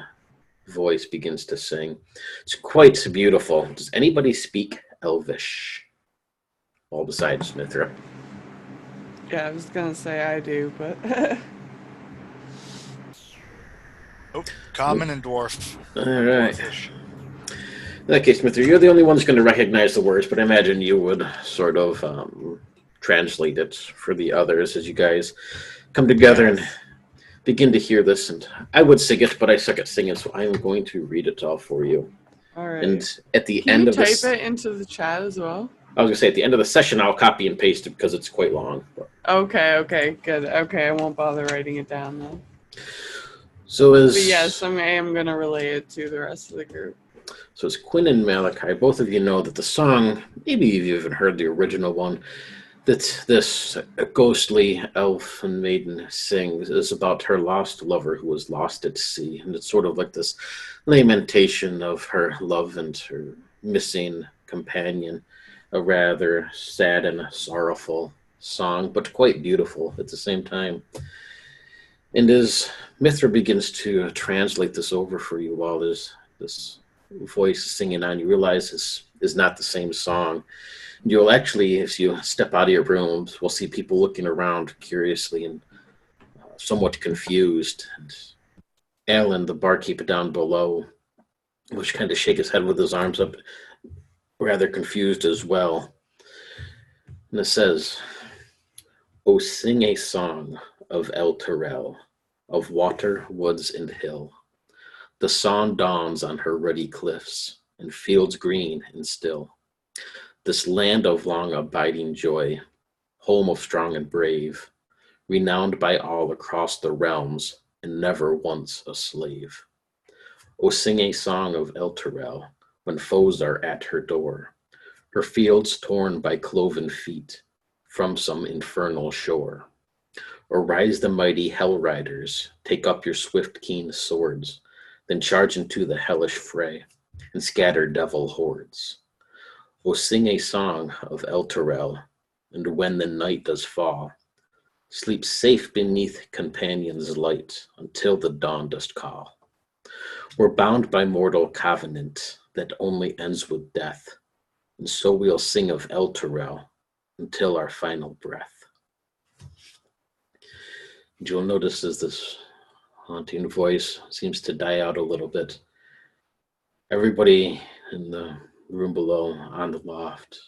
voice begins to sing. It's quite beautiful. Does anybody speak Elvish? All besides Mithra. Yeah, I was gonna say I do, but Nope. Common and dwarf. All right. Dwarfish. In that case, Mithra, you're the only one who's going to recognize the words, but I imagine you would sort of translate it for the others as you guys come together and begin to hear this. And I would sing it, but I suck at singing, so I'm going to read it all for you. all right. And at the Can end you of type this, it into the chat as well? I was going to say at the end of the session, I'll copy and paste it because it's quite long. Okay, good. Okay, I won't bother writing it down then. So But yes, I am gonna relay it to the rest of the group. So as Quinn and Malachi, both of you know that the song, maybe you've even heard the original one, that this ghostly elf and maiden sings is about her lost lover who was lost at sea. And it's sort of like this lamentation of her love and her missing companion. A rather sad and sorrowful song, but quite beautiful at the same time. And as Mithra begins to translate this over for you while there's this voice singing on, you realize this is not the same song. You'll actually, if you step out of your rooms, we'll see people looking around curiously and somewhat confused. And Alan, the barkeep down below, will kind of shake his head with his arms up, rather confused as well. And it says, "Oh, sing a song of El Terrell, of water, woods, and hill. The sun dawns on her ruddy cliffs, and fields green and still. This land of long abiding joy, home of strong and brave, renowned by all across the realms, and never once a slave. Oh, sing a song of El Terrell, when foes are at her door, her fields torn by cloven feet from some infernal shore. Or rise the mighty hell riders, take up your swift keen swords, then charge into the hellish fray, and scatter devil hordes. Oh, sing a song of El Terrell, and when the night does fall, sleep safe beneath companion's light until the dawn dost call. We're bound by mortal covenant that only ends with death, and so we'll sing of El Terrell until our final breath." And you'll notice as this haunting voice seems to die out a little bit, everybody in the room below on the loft,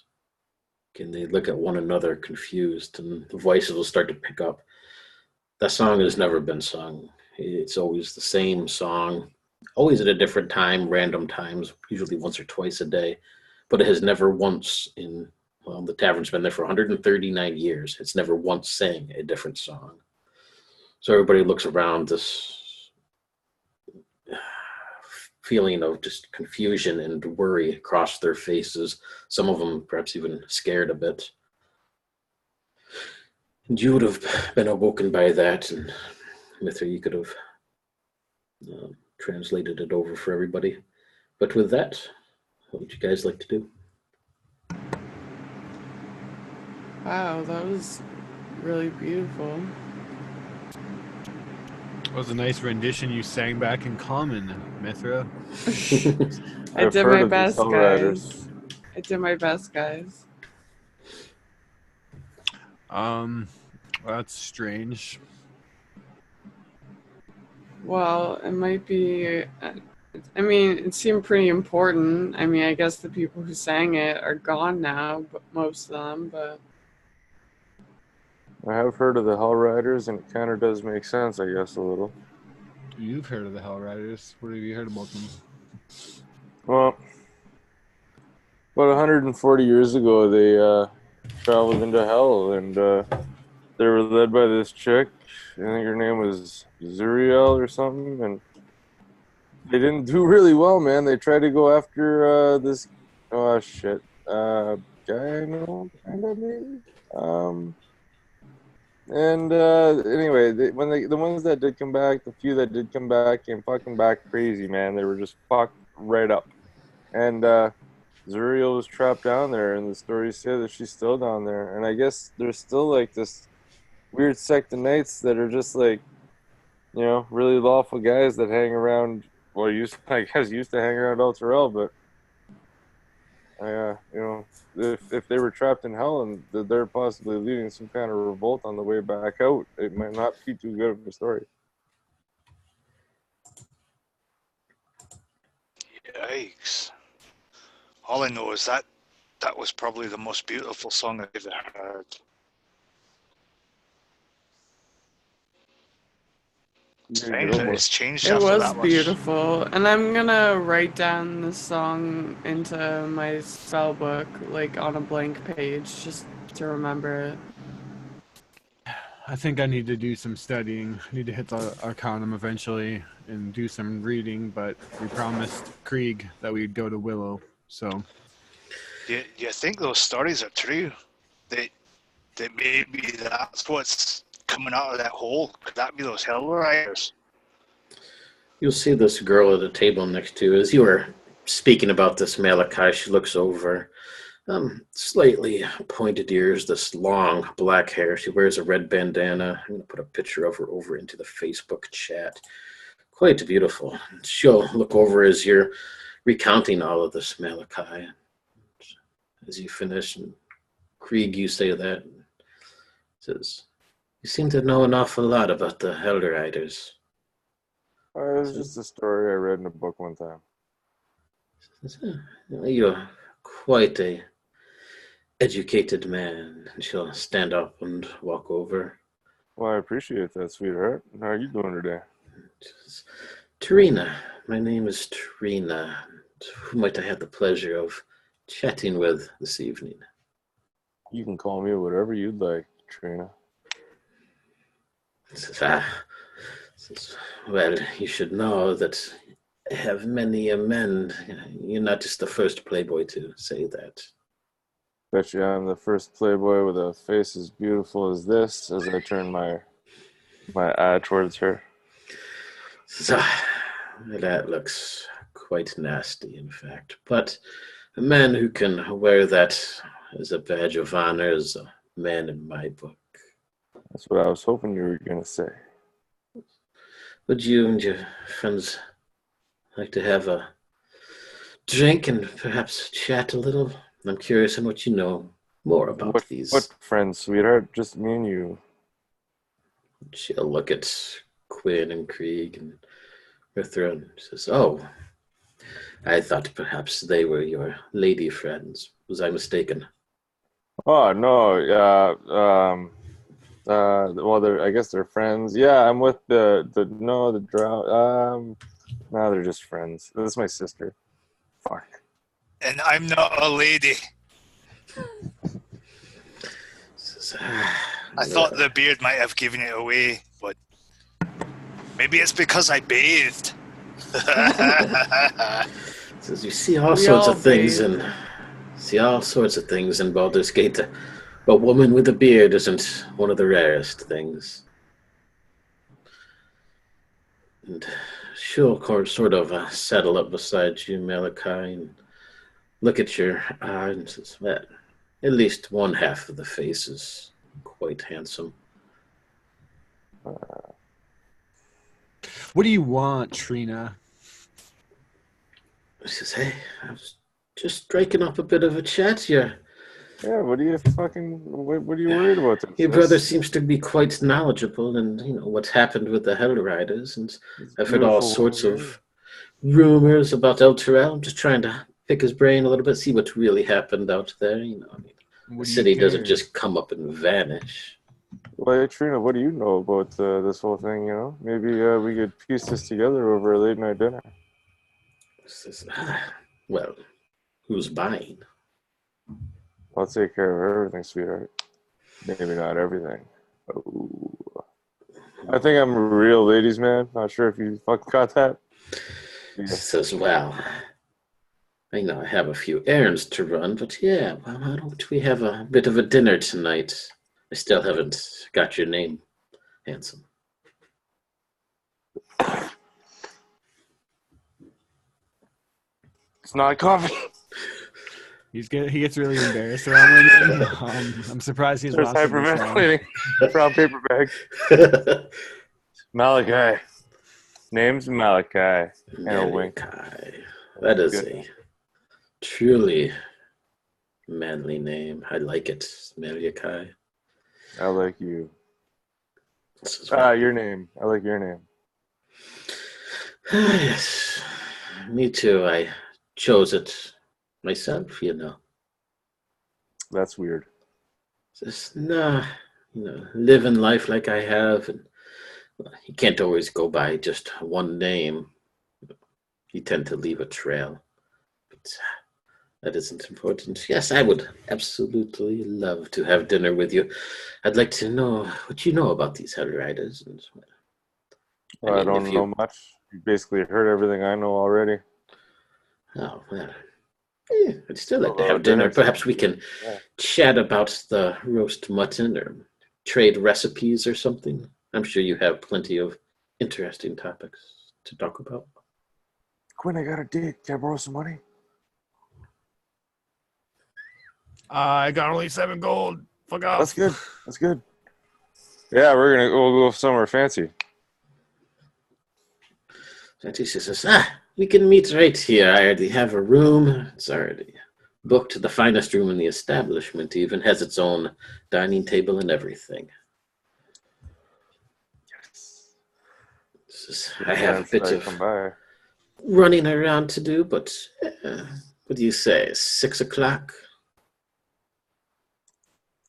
can they look at one another confused, and the voices will start to pick up. That song has never been sung. It's always the same song, always at a different time, random times, usually once or twice a day, but it has never once well, the tavern's been there for 139 years. It's never once sang a different song. So everybody looks around, this feeling of just confusion and worry across their faces. Some of them perhaps even scared a bit. And you would have been awoken by that, and Mithra, you could have translated it over for everybody. But with that, what would you guys like to do? Wow, that was really beautiful. That was a nice rendition you sang back in common, Mithra. I I've did heard my of the best, songwriters. guys. I did my best, guys. That's strange. Well, it might be. I mean, it seemed pretty important. I mean, I guess the people who sang it are gone now, but most of them. But I have heard of the Hell Riders, and it kind of does make sense, I guess, a little. You've heard of the Hell Riders. What have you heard about them? Well, about 140 years ago, they traveled into hell, and they were led by this chick. I think her name was Zuriel or something, and they didn't do really well, man. They tried to go after this, guy I know, kind of maybe. Anyway, the ones that did come back, the few that did come back, came fucking back crazy, man. They were just fucked right up. And Zuriel was trapped down there, and the stories say that she's still down there. And I guess there's still like this weird sect of knights that are just like, you know, really lawful guys that hang around. Well, used to hang around Alterel, but you know, if they were trapped in hell and they're possibly leading some kind of revolt on the way back out, it might not be too good of a story. Yikes. All I know is that was probably the most beautiful song I've ever heard. Strange that it's changed it after was that much. beautiful. And I'm gonna write down the song into my spell book, like on a blank page, just to remember it. I think I need to do some studying. I need to hit the Arcanum eventually and do some reading, but we promised Krieg that we'd go to Willow, so... You think those stories are true? That maybe that's what's coming out of that hole? Could that be those Hell Riders? You'll see this girl at a table next to you. As you were speaking about this, Malachi, she looks over. Slightly pointed ears, this long black hair. She wears a red bandana. I'm going to put a picture of her over into the Facebook chat. Quite beautiful. She'll look over as you're recounting all of this, Malachi. As you finish, and Krieg, you say that. Says, you seem to know an awful lot about the Elder Riders. It was just a story I read in a book one time. You're quite a educated man. And she'll stand up and walk over. Well, I appreciate that, sweetheart. How are you doing today? Tarina. My name is Tarina. Who might I have the pleasure of chatting with this evening? You can call me whatever you'd like, Trina. Well, you should know that I have many men. You're not just the first playboy to say that. Bet you I'm the first playboy with a face as beautiful as this, as I turn my eye towards her. That looks quite nasty, in fact. But a man who can wear that as a badge of honor is a man in my book. That's what I was hoping you were going to say. Would you and your friends like to have a drink and perhaps chat a little? I'm curious on what you know more about these. What friends, sweetheart? Just me and you. She'll look at Quinn and Krieg and Mithra and says, "Oh, I thought perhaps they were your lady friends. Was I mistaken?" Oh, no. Well, I guess they're friends. Yeah, I'm with the drow. No, they're just friends. This is my sister. Fuck. And I'm not a lady. I thought the beard might have given it away, but maybe it's because I bathed. Says you see all We sorts all of things bathe. in Baldur's Gate, but woman with a beard isn't one of the rarest things. And she'll sort of settle up beside you, Malachi, and look at your eye and says, well, at least one half of the face is quite handsome. What do you want, Trina? She says, hey, I was just striking up a bit of a chat here. Yeah, what are you worried about? Your brother seems to be quite knowledgeable and what's happened with the Hell Riders, and I've heard all sorts of rumors about El Terrell. I'm just trying to pick his brain a little bit, see what really happened out there. The city doesn't just come up and vanish. Well, Trina, what do you know about this whole thing? Maybe we could piece this together over a late night dinner. Says, well, who's buying? I'll take care of everything, sweetheart. Maybe not everything. Oh. I think I'm a real ladies' man. Not sure if you fucking got that. Yeah. Says, well, I know I have a few errands to run, but yeah, well, why don't we have a bit of a dinner tonight? I still haven't got your name, handsome. It's not coffee. He gets really embarrassed around women. I'm surprised he's There's lost this long. hyperventilating. Brown paper bag. Malachi. Name's Malachi. And a wink. Malachi. That is a truly manly name. I like it, Malachi. I like you. Your name. I like your name. Yes. Me too. I chose it myself, That's weird. Just living life like I have, and you can't always go by just one name. You tend to leave a trail, but that isn't important. Yes, I would absolutely love to have dinner with you. I'd like to know what you know about these Hell Riders. I don't know much. You basically heard everything I know already. Oh, well. I'd still like to have dinner. Perhaps we can chat about the roast mutton or trade recipes or something. I'm sure you have plenty of interesting topics to talk about. Quinn, I got a date. Can I borrow some money? I got only 7 gold. Fuck off. That's good. Yeah, we'll go somewhere fancy. Fancy says, we can meet right here. I already have a room. It's already booked. The finest room in the establishment even has its own dining table and everything. Yes. I have a bit of running around to do, but what do you say? 6 o'clock?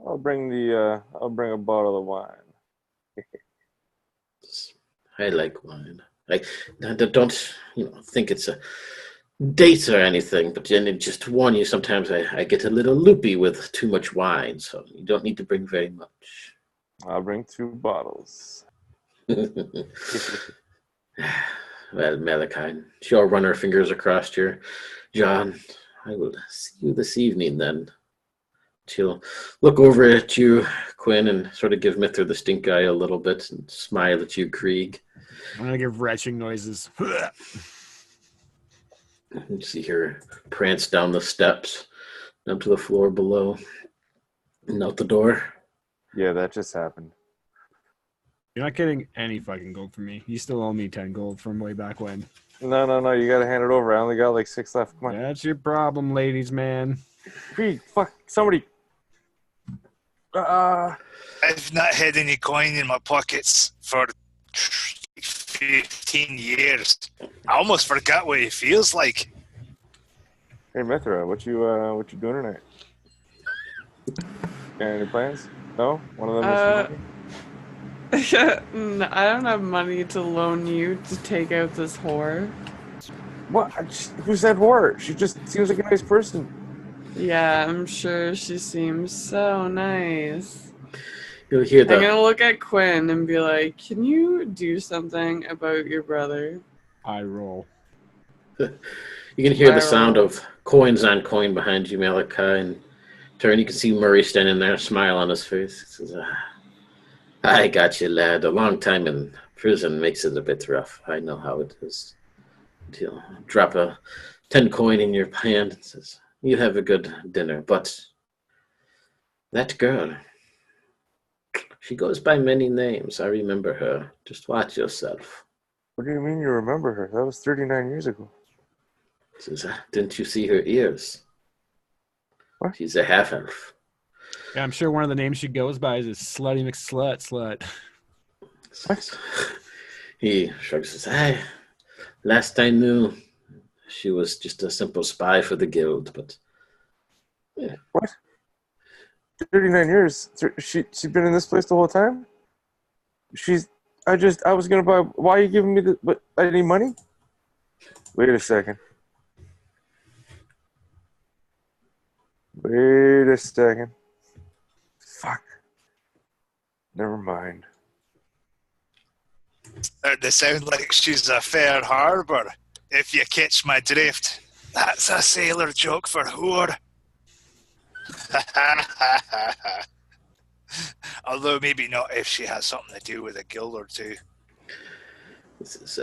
I'll bring a bottle of wine. I like wine. I don't think it's a date or anything, but then it just warn you, sometimes I get a little loopy with too much wine, so you don't need to bring very much. I'll bring 2 bottles. Well, Malachi, she'll run her fingers across your jaw. I will see you this evening then. She'll look over at you, Quinn, and sort of give Mithra the stink eye a little bit and smile at you, Krieg. I'm going to give retching noises. You see her prance down the steps, down to the floor below, and out the door. Yeah, that just happened. You're not getting any fucking gold from me. You still owe me 10 gold from way back when. No, you gotta hand it over. I only got like 6 left. Come on. That's your problem, ladies, man. Krieg, fuck, somebody. I've not had any coin in my pockets for 15 years. I almost forgot what it feels like. Hey, Mithra, what you doing tonight? Got any plans? No? One of them is money? No, I don't have money to loan you to take out this whore. What? Who said whore? She just seems like a nice person. Yeah, I'm sure she seems so nice. You'll hear that. I'm gonna look at Quinn and be like, can you do something about your brother? I roll. You can hear the I sound roll. of coins on coin behind you, Malachi, and turn. You can see Murray standing there, smile on his face. He says, I got you, lad. A long time in prison makes it a bit rough. I know how it is. He'll drop a 10 coin in your hand and says, you have a good dinner. But that girl, she goes by many names. I remember her. Just watch yourself. What do you mean you remember her? That was 39 years ago. Says, didn't you see her ears? What? She's a half-elf. Yeah, I'm sure one of the names she goes by is Slutty McSlut. What? He shrugs his eye. Last I knew, she was just a simple spy for the guild, but yeah. What? 39 years? She's been in this place the whole time? I was gonna buy. Why are you giving me I need money? Wait a second. Fuck. Never mind. They sound like she's a fair harbour, if you catch my drift. That's a sailor joke for whore. Although maybe not if she has something to do with a guild or two. This is,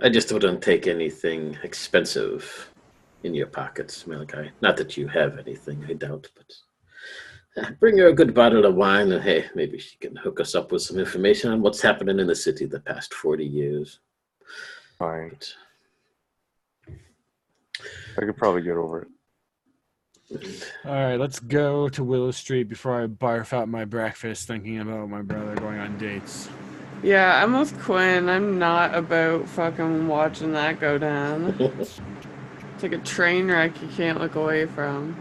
I just wouldn't take anything expensive in your pockets, Malachi. Not that you have anything, I doubt, but bring her a good bottle of wine, and hey, maybe she can hook us up with some information on what's happening in the city the past 40 years. Fine. I could probably get over it. All right, let's go to Willow Street before I barf out my breakfast thinking about my brother going on dates. Yeah, I'm with Quinn. I'm not about fucking watching that go down. It's like a train wreck you can't look away from.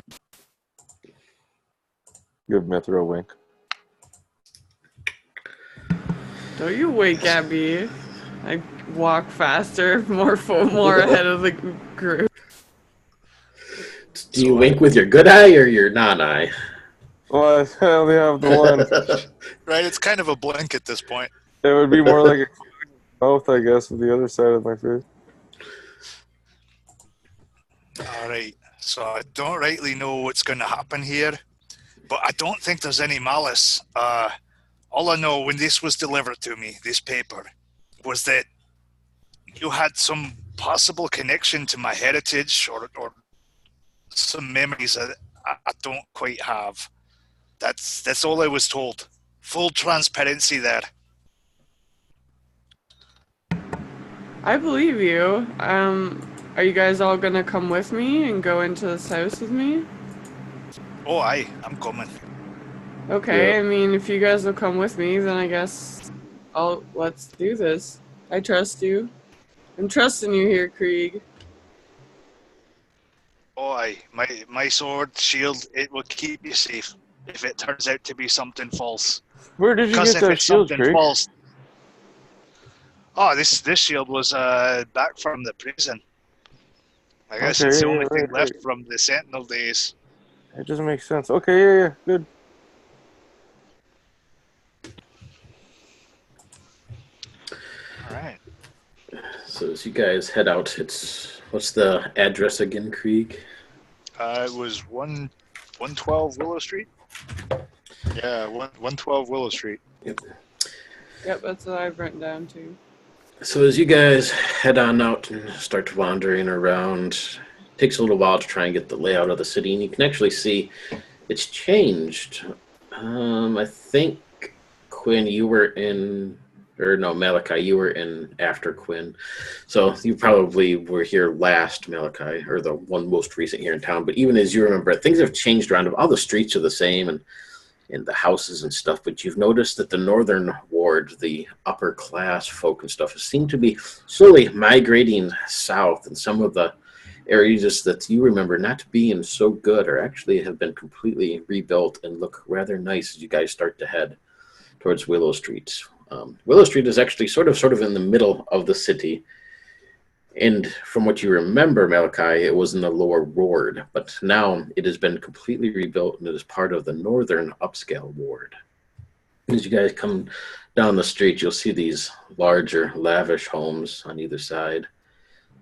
Give Mithra a wink. Don't you wake at me. I walk faster, more ahead of the group. Do you wink with your good eye or your non-eye? Well, I only have the one. Right, it's kind of a blink at this point. It would be more like a mouth, I guess, with the other side of my face. Alright, so I don't rightly know what's going to happen here, but I don't think there's any malice. All I know when this was delivered to me, this paper, was that you had some possible connection to my heritage or some memories that I don't quite have. That's all I was told. Full transparency there. I believe you. Are you guys all gonna come with me and go into this house with me? Oh, aye, I'm coming. Okay, Yeah. I mean, if you guys will come with me, then I guess let's do this. I trust you. I'm trusting you here, Krieg. Oh, aye, my sword, shield, it will keep you safe if it turns out to be something false. Where did you Because get if that it's shield, something Craig? false... Oh, this shield was back from the prison. I guess Okay, it's the yeah, only thing right. left from the Sentinel days. It doesn't make sense. Okay, yeah, good. Alright. So as you guys head out, what's the address again, Krieg? It was 112 Willow Street? Yeah, 112 Willow Street. Yep, that's what I've written down too. So as you guys head on out and start wandering around, it takes a little while to try and get the layout of the city, and you can actually see it's changed. I think, Quinn, you were in, or no, Malachi, you were in after Quinn. So you probably were here last, Malachi, or the one most recent here in town. But even as you remember, things have changed around. All the streets are the same, and the houses and stuff, but you've noticed that the northern ward, the upper class folk and stuff, seem to be slowly migrating south, and some of the areas that you remember not being so good are actually have been completely rebuilt and look rather nice as you guys start to head towards Willow Street. Willow Street is actually sort of in the middle of the city. And from what you remember, Malachi, it was in the lower ward, but now it has been completely rebuilt and it is part of the northern upscale ward. As you guys come down the street, you'll see these larger, lavish homes on either side.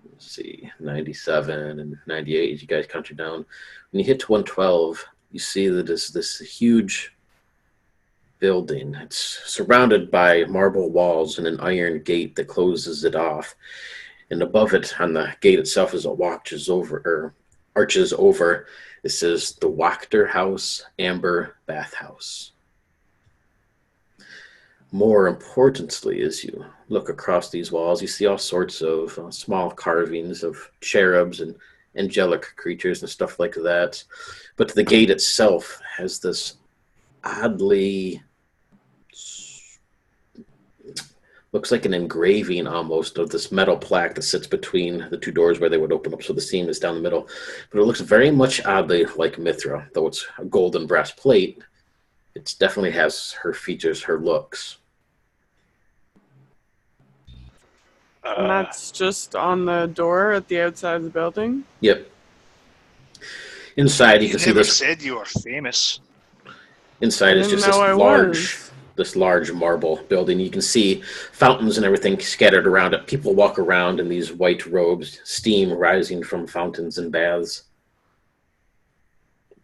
Let's see, 97 and 98 as you guys count you down. When you hit 112, you see that it's this huge building. It's surrounded by marble walls and an iron gate that closes it off. And above it, on the gate itself, as it arches over, it says the Wachter House Amber Bathhouse. More importantly, as you look across these walls, you see all sorts of small carvings of cherubs and angelic creatures and stuff like that. But the gate itself has this oddly, looks like an engraving almost of this metal plaque that sits between the two doors where they would open up, so the seam is down the middle. But it looks very much oddly like Mithra, though it's a golden brass plate. It definitely has her features, her looks. And that's just on the door at the outside of the building? Yep. Inside, you can see never this. said you are famous. Inside is just was. this large marble building. You can see fountains and everything scattered around it. People walk around in these white robes, steam rising from fountains and baths.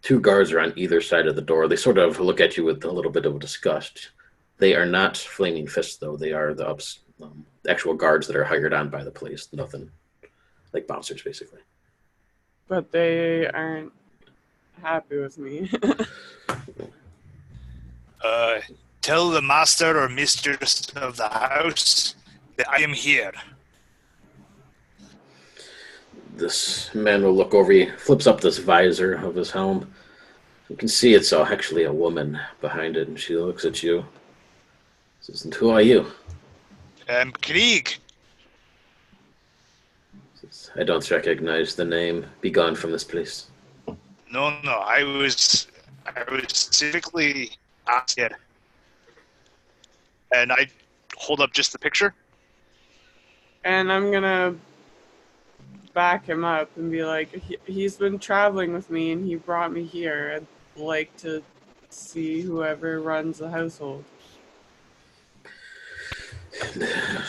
Two guards are on either side of the door. They sort of look at you with a little bit of disgust. They are not flaming fists, though. They are the actual guards that are hired on by the place. Nothing like bouncers, basically. But they aren't happy with me. Tell the master or mistress of the house that I am here. This man will look over you, flips up this visor of his helm. You can see it's actually a woman behind it, and she looks at you. Says, "And who are you?" Krieg. Says, "I don't recognize the name. Be gone from this place." No, I was specifically asked it. And I hold up just the picture. And I'm gonna back him up and be like, he's been traveling with me and he brought me here. I'd like to see whoever runs the household.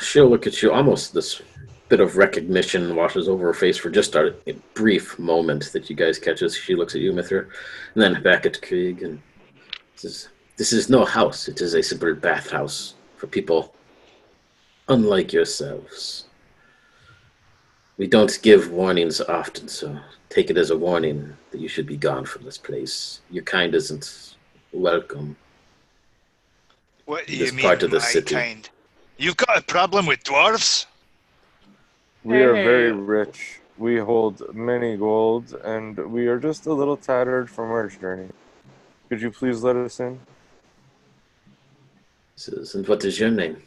She'll look at you. Almost this bit of recognition washes over her face for just a brief moment that you guys catch as she looks at you, Mithra, and then back at Krieg and says, "This is no house. It is a simple bathhouse for people unlike yourselves. We don't give warnings often, so take it as a warning that you should be gone from this place. Your kind isn't welcome. What do This you mean, part of the my city. kind? You've got a problem with dwarves? We are Hey. very rich. We hold many gold, and we are just a little tattered from our journey. Could you please let us in?" Says, "And what is your name?"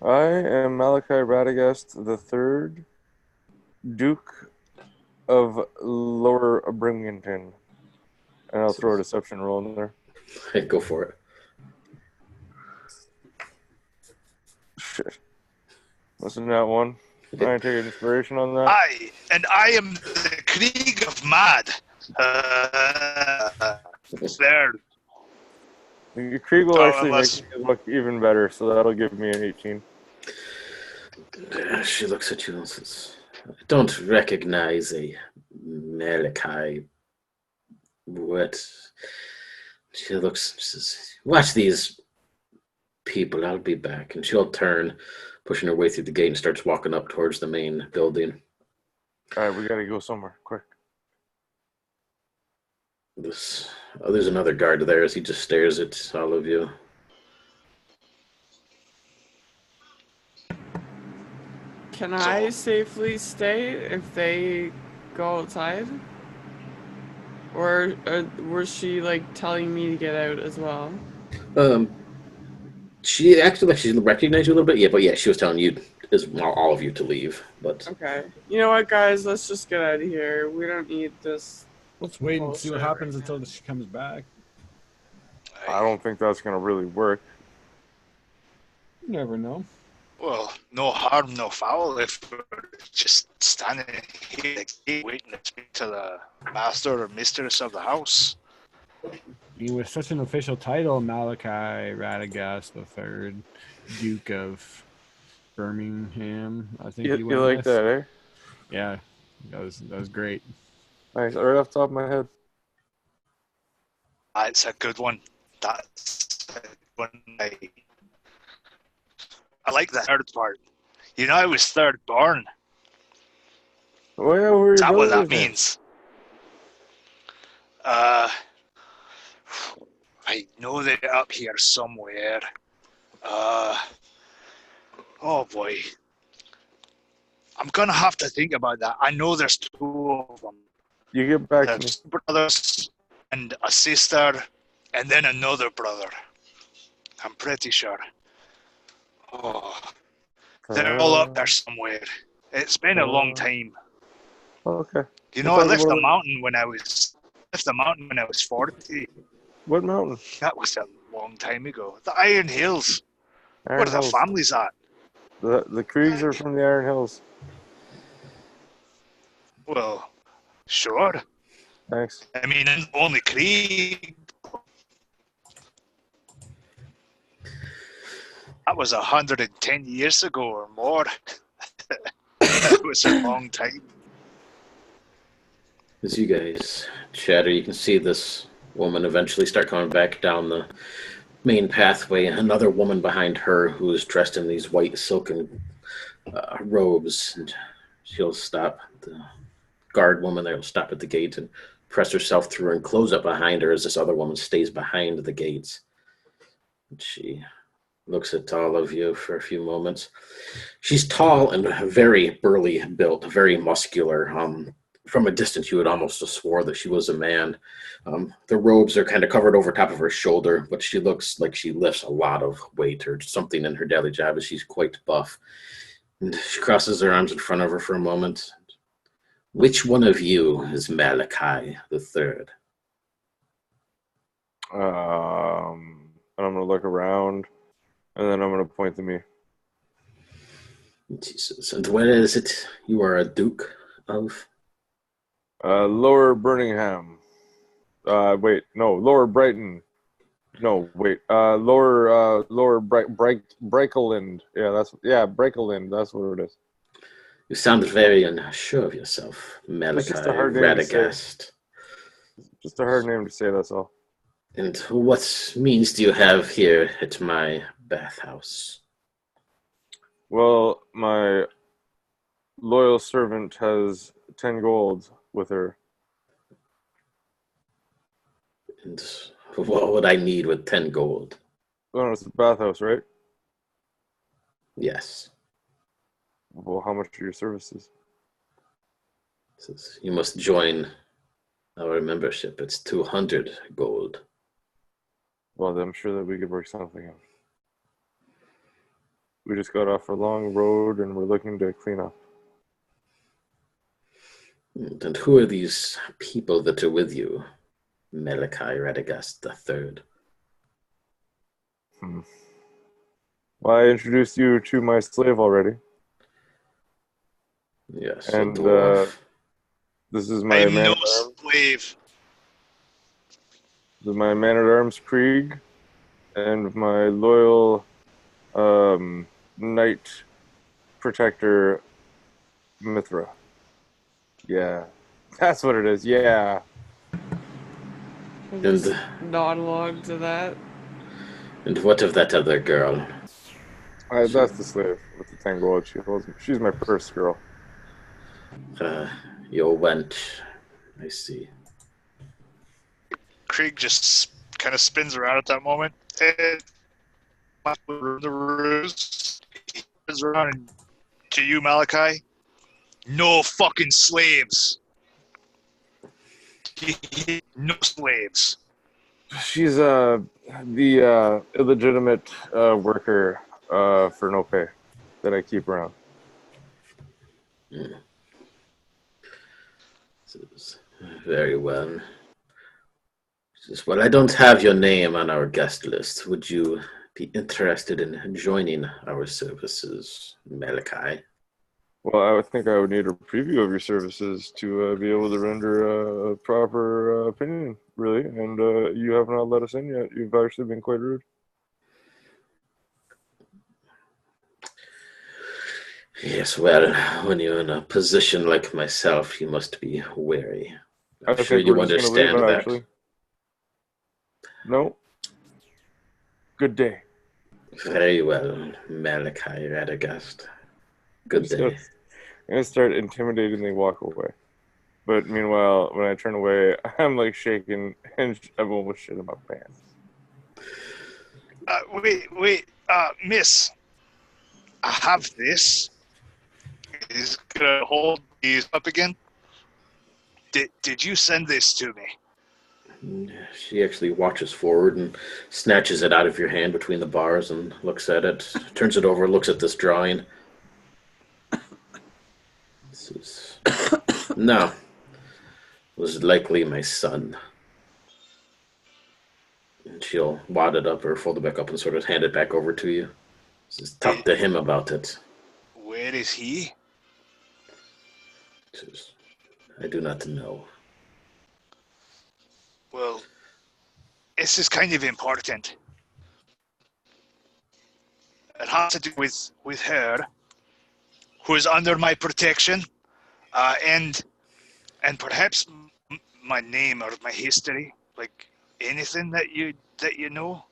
I am Malachi Radagast III, Duke of Lower Brimington. And I'll throw a deception roll in there. Hey, go for it. Shit. Listen to that one. Try and take inspiration on that. I am the Krieg of Mad. There. Krieg will actually unless- make me look even better, so that'll give me an 18. She looks at you and says, "I don't recognize a Malachi. What?" She looks and says, "Watch these people. I'll be back." And she'll turn, pushing her way through the gate, and starts walking up towards the main building. Alright, we gotta go somewhere, quick. There's another guard there as he just stares at all of you. Can I safely stay if they go outside? Or was she like telling me to get out as well? She recognized you a little bit, yeah, but yeah, she was telling you, all of you, to leave. But Okay. You know what, guys? Let's just get out of here. We don't need this. Let's wait and see what Bullshit happens right until now. she comes back. I don't think that's gonna really work. You never know. Well, no harm, no foul if we're just standing here waiting to speak to the master or mistress of the house. With such an official title, Malachi Radagast III, Duke of Birmingham, I think You, he you went like with. that, eh? Yeah, that was great. Nice. Right off the top of my head. It's a good one. That's a good one. I like the third part. You know, I was third born. Well, yeah, who are Is your that what brothers that then? means? I know they're up here somewhere. Oh boy. I'm gonna have to think about that. I know there's two of them. You get back to me. There's brothers and a sister, and then another brother. I'm pretty sure. Oh, they're all up there somewhere. It's been a long time. Okay. You We'll know, I talk left about the it. mountain when I was 40. What mountain? That was a long time ago. The Iron Hills. Iron Where are the Hills. families at? The Kriegs are from the Iron Hills. Well, sure. Thanks. I mean, only Krieg. That was 110 years ago or more. It was a long time. As you guys chatter, you can see this woman eventually start coming back down the main pathway. Another woman behind her who is dressed in these white silken robes. And she'll stop. The guard woman there will stop at the gate and press herself through and close up behind her as this other woman stays behind the gates. And she looks at all of you for a few moments. She's tall and very burly built, very muscular. From a distance, you would almost have swore that she was a man. The robes are kind of covered over top of her shoulder, but she looks like she lifts a lot of weight or something in her daily job, as she's quite buff. And she crosses her arms in front of her for a moment. Which one of you is Malachi the Third? And I'm gonna look around, and then I'm gonna point to me. Jesus. And where is it you are a duke of? Lower Birmingham. Wait, no, Lower Brighton. No, wait, Lower Breakeland. Breakeland. That's what it is. You sound very unsure of yourself, Malachi just a hard name to say. Radagast. Just a hard name to say. That's all. And what means do you have here at my bathhouse? Well, my loyal servant has 10 gold with her. And what would I need with 10 gold? Oh, it's a bathhouse, right? Yes. Well, how much are your services? Says, you must join our membership. It's 200 gold. Well, I'm sure that we could work something out. We just got off a long road and we're looking to clean up. And who are these people that are with you, Malachi Radagast III? Well, I introduced you to my slave already. Yes, And a dwarf. this is my I'm man no at arms. slave. This is my man at arms, Krieg, and my loyal knight protector, Mithra. Yeah, that's what it is. Yeah. I just And- nod along to that. And what of that other girl? That's the slave with the 10 gold. She's my first girl. Your wench. I see. Krieg just kind of spins around at that moment. And the ruse spins around and to you, Malachi. No fucking slaves. No slaves. She's the illegitimate worker for no pay that I keep around. Very well. Well, I don't have your name on our guest list. Would you be interested in joining our services, Malachi? Well, I would think I would need a preview of your services to be able to render a proper opinion, really. And you have not let us in yet. You've actually been quite rude. Yes, well, when you're in a position like myself, you must be wary. I I'm sure think we're you just gonna leave, understand that. actually. No. Good day. Very well, Malachi Radagast. Good day. I'm gonna start intimidatingly walk away. But meanwhile, when I turn away, I'm like shaking and I'm almost shit in my pants. Wait, miss. I have this. He's gonna hold these up again. Did you send this to me? She actually watches forward and snatches it out of your hand between the bars and looks at it, turns it over, looks at this drawing. This is... No. It was likely my son. And she'll wad it up or fold it back up and sort of hand it back over to you. Says, talk to him about it. Where is he? Says, I do not know. Well, this is kind of important. It has to do with her, who is under my protection, and perhaps my name or my history, like anything that you know.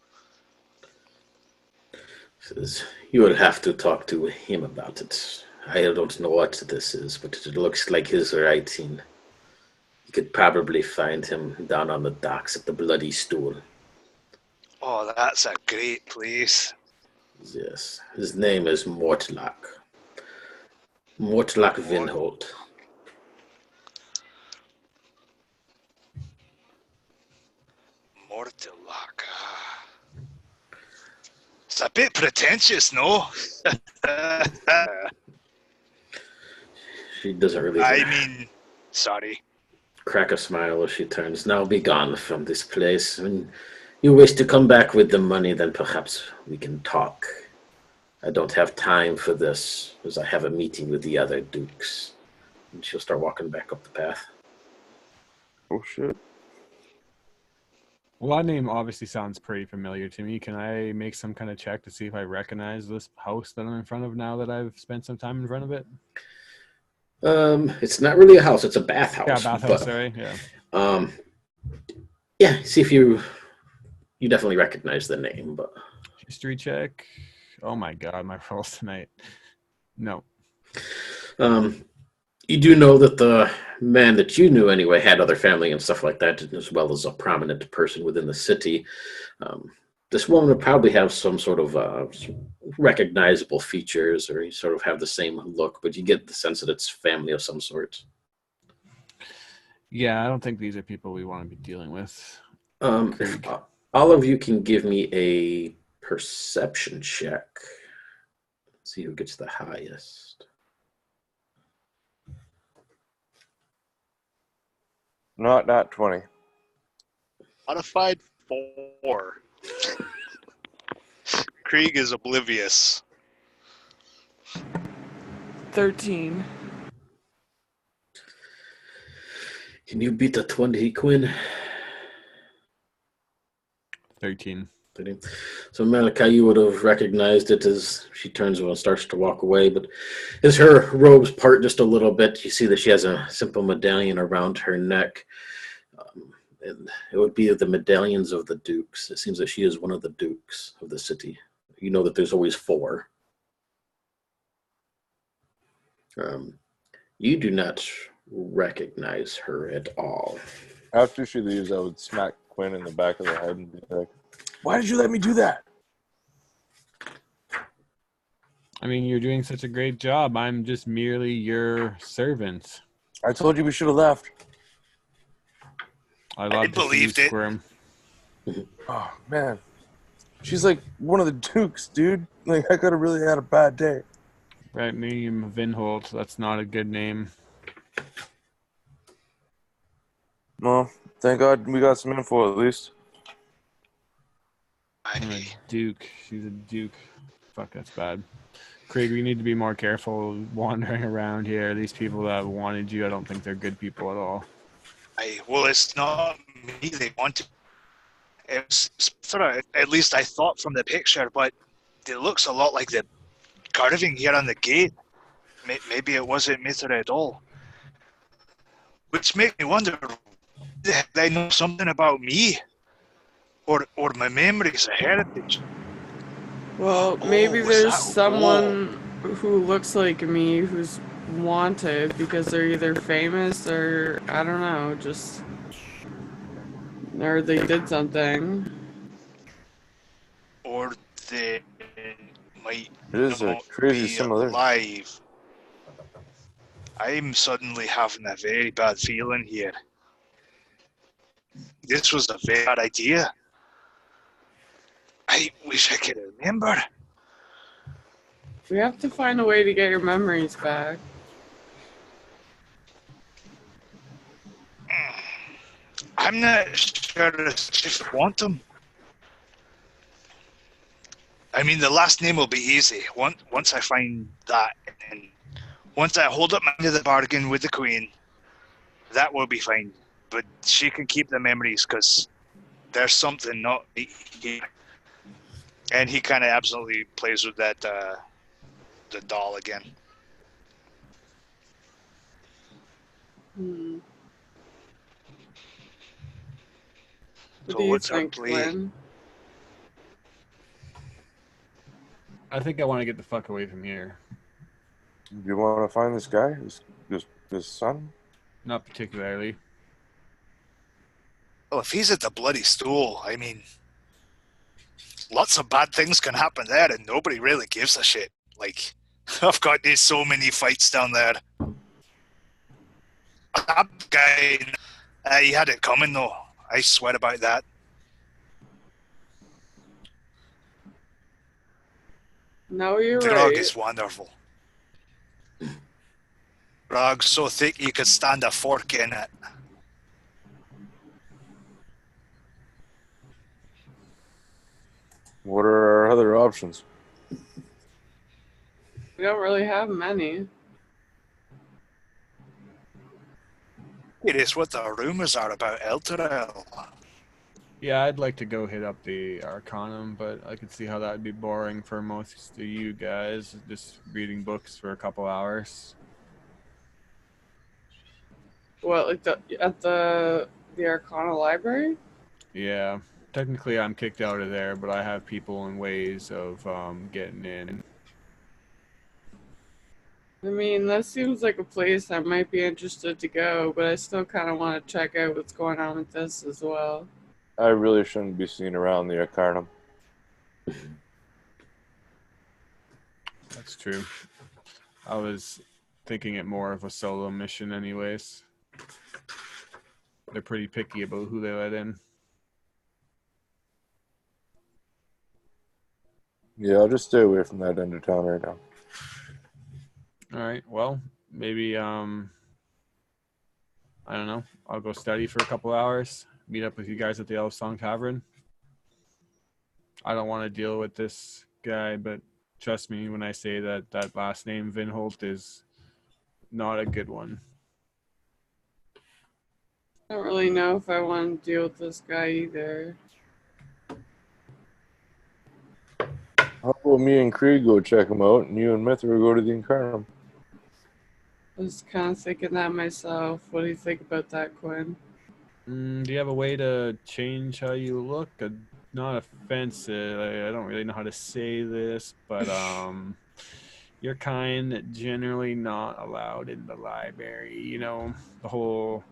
Says, you would have to talk to him about it. I don't know what this is, but it looks like his writing. You could probably find him down on the docks at the Bloody Stool. Oh, that's a great place. Yes, his name is Mortlock. Mortlock Vinholt. Mortlock. It's a bit pretentious, no? She doesn't really sorry. crack a smile as she turns. Now be gone from this place. When you wish to come back with the money, then perhaps we can talk. I don't have time for this, as I have a meeting with the other dukes. And she'll start walking back up the path. Oh shit. Well, that name obviously sounds pretty familiar to me. Can I make some kind of check to see if I recognize this house that I'm in front of now that I've spent some time in front of it? It's not really a house, it's a bathhouse. Yeah, bathhouse, sorry. Yeah. Yeah, see if you definitely recognize the name, but History check. Oh my god, my rolls tonight. No. you do know that the man that you knew anyway had other family and stuff like that, as well as a prominent person within the city. This woman would probably have some sort of recognizable features, or you sort of have the same look, but you get the sense that it's family of some sort. Yeah, I don't think these are people we want to be dealing with. If all of you can give me a perception check. Let's see who gets the highest. Not 20. Modified 4. Krieg is oblivious. 13. Can you beat the 20, Quinn? 13. So Malachi, you would have recognized it as she turns and starts to walk away, but as her robes part just a little bit, you see that she has a simple medallion around her neck. And it would be the medallions of the dukes. It seems that she is one of the dukes of the city. You know that there's always 4. You do not recognize her at all. After she leaves, I would smack Quinn in the back of the head and be like, "Why did you let me do that?" I mean, you're doing such a great job. I'm just merely your servant. I told you we should have left. I love to see you believed it. squirm. Oh, man. She's like one of the dukes, dude. Like, I could have really had a bad day. Right name, Vinholt. That's not a good name. Well, thank God we got some info at least. I'm a duke. She's a duke. Fuck, that's bad. Craig, we need to be more careful wandering around here. These people that wanted you, I don't think they're good people at all. Well, it's not me they wanted. It's sort of, at least I thought from the picture, but it looks a lot like the carving here on the gate. maybe it wasn't Mithra at all. Which makes me wonder, did they know something about me? Or my memories of heritage? Well, maybe was there's that- someone who looks like me who's wanted because they're either famous or, I don't know, just... Or they did something. Or they might It is a not crazy be similarity. alive. I'm suddenly having a very bad feeling here. This was a very bad idea. I wish I could remember. We have to find a way to get your memories back. I'm not sure if I want them. I mean, the last name will be easy. Once I find that, and once I hold up my end of the bargain with the Queen, that will be fine. But she can keep the memories because there's something not right here. And he kind of absolutely plays with that the doll again. Hmm. What So do you what's our think, plea? Glenn? I think I want to get the fuck away from here. You want to find this guy? This son? Not particularly. Well, if he's at the bloody stool, I mean, lots of bad things can happen there, and nobody really gives a shit. Like, I've got these so many fights down there. That guy, he had it coming though. I swear about that. No, you're The right. rug is wonderful. Rug so thick you could stand a fork in it. What are our other options? We don't really have many. It is what the rumors are about Elturel. Yeah, I'd like to go hit up the Arcanum, but I could see how that'd be boring for most of you guys, just reading books for a couple hours. What, like at the Arcana library? Yeah, technically I'm kicked out of there, but I have people and ways of getting in. I mean, that seems like a place I might be interested to go, but I still kind of want to check out what's going on with this as well. I really shouldn't be seen around the Arcanum. That's true. I was thinking it more of a solo mission anyways. They're pretty picky about who they let in. Yeah, I'll just stay away from that end of town right now. All right, well, maybe, I don't know. I'll go study for a couple hours, meet up with you guys at the Elf Song Tavern. I don't want to deal with this guy, but trust me when I say that that last name, Vinholt, is not a good one. I don't really know if I want to deal with this guy either. How about me and Krieg go check him out, and you and Mithra go to the Incarnum? I was kind of thinking that myself. What do you think about that, Quinn? Do you have a way to change how you look? Not offensive. I don't really know how to say this, but you're kind generally not allowed in the library. You know, the whole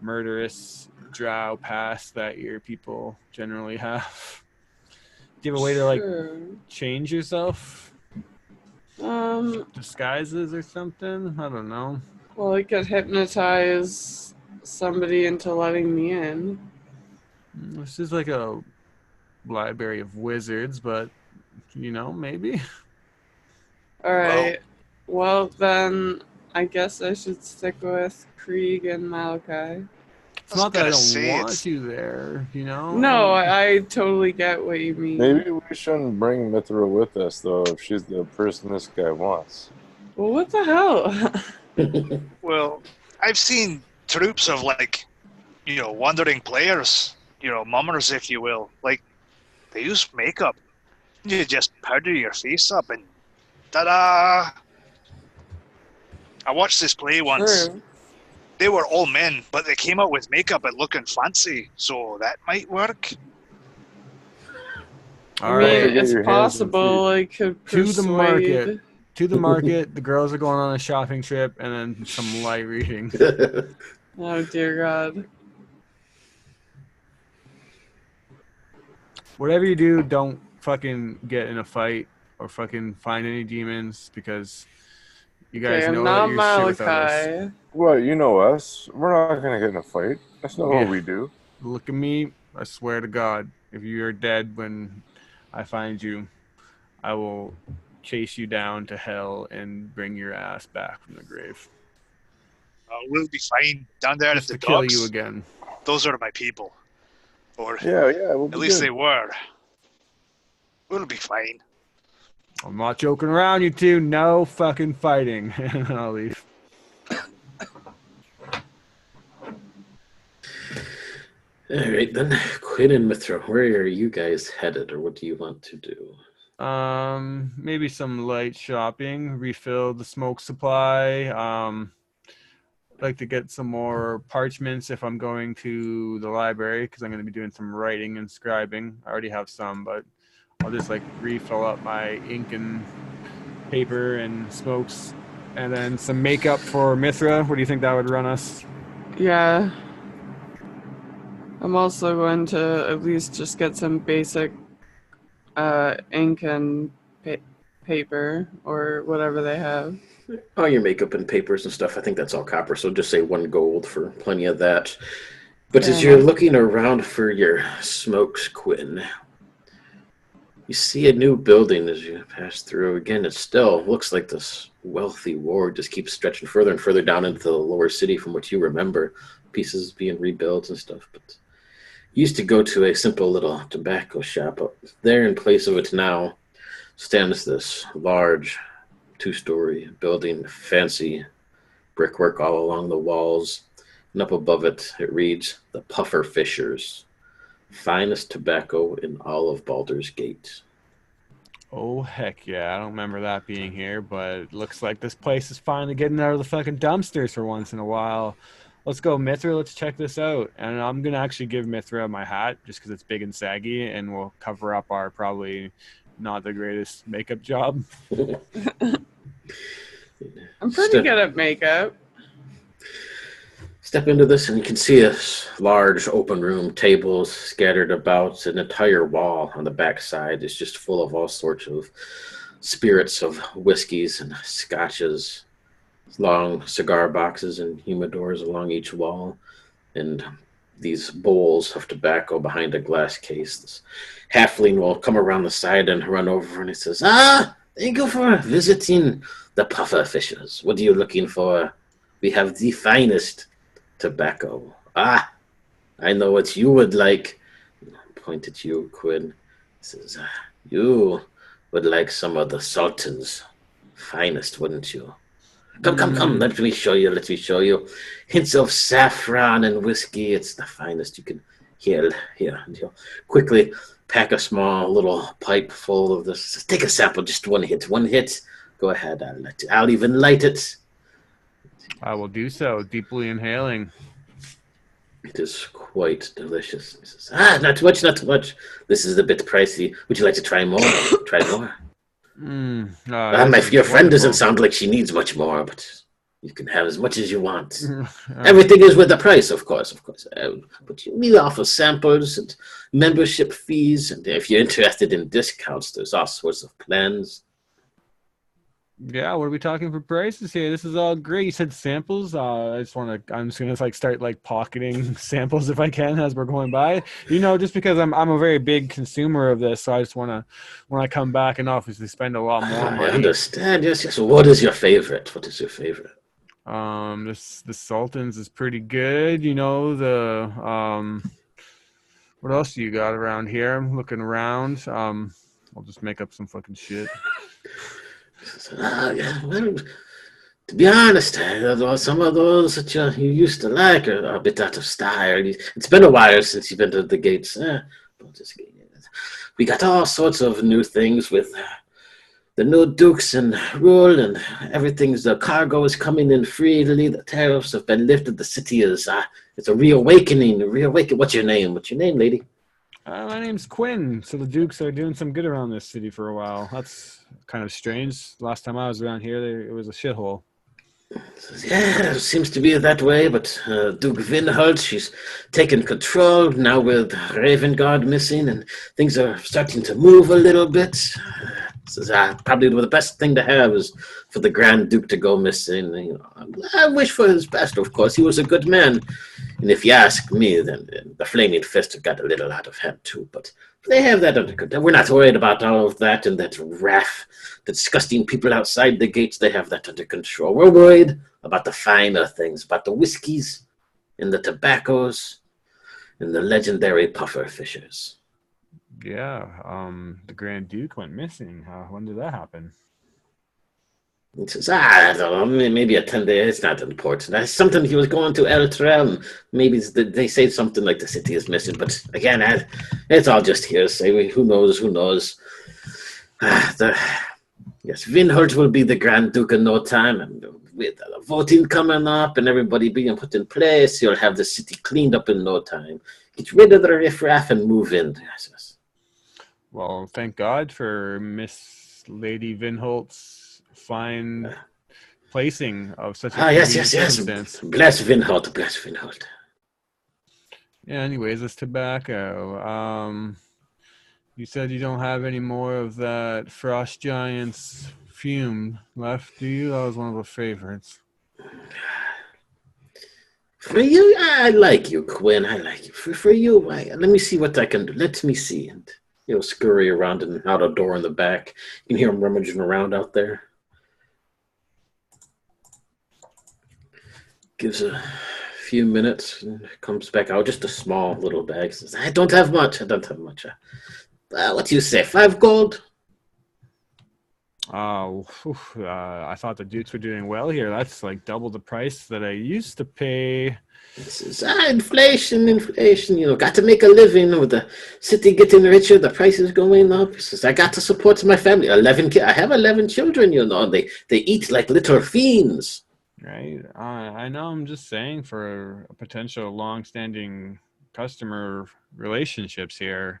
murderous drow past that your people generally have. Do you have a way to like Sure. change yourself? Disguises or something? I don't know. Well, I could hypnotize somebody into letting me in. This is like a library of wizards, but you know, maybe. All right. Well, then I guess I should stick with Krieg and Malachi. It's not that I gonna don't say want it's- you there, you know? No, I totally get what you mean. Maybe we shouldn't bring Mithra with us, though, if she's the person this guy wants. Well, what the hell? Well, I've seen troops of wandering players, mummers, if you will. Like, they use makeup. You just powder your face up and ta-da! I watched this play once. True. They were all men, but they came out with makeup and looking fancy, so that might work. I All mean, right. Get it's your hands on possible I could To the market. persuade. To the market. The girls are going on a shopping trip, and then some light reading. Oh dear God. Whatever you do, don't fucking get in a fight or fucking find any demons, because you guys Okay, I'm know not that you're shit without us. Malachi. Well, you know us. We're not gonna get in a fight. That's not Yeah. what we do. Look at me. I swear to God, if you're dead when I find you, I will chase you down to hell and bring your ass back from the grave. We'll be fine down there Just at to the kill docks. you again. Those are my people, or Yeah, we'll be at least good. they were. We'll be fine. I'm not joking around, you two. No fucking fighting. And I'll leave. All right, then. Quinn and Mithra, where are you guys headed, or what do you want to do? Maybe some light shopping, refill the smoke supply. I'd like to get some more parchments if I'm going to the library, because I'm going to be doing some writing and scribing. I already have some, but I'll just like refill up my ink and paper and smokes, and then some makeup for Mithra. What do you think that would run us? Yeah. I'm also going to at least just get some basic ink and paper or whatever they have. Oh, your makeup and papers and stuff. I think that's all copper, so just say 1 gold for plenty of that. But Fair as you're enough. looking around for your smokes, Quinn, you see a new building as you pass through. Again, it still looks like this wealthy ward just keeps stretching further and further down into the lower city from what you remember. Pieces being rebuilt and stuff. But you used to go to a simple little tobacco shop. Up there in place of it now stands this large 2-story building, fancy brickwork all along the walls. And up above it, it reads, "The Puffer Fishers. Finest tobacco in all of Baldur's Gate." Oh, heck yeah. I don't remember that being here, but it looks like this place is finally getting out of the fucking dumpsters for once in a while. Let's go, Mithra. Let's check this out. And I'm going to actually give Mithra my hat just because it's big and saggy, and we'll cover up our probably not the greatest makeup job. I'm pretty good at makeup. Step into this and you can see a large open room, tables scattered about. An entire wall on the back side is just full of all sorts of spirits of whiskeys and scotches. Long cigar boxes and humidors along each wall, and these bowls of tobacco behind a glass case. This halfling will come around the side and run over, and he says, "Thank you for visiting the Puffer Fishers. What are you looking for? We have the finest tobacco." "I know what you would like." Point at you, Quinn. He says, "You would like some of the Sultan's finest, wouldn't you? Come, let me show you. Hints of saffron and whiskey. It's the finest you can hear. Here, and you'll quickly pack a small little pipe full of this. Take a sample, just one hit. Go ahead, I'll even light it." I will do so, deeply inhaling. It is quite delicious. He says, not too much. This is a bit pricey. Would you like to try more? Try more. Your friend doesn't sound like she needs much more, but you can have as much as you want. Everything is with the price, of course. But we offer samples and membership fees, and if you're interested in discounts, there's all sorts of plans. Yeah, what are we talking for prices here? This is all great. You said samples. I'm just gonna start pocketing samples if I can as we're going by. Just because I'm a very big consumer of this, so I just wanna, when I come back and obviously spend a lot more money. I understand. Yes. What is your favorite? The Sultan's is pretty good. What else do you got around here? I'm looking around. I'll just make up some fucking shit. Well, to be honest, some of those that you used to like are a bit out of style. It's been a while since you've been to the gates. We got all sorts of new things with the new dukes in rule and everything's, the cargo is coming in freely. The tariffs have been lifted. The city is, it's a reawakening. What's your name? What's your name, lady? My name's Quinn. So the Dukes are doing some good around this city for a while. That's kind of strange. Last time I was around here, it was a shithole. Yeah, it seems to be that way, but Duke Vinholt, she's taken control now with Raven Guard missing, and things are starting to move a little bit. This is probably the best thing to have is for the Grand Duke to go missing. You know, I wish for his best, of course. He was a good man. And if you ask me, then the Flaming Fist got a little out of hand too, but they have that under control. We're not worried about all of that and that wrath, the disgusting people outside the gates. They have that under control. We're worried about the finer things, about the whiskeys and the tobaccos and the legendary puffer fishers. Yeah, the Grand Duke went missing. When did that happen? He says, I don't know, maybe a 10 days. It's not important. That's something he was going to Eltrem. Maybe they say something like the city is missing, but again, it's all just hearsay. Who knows? Yes, Vinholt will be the Grand Duke in no time, and with the voting coming up and everybody being put in place, you'll have the city cleaned up in no time. Get rid of the riffraff and move in. Yes. Well, thank God for Miss Lady Vinholt's fine placing of such a yes. circumstance. Bless Vinholt. Yeah, anyways, this tobacco. You said you don't have any more of that Frost Giant's fume left, do you? That was one of the favorites. For you, I like you, Quinn. I like you. For you, let me see what I can do. Let me see. And he'll scurry around and out a door in the back. You can hear him rummaging around out there. Gives a few minutes and comes back out. Just a small little bag. Says, I don't have much. What do you say? 5 gold? I thought the Dukes were doing well here. That's like double the price that I used to pay. This is inflation. You know, got to make a living with the city getting richer. The price is going up. Says, I got to support my family. 11 kids. I have 11 children. You know, they eat like little fiends. Right. I know. I'm just saying for a potential long-standing customer relationships here.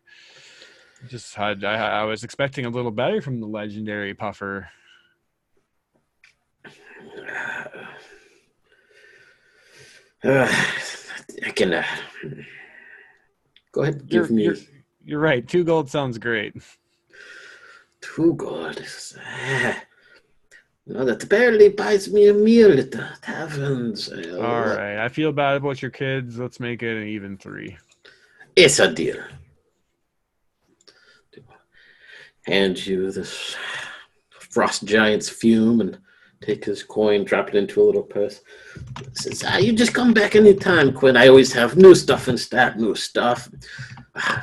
I was expecting a little better from the legendary puffer. I can go ahead and give me. You're right. 2 gold sounds great. 2 gold. That barely buys me a meal at the taverns. All right. I feel bad about your kids. Let's make it an even 3. It's a deal. Hand you this Frost Giant's fume and take his coin, drop it into a little purse. Says, you just come back anytime, Quinn. I always have new stuff in stock, new stuff.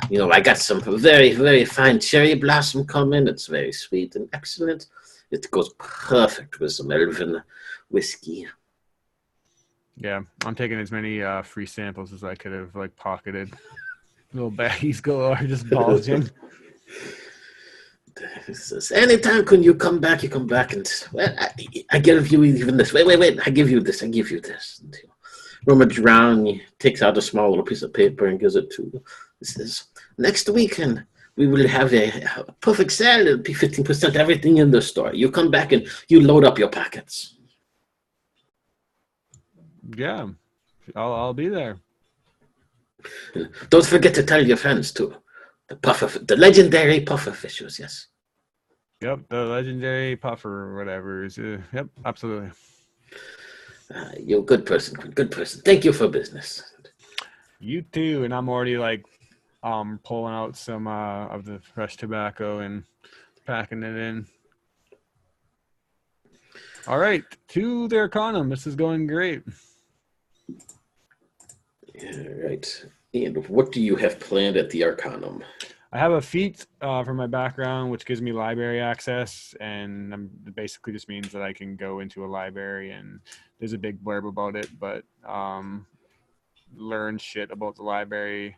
You know, I got some very, very fine cherry blossom coming. It's very sweet and excellent. It goes perfect with some elven whiskey. Yeah, I'm taking as many free samples as I could have pocketed. Little baggies galore, just bulging. Anytime when you come back, and I give you even this. Wait, I give you this. And rummage around, he takes out a small little piece of paper and gives it to you. This is next weekend. We will have a perfect sale. It'll be 15% everything in the store. You come back and you load up your pockets. Yeah, I'll be there. Don't forget to tell your friends too. The legendary puffer fishers, yes. Yep, the legendary puffer or whatever. Yep, absolutely. You're a good person, Quinn. Good person. Thank you for business. You too, and I'm already pulling out some of the fresh tobacco and packing it in. All right, to the Arcanum. This is going great. All right. And what do you have planned at the Arcanum? I have a feat for my background, which gives me library access, and basically just means that I can go into a library, and there's a big blurb about it, but learn shit about the library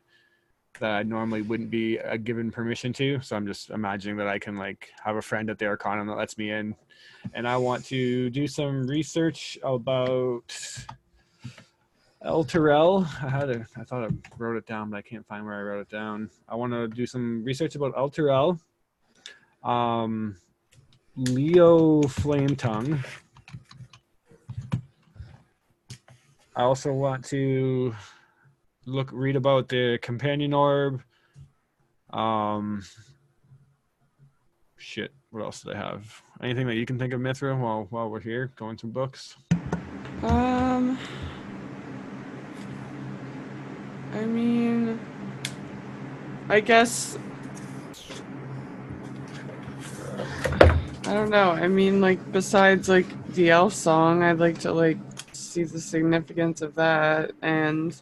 that I normally wouldn't be given permission to. So I'm just imagining that I can like have a friend at the Arcanum that lets me in. And I want to do some research about El Terrell. I thought I wrote it down, but I can't find where I wrote it down. I want to do some research about El Terrell. Leo Flametongue. I also want to read about the companion orb. Shit, what else did I have? Anything that you can think of, Mithra, while we're here going through books? I mean, I guess I don't know. I mean, like, besides like the elf song, I'd like to like see the significance of that, and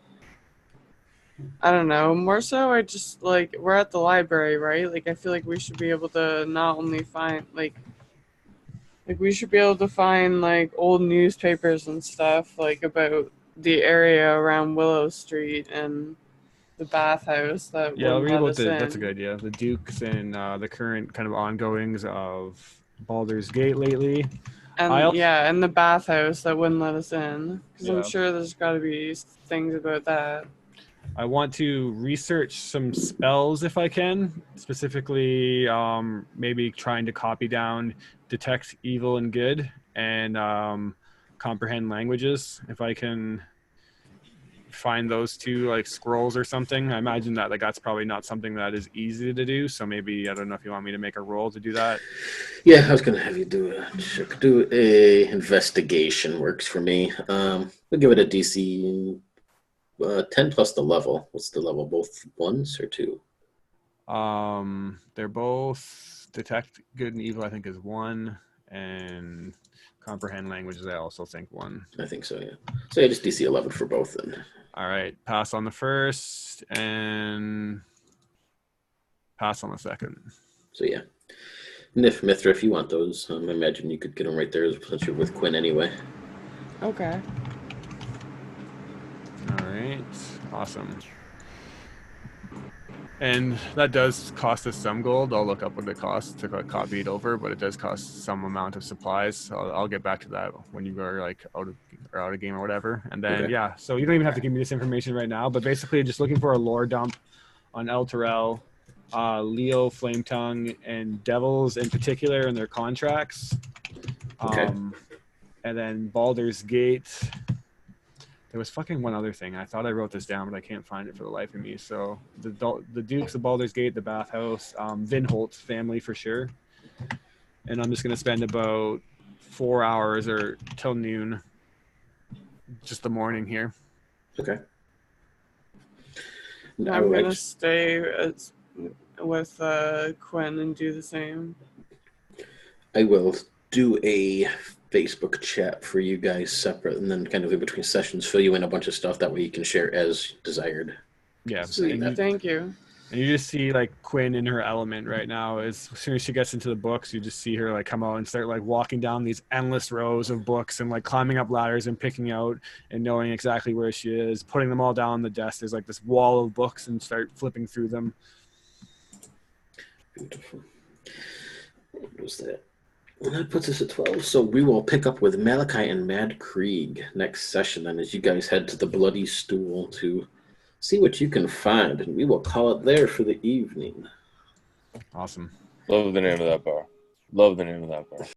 I don't know. More so, I just like we're at the library, right? Like, I feel like we should be able to not only find like we should be able to find like old newspapers and stuff like about the area around Willow Street and the bathhouse that Yeah, I'll wouldn't read let about us that's a in. good idea. The Dukes and the current kind of ongoings of Baldur's Gate lately. And yeah, and the bathhouse that wouldn't let us in. Because Yeah. I'm sure there's got to be things about that. I want to research some spells if I can, specifically maybe trying to copy down detect evil and good and comprehend languages. If I can find those two like scrolls or something, I imagine that like that's probably not something that is easy to do. So maybe I don't know if you want me to make a roll to do that. Yeah, I was gonna have you do a investigation. Works for me. We'll give it a DC 10 plus the level. What's the level? Both ones or two? They're both detect good and evil. I think is 1, and comprehend languages. I also think 1. I think so. Yeah. So yeah, just DC 11 for both then. All right, pass on the first and pass on the second. So yeah. And if Mithra, if you want those, I imagine you could get them right there since you're with Quinn anyway. Okay. All right, awesome. And that does cost us some gold. I'll look up what it costs to copy it over, but it does cost some amount of supplies. So I'll get back to that when you are like out of game or whatever. And then Okay. yeah, so you don't even have to give me this information right now, but basically just looking for a lore dump on El Terrell, Leo Flametongue, and Devils in particular and their contracts. Okay. And then Baldur's Gate. There was fucking one other thing. I thought I wrote this down, but I can't find it for the life of me. So the Dukes of Baldur's Gate, the bathhouse, Vinholt's family for sure. And I'm just going to spend about 4 hours or till noon, just the morning here. Okay. I'm going to stay with Quinn and do the same. I will do a Facebook chat for you guys separate, and then kind of in between sessions fill you in a bunch of stuff. That way you can share as desired. Yeah. Thank you. And you just see like Quinn in her element right now. As soon as she gets into the books, you just see her like come out and start like walking down these endless rows of books and like climbing up ladders and picking out and knowing exactly where she is, putting them all down on the desk. There's like this wall of books and start flipping through them. Beautiful. What was that? Well, that puts us at 12. So we will pick up with Malachi and Mad Krieg next session, and as you guys head to the Bloody Stool to see what you can find, and we will call it there for the evening. Awesome. Love the name of that bar. Love the name of that bar.